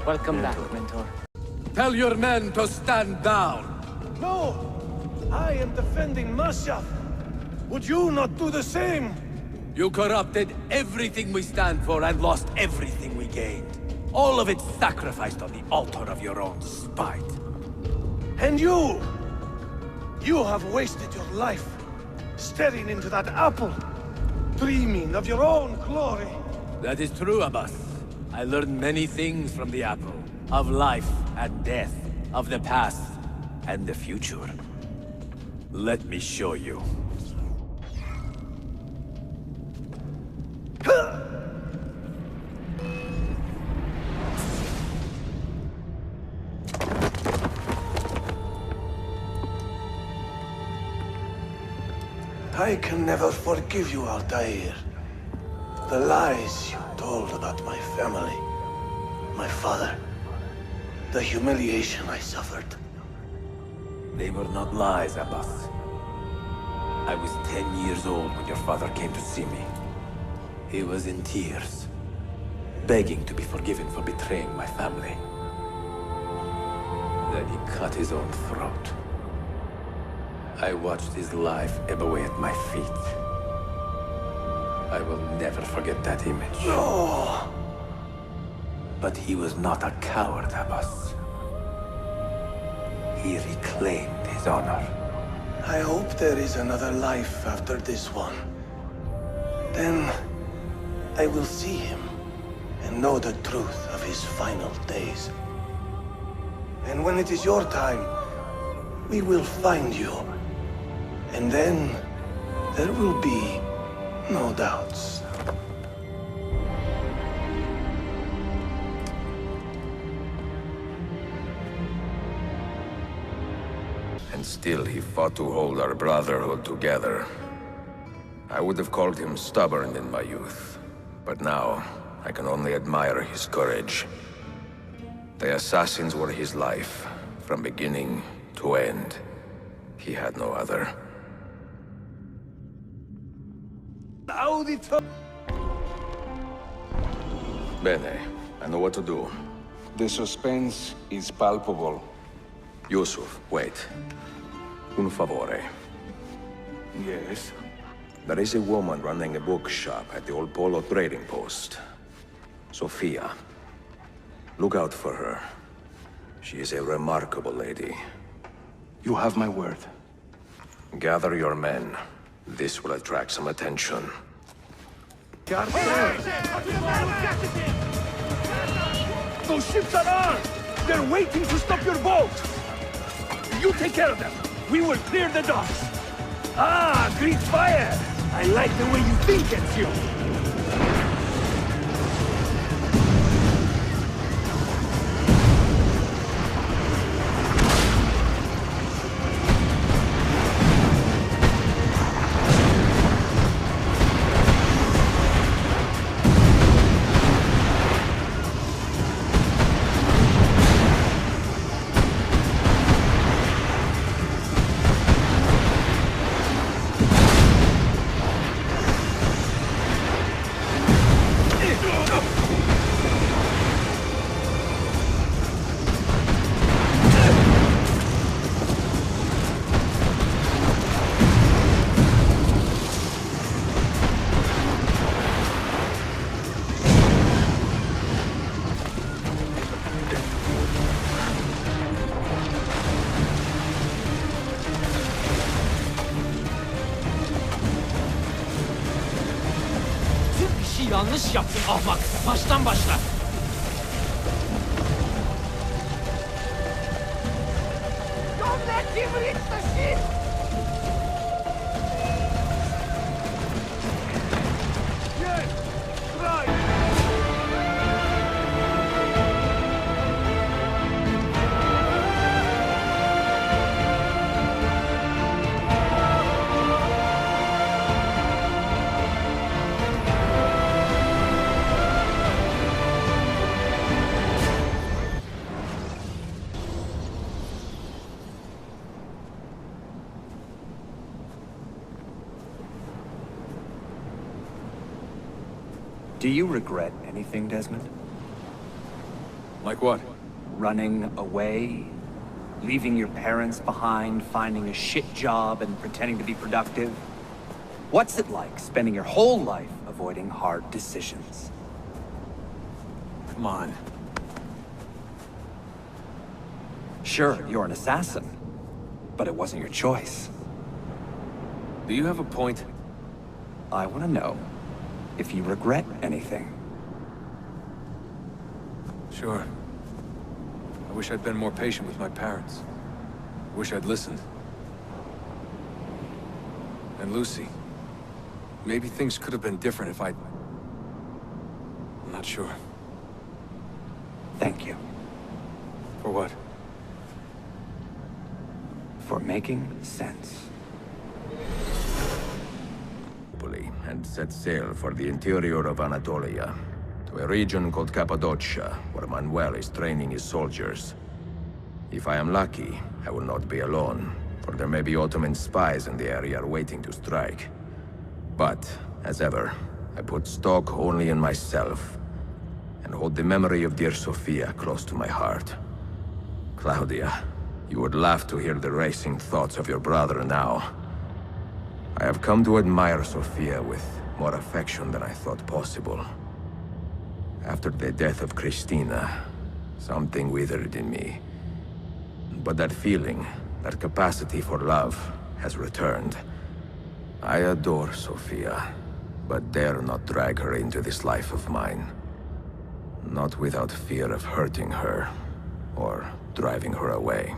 Welcome back, Mentor. Tell your men to stand down. No! I am defending Masyaf! Would you not do the same? You corrupted everything we stand for and lost everything we gained. All of it sacrificed on the altar of your own spite. And you! You have wasted your life, staring into that apple, dreaming of your own glory. That is true, Abbas. I learned many things from the apple. Of life and death. Of the past and the future. Let me show you. I can never forgive you, Altair. The lies you told about my family, my father, the humiliation I suffered. They were not lies, Abbas. I was 10 years old when your father came to see me. He was in tears, begging to be forgiven for betraying my family. Then he cut his own throat. I watched his life ebb away at my feet. I will never forget that image. No! But he was not a coward, Abbas. He reclaimed his honor. I hope there is another life after this one. Then I will see him and know the truth of his final days. And when it is your time, we will find you. And then there will be no doubts. and still he fought to hold our brotherhood together. I would have called him stubborn in my youth, but now I can only admire his courage. The assassins were his life, from beginning to end. He had no other. Bene, I know what to do. The suspense is palpable. Yusuf, wait. Un favore. Yes? There is a woman running a bookshop at the old Polo trading post. Sophia. Look out for her. She is a remarkable lady. You have my word. Gather your men. This will attract some attention. Those ships are armed! They're waiting to stop your boat! You take care of them! We will clear the docks! Ah, great fire! I like the way you think, Ezio! Yanlış yaptın ahmak. Baştan başla. Don't let him reach the ship! Yes! Right! Do you regret anything, Desmond? Like what? Running away? Leaving your parents behind, finding a shit job, and pretending to be productive? What's it like spending your whole life avoiding hard decisions? Come on. Sure, you're an assassin, but it wasn't your choice. Do you have a point? I want to know if you regret anything. Sure. I wish I'd been more patient with my parents. I wish I'd listened. And Lucy. Maybe things could have been different if I'd... I'm not sure. Thank you. For what? For making sense. And set sail for the interior of Anatolia, to a region called Cappadocia, where Manuel is training his soldiers. If I am lucky, I will not be alone, for there may be Ottoman spies in the area waiting to strike. But, as ever, I put stock only in myself, and hold the memory of dear Sophia close to my heart. Claudia, you would laugh to hear the racing thoughts of your brother now. I have come to admire Sophia with more affection than I thought possible. After the death of Christina, something withered in me. But that feeling, that capacity for love, has returned. I adore Sophia, but dare not drag her into this life of mine. Not without fear of hurting her, or driving her away.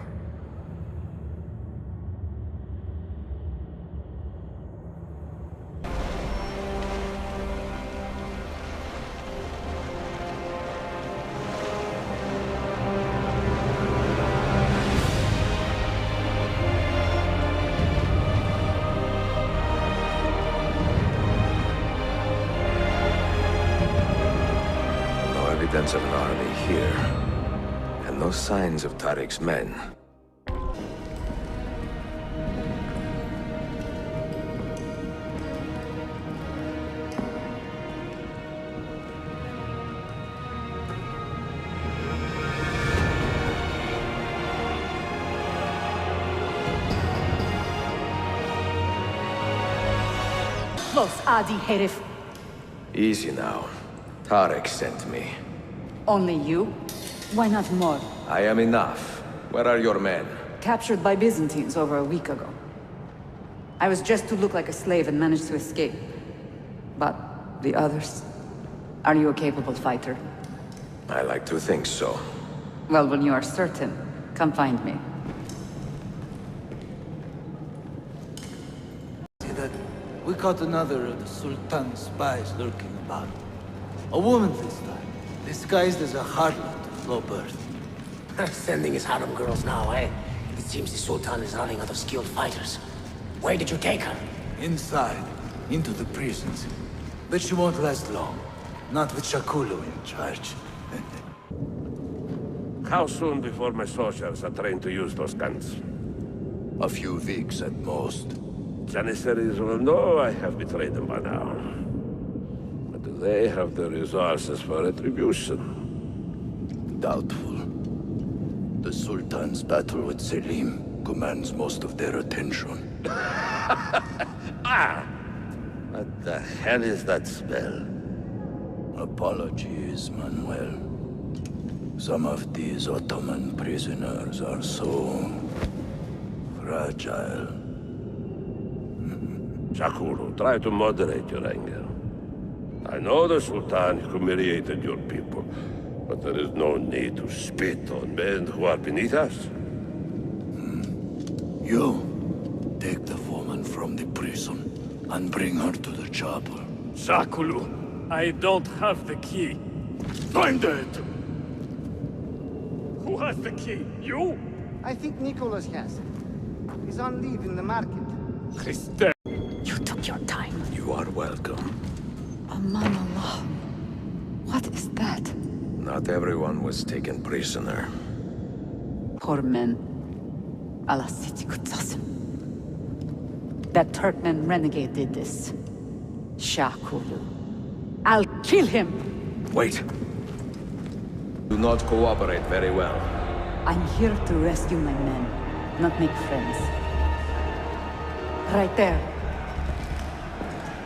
signs of Tariq's men. Close, Adi Herif. Easy now. Tariq sent me. Only you? Why not more? I am enough. Where are your men? Captured by Byzantines over a week ago. I was dressed to look like a slave and managed to escape. But the others? Are you a capable fighter? I like to think so. Well, when you are certain, come find me. See that? We caught another of the Sultan's spies lurking about. A woman this time, disguised as a harlot of low birth. Sending his harem girls now, eh? It seems the Sultan is running out of skilled fighters. Where did you take her? Inside, into the prisons. But she won't last long. Not with Shakulu in charge. How soon before my soldiers are trained to use those guns? A few weeks at most. Janissaries will know I have betrayed them by now. But do they have the resources for retribution? Doubtful. The Sultan's battle with Selim commands most of their attention. What the hell is that spell? Apologies, Manuel. Some of these Ottoman prisoners are so fragile. Shakulu, try to moderate your anger. I know the Sultan humiliated your people, but there is no need to spit on men who are beneath us. You, take the woman from the prison and bring her to the chapel. Shakulu, I don't have the key. Find it! Who has the key? You? I think Nicholas has it. He's on leave in the market. Christe. You took your time. You are welcome. Aman Allah. What is that? Not everyone was taken prisoner. Poor men. Allah Siti Kutsasim. That Turkmen renegade did this. Shakulu. I'll kill him! Wait. Do not cooperate very well. I'm here to rescue my men, not make friends. Right there.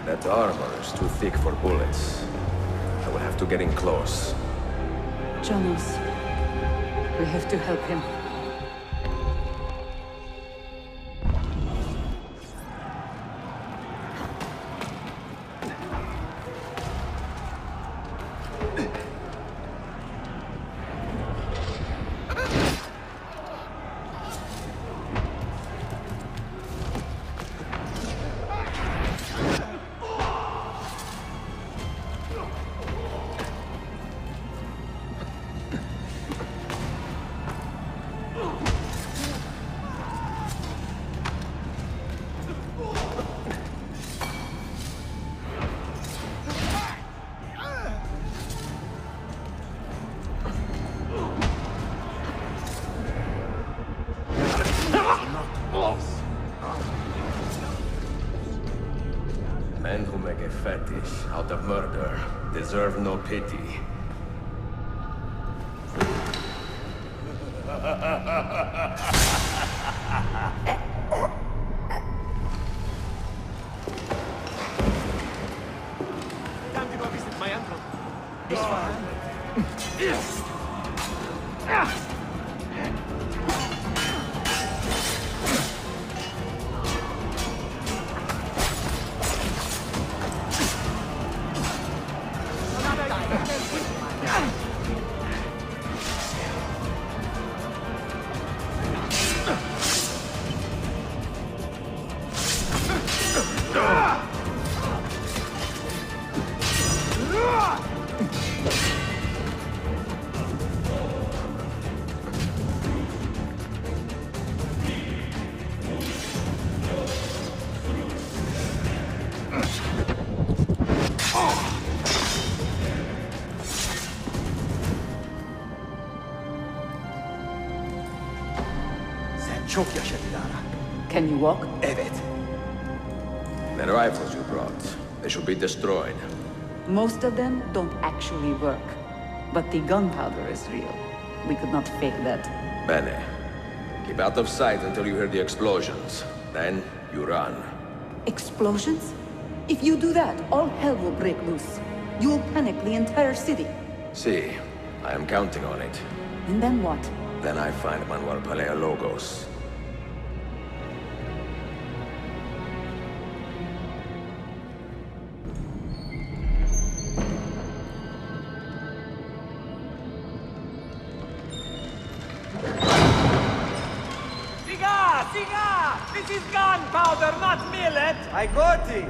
That armor is too thick for bullets. I will have to get in close. Janos, we have to help him. Men who make a fetish out of murder deserve no pity. Time to go visit my uncle. He's fine. Çok yaşa Dilara. Can you walk? Evet. The rifles you brought, they should be destroyed. Most of them don't actually work. But the gunpowder is real. We could not fake that. Bene. Keep out of sight until you hear the explosions. Then, you run. Explosions? If you do that, all hell will break loose. You will panic the entire city. See, I am counting on it. And then what? Then I find Manuel Paleologos. Siga! This is gunpowder, not millet! I got it!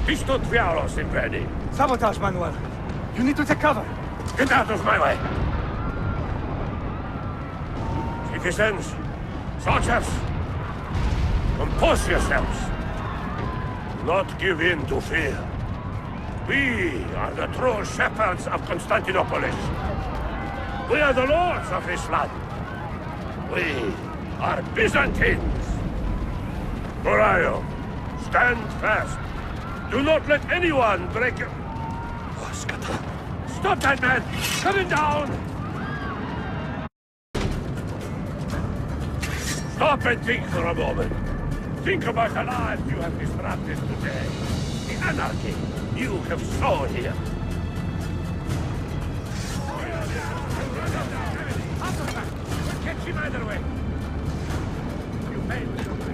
Pistot Vialos in ready. Sabotage, Manuel. You need to take cover. Get out of my way! Citizens, soldiers, compose yourselves. Do not give in to fear. We are the true shepherds of Constantinopolis. We are the lords of this land. We are Byzantines. Morayo, stand fast. Do not let anyone break your... Oh, Skata. Stop that man! Coming down! Stop and think for a moment. Think about the lives you have disrupted today. The anarchy you have sown here. Catch him either way. You paid with your life.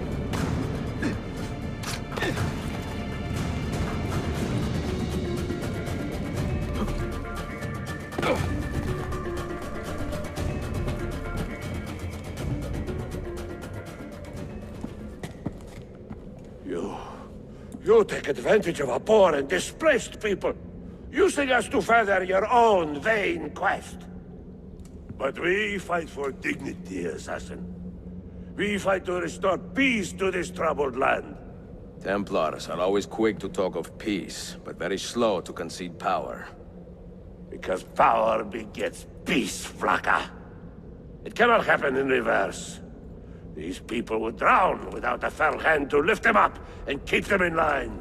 You take advantage of our poor and displaced people, using us to further your own vain quest. But we fight for dignity, assassin. We fight to restore peace to this troubled land. Templars are always quick to talk of peace, but very slow to concede power. Because power begets peace, Flaka. It cannot happen in reverse. These people would drown without a fell hand to lift them up and keep them in line.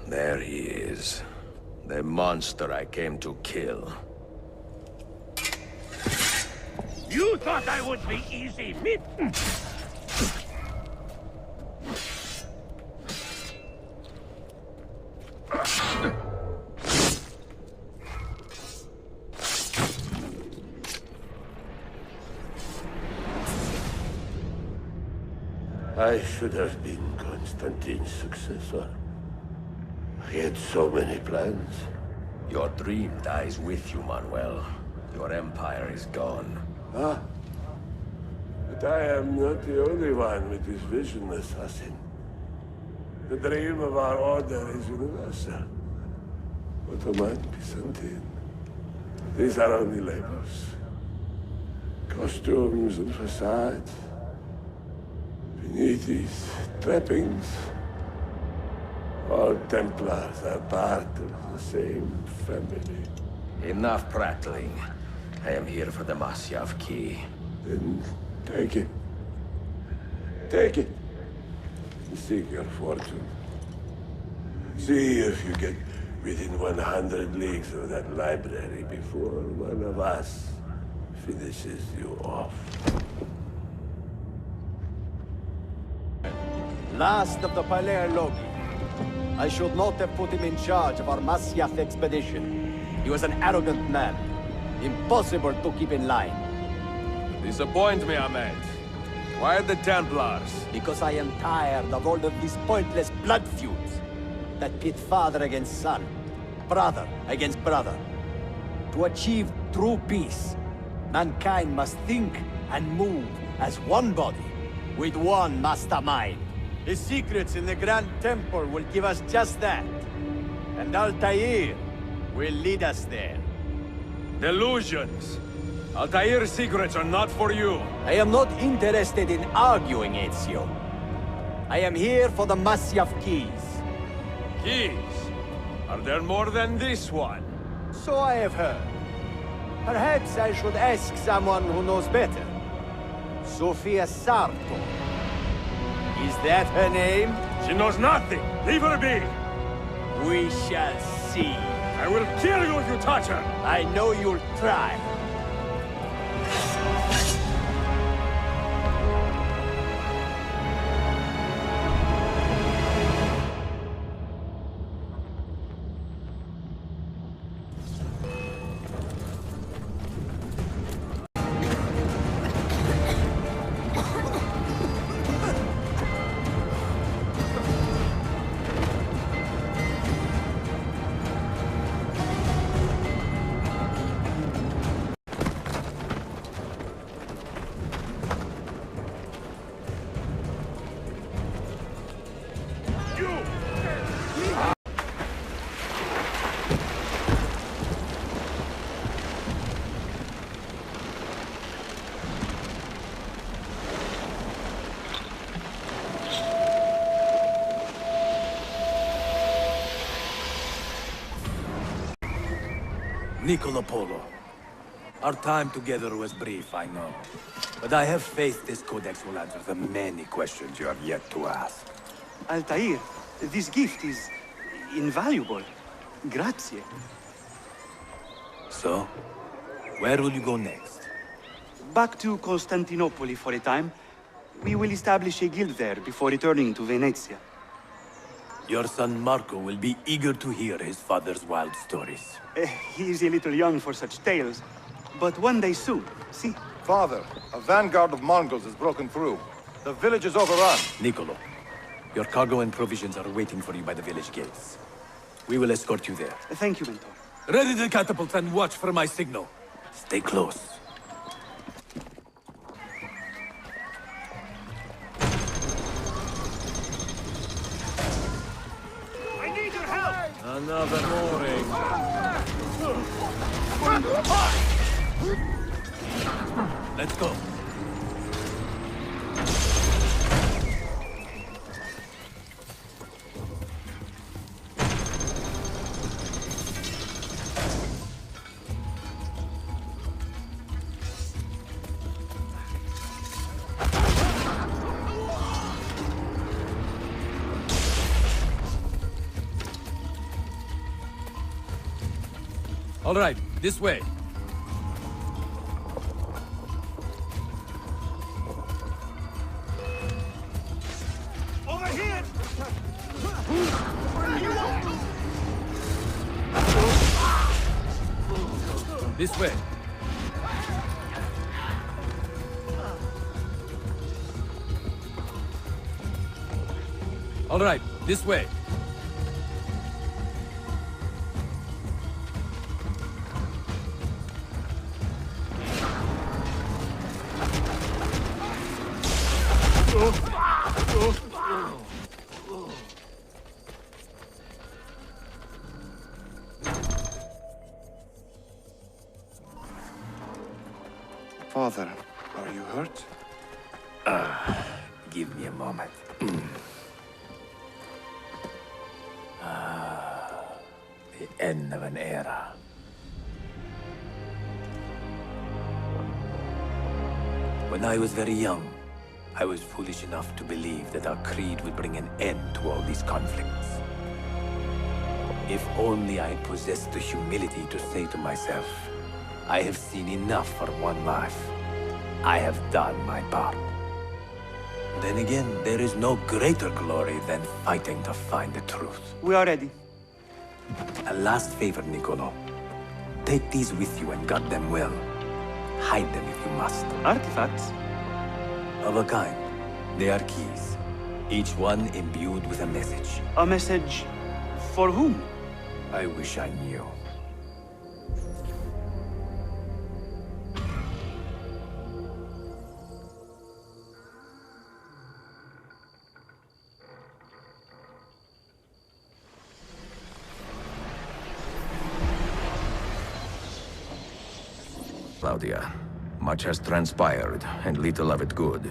There he is. The monster I came to kill. You thought I would be easy meat? I should have been Constantine's successor. He had so many plans. Your dream dies with you, Manuel. Your empire is gone. Ah. But I am not the only one with this vision, assassin. The dream of our order is universal. Ottoman, Byzantine. These are only labels. Costumes and facades. Beneath these trappings, all Templars are part of the same family. Enough prattling. I am here for the Masyaf key. Then take it. Take it. Seek your fortune. See if you get within 100 leagues of that library before one of us finishes you off. Last of the Paleologi. I should not have put him in charge of our Masyaf expedition. He was an arrogant man. Impossible to keep in line. Disappoint me, Ahmed. Why the Templars? Because I am tired of all of these pointless blood feuds that pit father against son, brother against brother. To achieve true peace, mankind must think and move as one body, with one mastermind. His secrets in the Grand Temple will give us just that. And Altair will lead us there. Delusions. Altair's secrets are not for you. I am not interested in arguing, Ezio. I am here for the Masyaf keys. Keys? Are there more than this one? So I have heard. Perhaps I should ask someone who knows better. Sofia Sarto. Is that her name? She knows nothing! Leave her be! We shall see. I will kill you if you touch her! I know you'll try. Niccolo Polo. Our time together was brief, I know. But I have faith this codex will answer the many questions you have yet to ask. Altair, this gift is invaluable. Grazie. So, where will you go next? Back to Constantinople for a time. We will establish a guild there before returning to Venezia. Your son Marco will be eager to hear his father's wild stories. He is a little young for such tales, but one day soon, see? Father, a vanguard of Mongols has broken through. The village is overrun. Niccolo, your cargo and provisions are waiting for you by the village gates. We will escort you there. Thank you, Mentor. Ready the catapult and watch for my signal. Stay close. I need your help! Another mooring. Let's go. All right, this way. Over here! This way. All right, this way. Father, are you hurt? Give me a moment. The end of an era. When I was very young, I was foolish enough to believe that our creed would bring an end to all these conflicts. If only I possessed the humility to say to myself, I have seen enough for one life. I have done my part. Then again, there is no greater glory than fighting to find the truth. We are ready. A last favor, Niccolo. Take these with you and guard them well. Hide them if you must. Artifacts? Of a kind. They are keys. Each one imbued with a message. A message for whom? I wish I knew. Claudia, Much has transpired, and little of it good.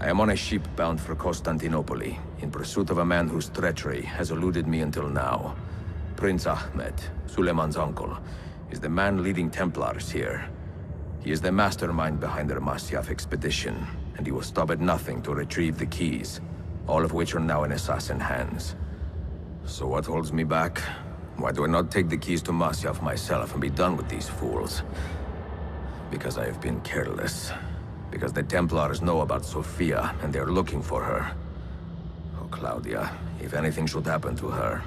I am on a ship bound for Constantinople, in pursuit of a man whose treachery has eluded me until now. Prince Ahmed, Suleiman's uncle, is the man leading Templars here. He is the mastermind behind their Masyaf expedition, and he will stop at nothing to retrieve the keys, all of which are now in assassin hands. So what holds me back? Why do I not take the keys to Masyaf myself and be done with these fools? Because I have been careless. Because the Templars know about Sophia, and they're looking for her. Oh, Claudia, if anything should happen to her,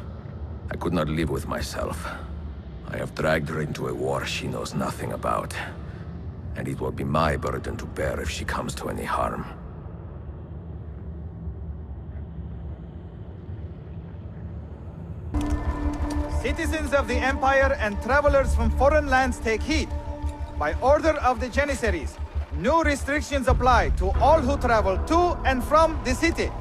I could not live with myself. I have dragged her into a war she knows nothing about. And it will be my burden to bear if she comes to any harm. Citizens of the Empire and travelers from foreign lands take heed. By order of the Janissaries, new restrictions apply to all who travel to and from the city.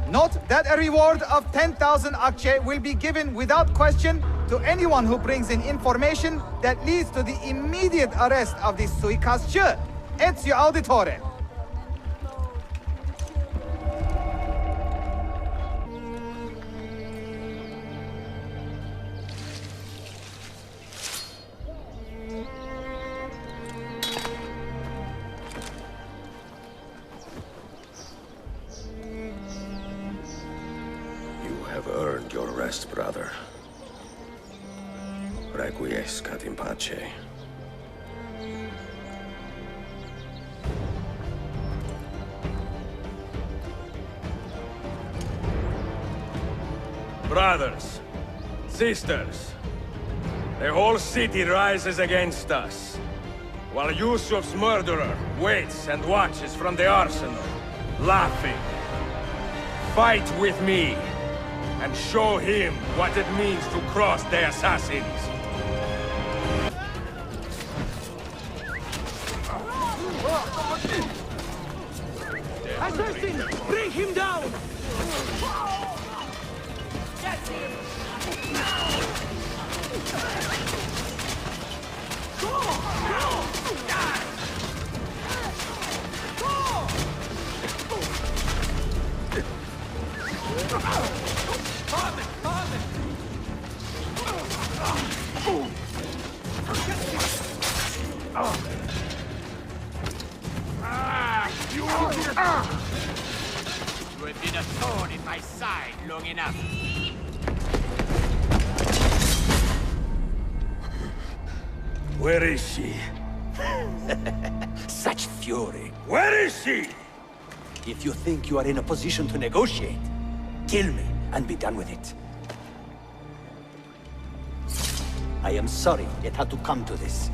Note that a reward of 10,000 akçe will be given without question to anyone who brings in information that leads to the immediate arrest of the suikastçı, Ezio Auditore. Earned your rest, brother. Requiescat in pace. Brothers, sisters, the whole city rises against us, while Yusuf's murderer waits and watches from the arsenal, laughing. Fight with me, and show him what it means to cross the assassins. Assassin! Bring him down! That's him! You have been a thorn in my side long enough. Where is she? Such fury. Where is she? If you think you are in a position to negotiate, kill me and be done with it. I am sorry it had to come to this.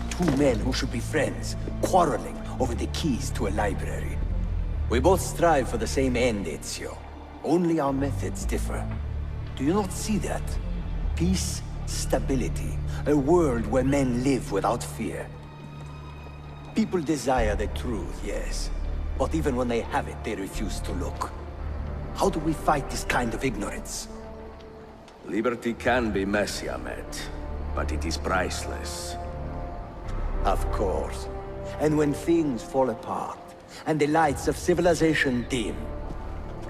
Two men who should be friends, quarreling over the keys to a library. We both strive for the same end, Ezio. Only our methods differ. Do you not see that? Peace, stability, a world where men live without fear. People desire the truth, yes. But even when they have it, they refuse to look. How do we fight this kind of ignorance? Liberty can be messy, Ahmed, but it is priceless. Of course. And when things fall apart, and the lights of civilization dim,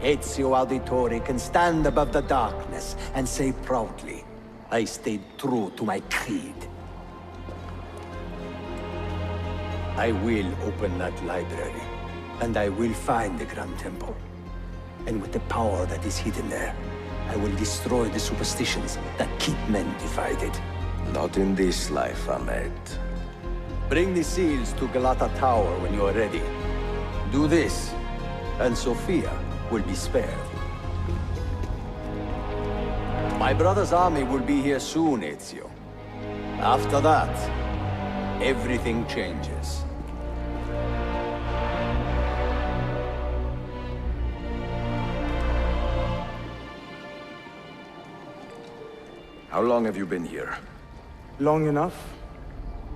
Ezio Auditore can stand above the darkness and say proudly, I stayed true to my creed. I will open that library, and I will find the Grand Temple. And with the power that is hidden there, I will destroy the superstitions that keep men divided. Not in this life, Ahmed. Bring the seals to Galata Tower when you are ready. Do this, and Sophia will be spared. My brother's army will be here soon, Ezio. After that, everything changes. How long have you been here? Long enough.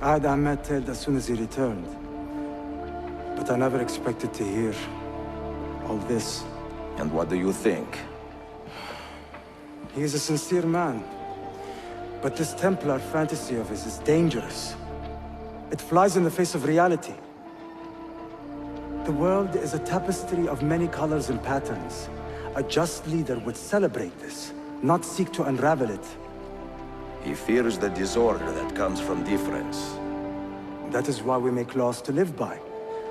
I had Ahmed killed as soon as he returned. But I never expected to hear all this. And what do you think? He is a sincere man. But this Templar fantasy of his is dangerous. It flies in the face of reality. The world is a tapestry of many colors and patterns. A just leader would celebrate this, not seek to unravel it. He fears the disorder that comes from difference. That is why we make laws to live by.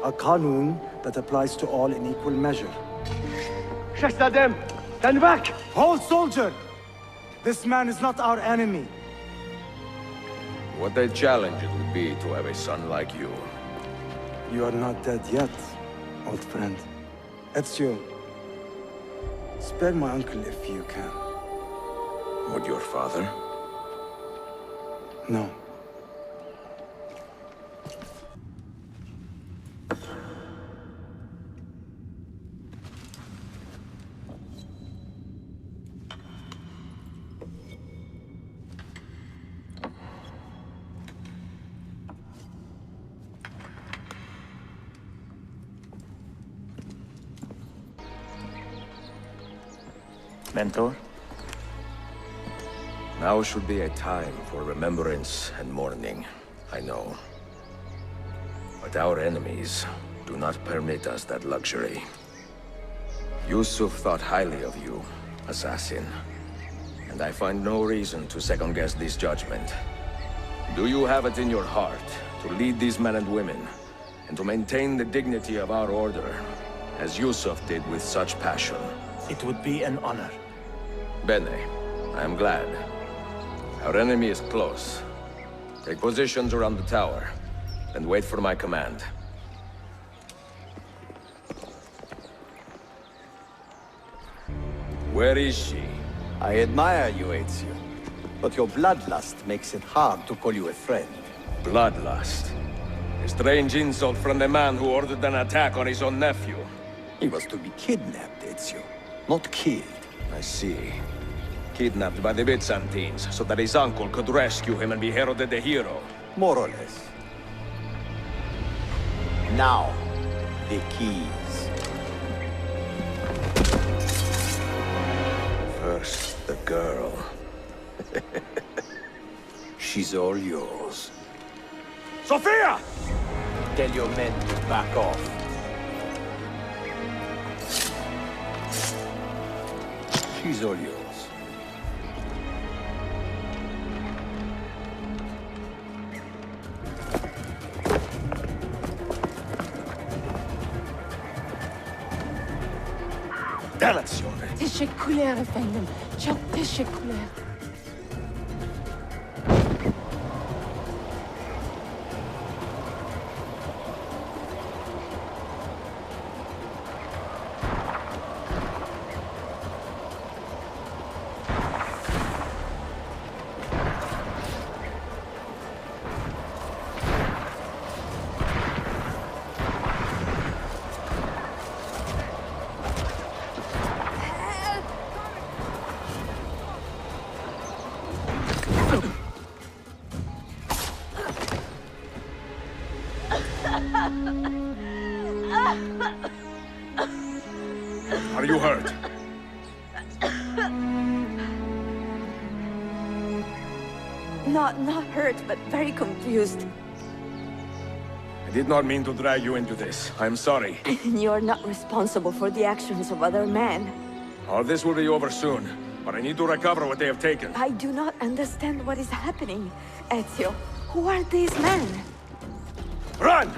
A Qanun that applies to all in equal measure. Shahzadem, stand back! Hold, soldier! This man is not our enemy. What a challenge it would be to have a son like you. You are not dead yet, old friend. Ezio, spare my uncle if you can. Would your father? No. Mentor? Now should be a time for remembrance and mourning, I know. But our enemies do not permit us that luxury. Yusuf thought highly of you, assassin. And I find no reason to second-guess this judgment. Do you have it in your heart to lead these men and women, and to maintain the dignity of our order, as Yusuf did with such passion? It would be an honor. Bene, I am glad. Our enemy is close. Take positions around the tower, and wait for my command. Where is she? I admire you, Ezio. But your bloodlust makes it hard to call you a friend. Bloodlust? A strange insult from the man who ordered an attack on his own nephew. He was to be kidnapped, Ezio, not killed. I see. Kidnapped by the Byzantines, so that his uncle could rescue him and be heralded a hero. More or less. Now, the keys. First, the girl. She's all yours. Sophia! Tell your men to back off. She's all yours. Delazione. تشكلير يا فندم. çok teşekkürler. Are you hurt? Not hurt, but very confused. I did not mean to drag you into this. I'm sorry. You're not responsible for the actions of other men. All this will be over soon, but I need to recover what they have taken. I do not understand what is happening. Ezio, who are these men? Run!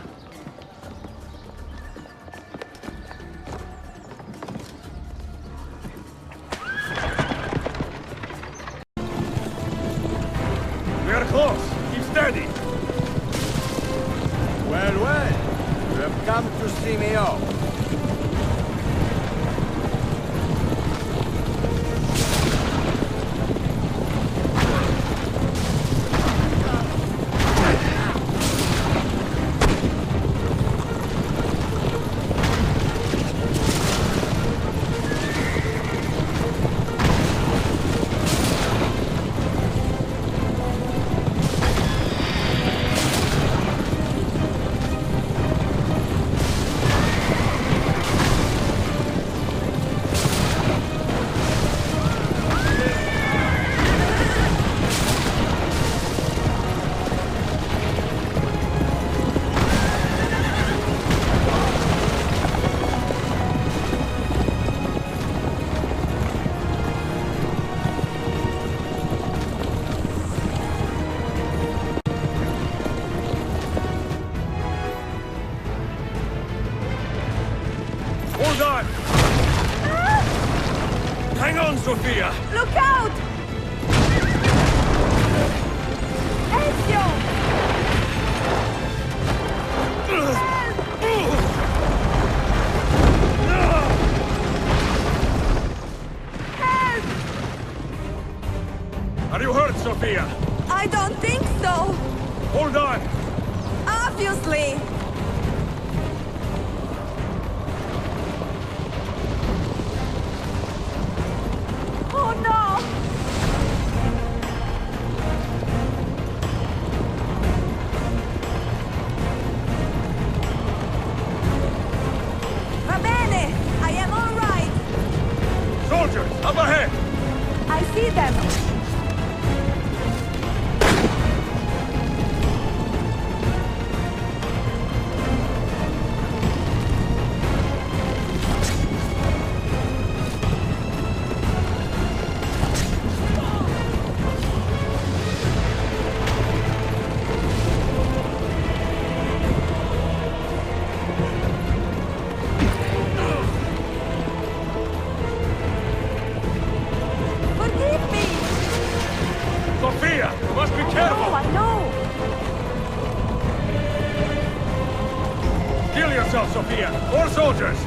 We are close. Keep steady. Well, well. You have come to see me off. Are you hurt, Sophia? I don't think so. Hold on! Obviously. Oh no! Va bene! I am all right! Soldiers, up ahead! I see them! Forgive me! Sophia, you must be careful! Oh, I know! Kill yourself, Sophia! More soldiers!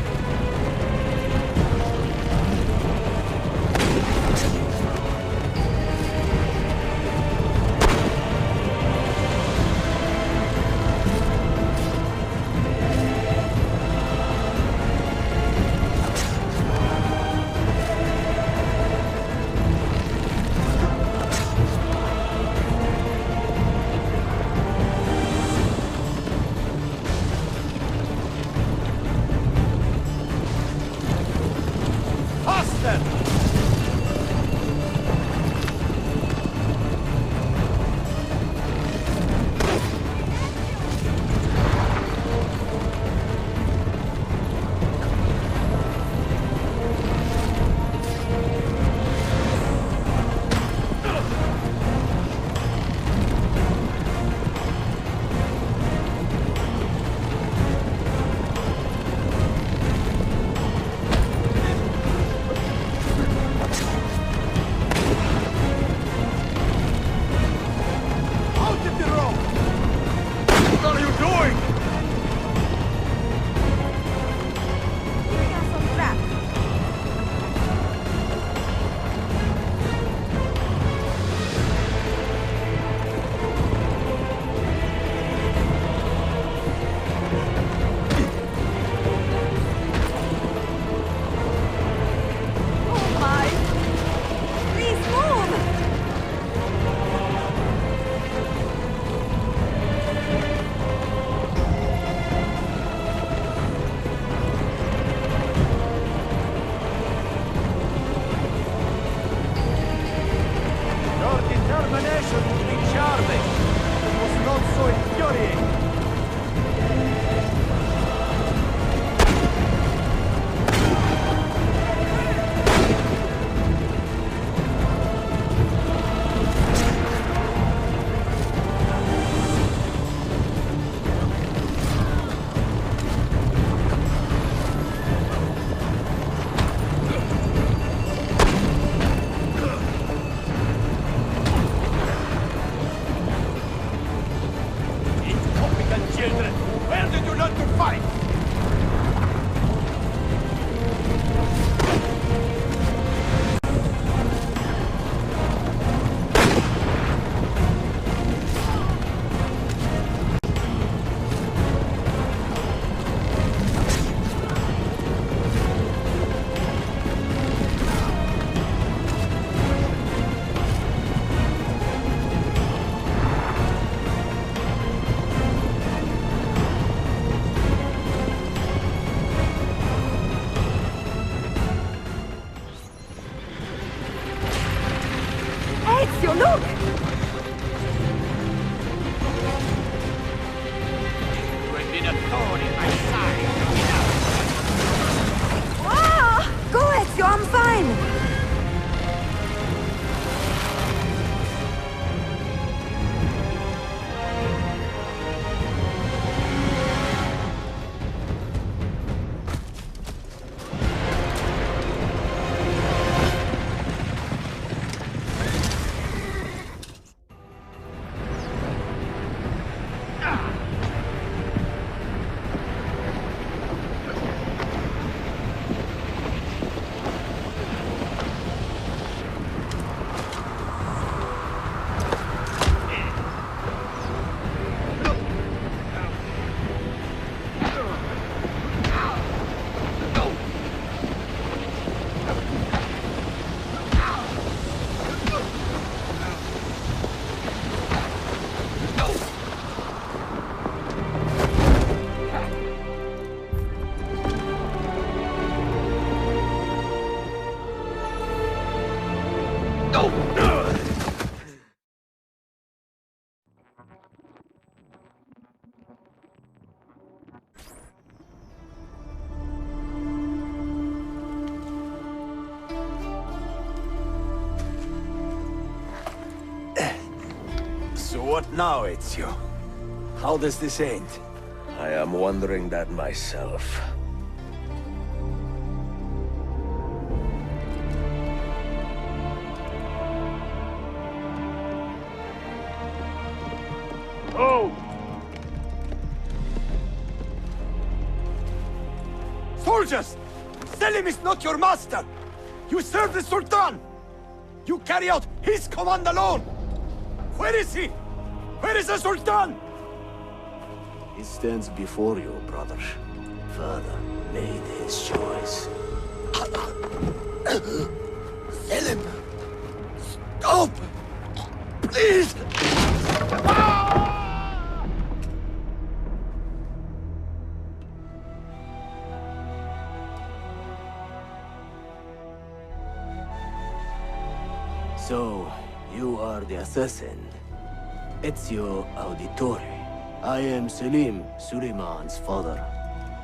Ezio, look! You have been a thorn in my side. Ah! Go, Ezio, I'm fine! So what now, Ezio? How does this end? I am wondering that myself. Oh! Soldiers! Selim is not your master! You serve the Sultan! You carry out his command alone! Where is he? Where is the Sultan? He stands before you, brother. Father made his choice. Selim! Stop! Please! So, you are the assassin. Ezio Auditore. I am Selim, Suleiman's father.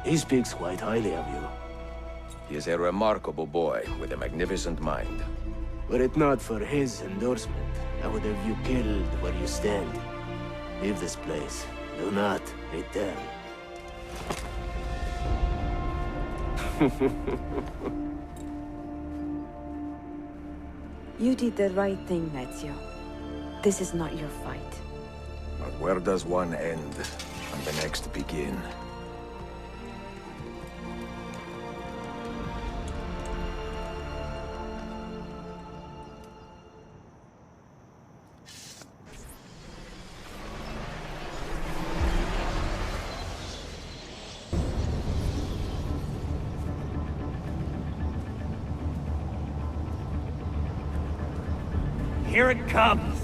He speaks quite highly of you. He is a remarkable boy with a magnificent mind. Were it not for his endorsement, I would have you killed where you stand. Leave this place. Do not return. You did the right thing, Ezio. This is not your fight. But where does one end and the next begin? Here it comes!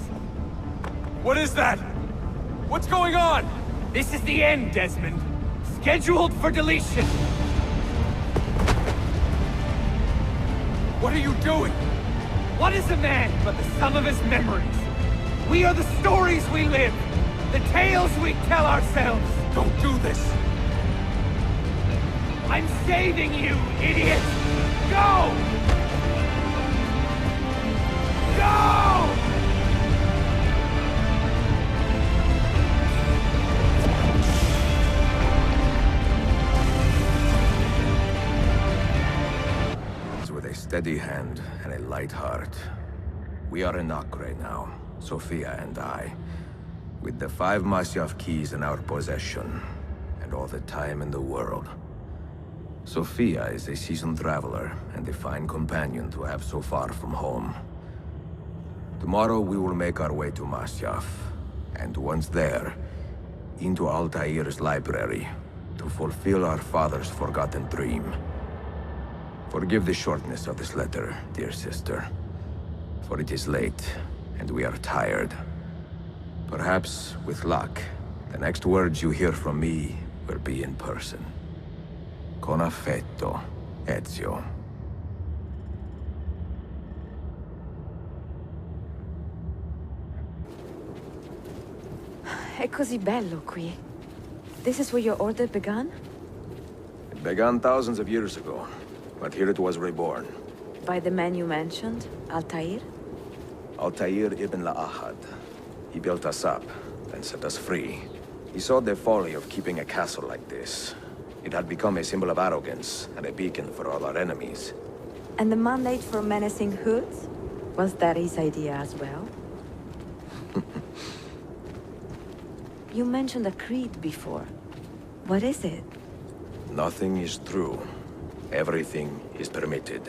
What is that? What's going on? This is the end, Desmond. Scheduled for deletion. What are you doing? What is a man but the sum of his memories? We are the stories we live, the tales we tell ourselves. Don't do this. I'm saving you, idiot! Go! Go! With a steady hand and a light heart. We are in Acre now, Sofia and I, with the 5 Masyaf keys in our possession, and all the time in the world. Sofia is a seasoned traveler, and a fine companion to have so far from home. Tomorrow we will make our way to Masyaf, and once there, into Altair's library, to fulfill our father's forgotten dream. Forgive the shortness of this letter, dear sister. For it is late, and we are tired. Perhaps, with luck, the next words you hear from me will be in person. Con affetto, Ezio. È così bello qui. This is where your order began? It began thousands of years ago, but here it was reborn. By the man you mentioned, Altair? Altair ibn La'ahad. He built us up, and set us free. He saw the folly of keeping a castle like this. It had become a symbol of arrogance, and a beacon for all our enemies. And the mandate for menacing hoods? Was that his idea as well? You mentioned a creed before. What is it? Nothing is true. Everything is permitted.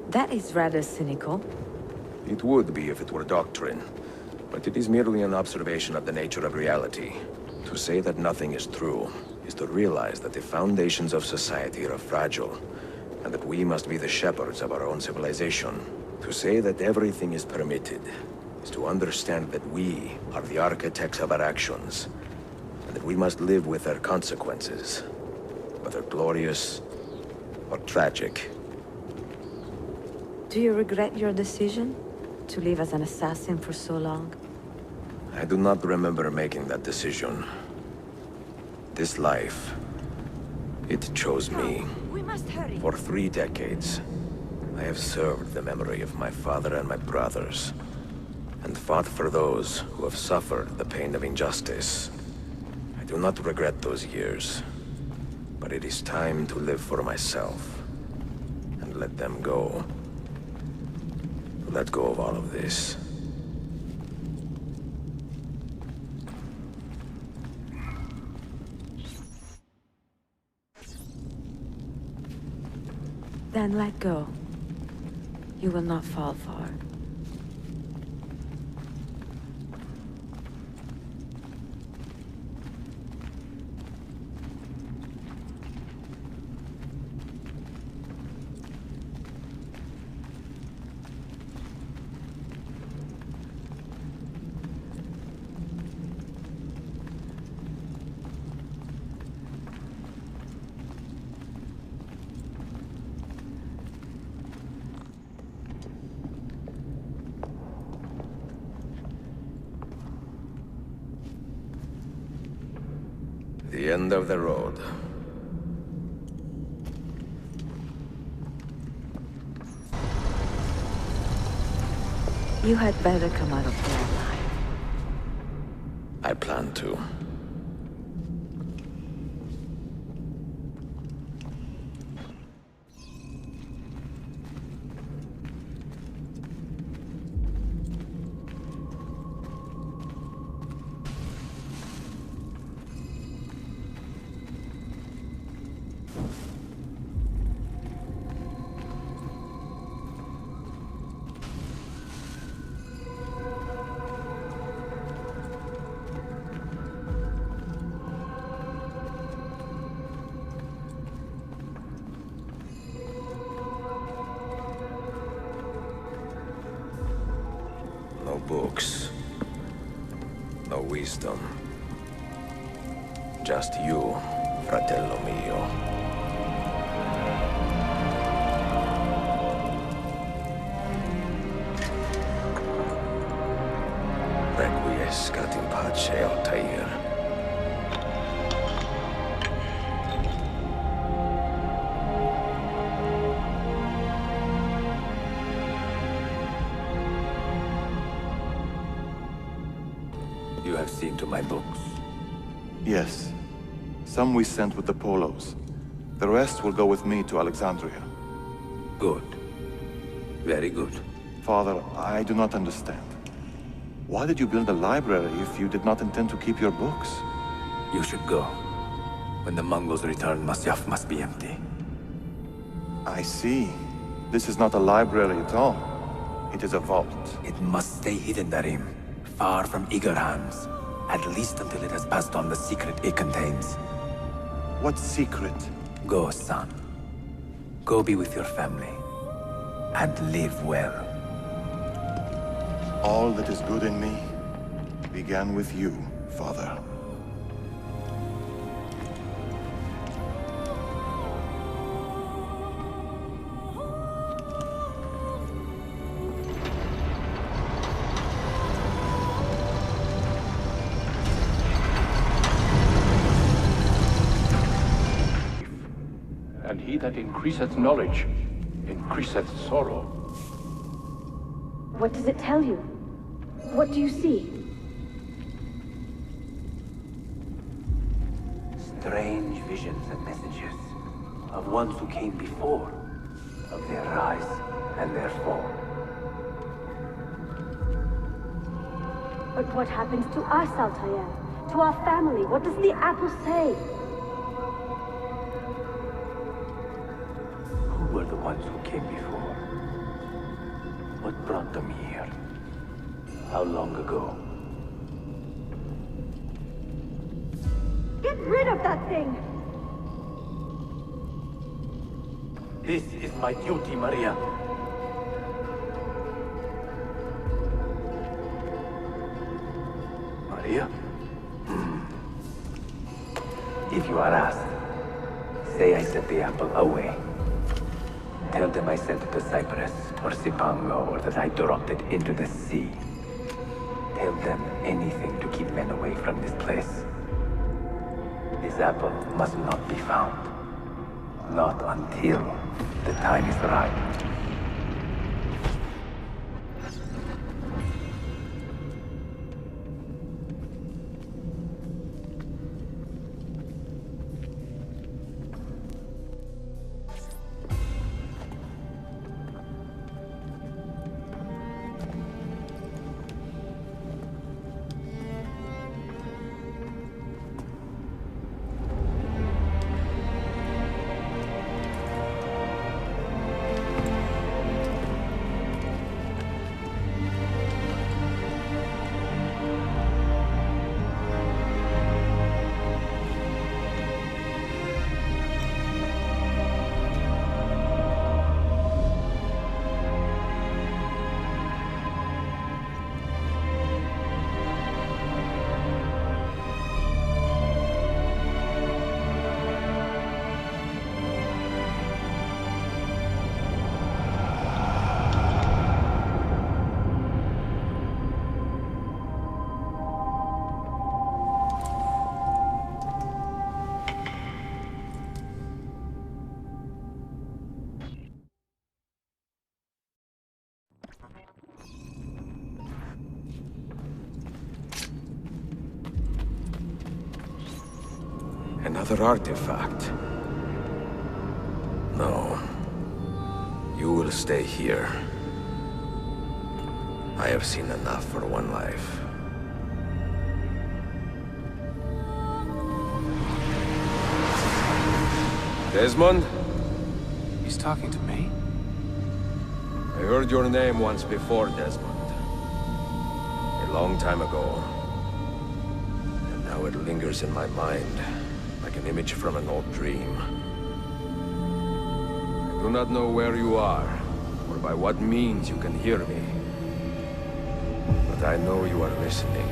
That is rather cynical. It would be if it were doctrine, but it is merely an observation of the nature of reality. To say that nothing is true is to realize that the foundations of society are fragile, and that we must be the shepherds of our own civilization. To say that everything is permitted is to understand that we are the architects of our actions, and that we must live with their consequences, whether glorious or tragic. Do you regret your decision to live as an assassin for so long? I do not remember making that decision. This life, it chose me. We must hurry. For 3 decades, I have served the memory of my father and my brothers. and fought for those who have suffered the pain of injustice. I do not regret those years, but it is time to live for myself and let them go. Let go of all of this. Then let go. You will not fall far. The end of the road. You had better come out of there alive. I plan to. No books. No wisdom. Just you, fratello mio. Requiescat in pace, Altair. You have seen to my books. Yes. Some we sent with the Polos. The rest will go with me to Alexandria. Good. Very good. Father, I do not understand. Why did you build a library if you did not intend to keep your books? You should go. When the Mongols return, Masyaf must be empty. I see. This is not a library at all. It is a vault. It must stay hidden, Darim. Far from eager hands. At least until it has passed on the secret it contains. What secret? Go, son. Go be with your family. And live well. All that is good in me began with you, Father. And he that increaseth knowledge, increaseth sorrow. What does it tell you? What do you see? Strange visions and messages of ones who came before, of their rise and their fall. But what happens to us, Altair? To our family? What does the apple say? Who were the ones who came before? What brought them here? How long ago? Get rid of that thing! This is my duty, Maria. Maria? If you are asked, say I sent the apple away. Tell them I sent it to Cyprus or Cipango, or that I dropped it into the sea. Tell them anything to keep men away from this place. This apple must not be found. Not until the time is right. Another artifact. No. You will stay here. I have seen enough for one life. Desmond? He's talking to me? I heard your name once before, Desmond. A long time ago. And now it lingers in my mind, like an image from an old dream. I do not know where you are, or by what means you can hear me. But I know you are listening.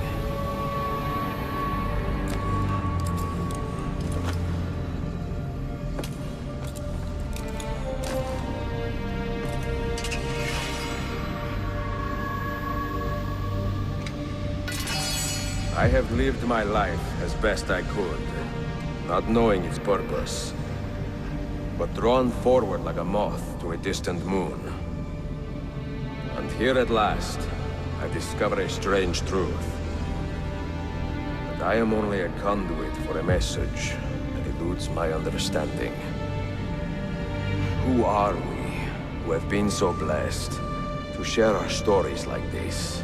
I have lived my life as best I could, not knowing its purpose, but drawn forward like a moth to a distant moon. And here at last, I discover a strange truth. That I am only a conduit for a message that eludes my understanding. Who are we, who have been so blessed, to share our stories like this?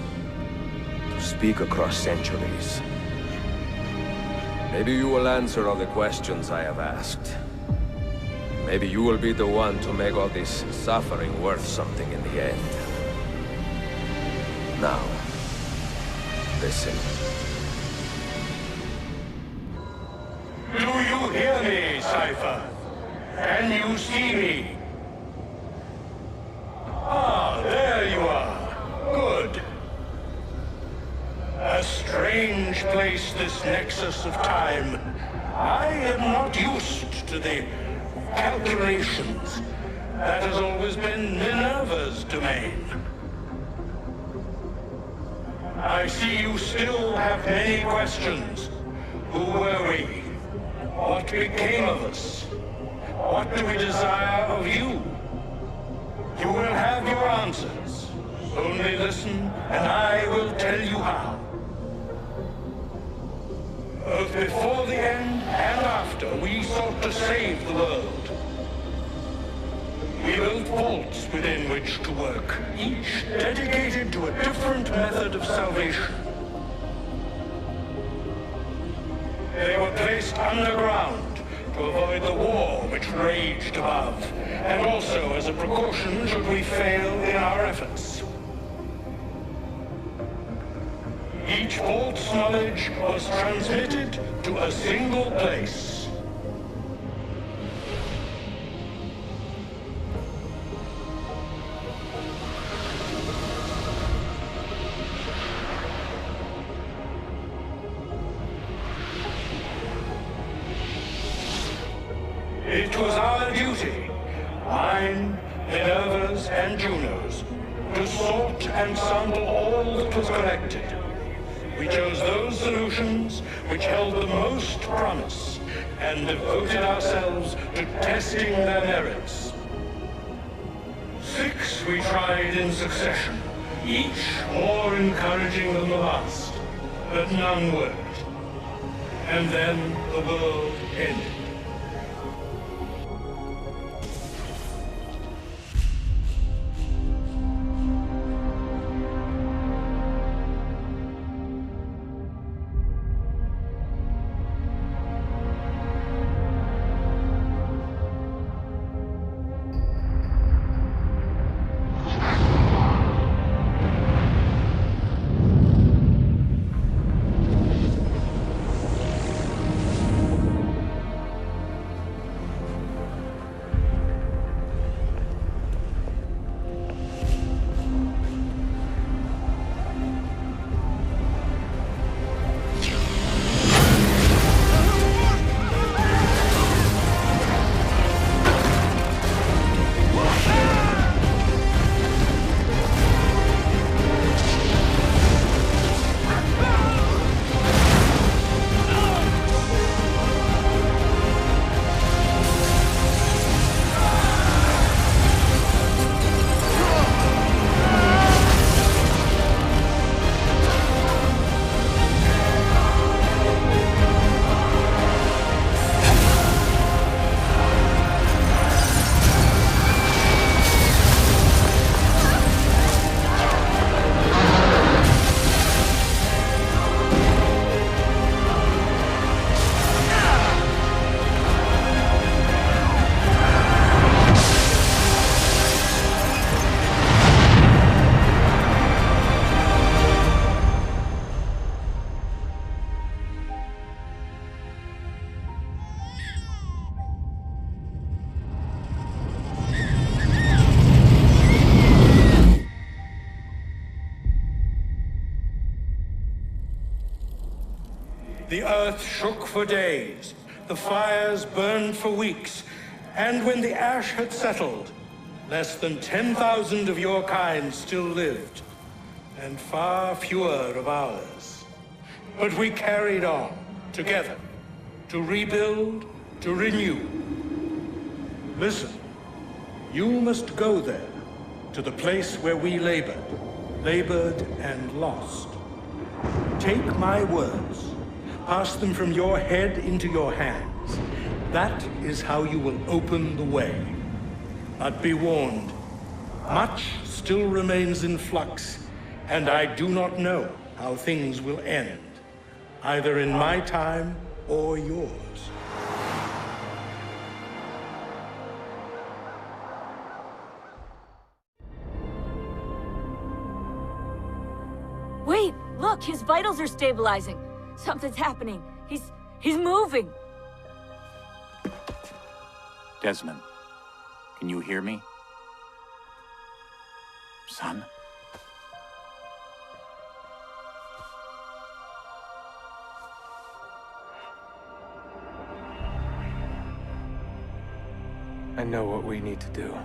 Speak across centuries. Maybe you will answer all the questions I have asked. Maybe you will be the one to make all this suffering worth something in the end. Now, listen. Do you hear me, Cypher? Can you see me? Ah, there you are. Good. A strange place, this nexus of time. I am not used to the calculations. That has always been Minerva's domain. I see you still have many questions. Who were we? What became of us? What do we desire of you? You will have your answers. Only listen, and I will tell you how. Both before the end and after, we sought to save the world. We built vaults within which to work, each dedicated to a different method of salvation. They were placed underground to avoid the war which raged above, and also as a precaution should we fail in our efforts. Each vault's knowledge was transmitted to a single place. It was our duty, mine, Minerva's, and Juno's, to sort and sample all that was collected. We chose those solutions which held the most promise and devoted ourselves to testing their merits. 6 we tried in succession, each more encouraging than the last, but none worked. And then the world ended. The earth shook for days, the fires burned for weeks, and when the ash had settled, less than 10,000 of your kind still lived, and far fewer of ours. But we carried on, together, to rebuild, to renew. Listen, you must go there, to the place where we labored and lost. Take my words, pass them from your head into your hands. That is how you will open the way. But be warned, much still remains in flux, and I do not know how things will end, either in my time or yours. Wait, look, his vitals are stabilizing. Something's happening. He's moving. Desmond, can you hear me? Son? I know what we need to do.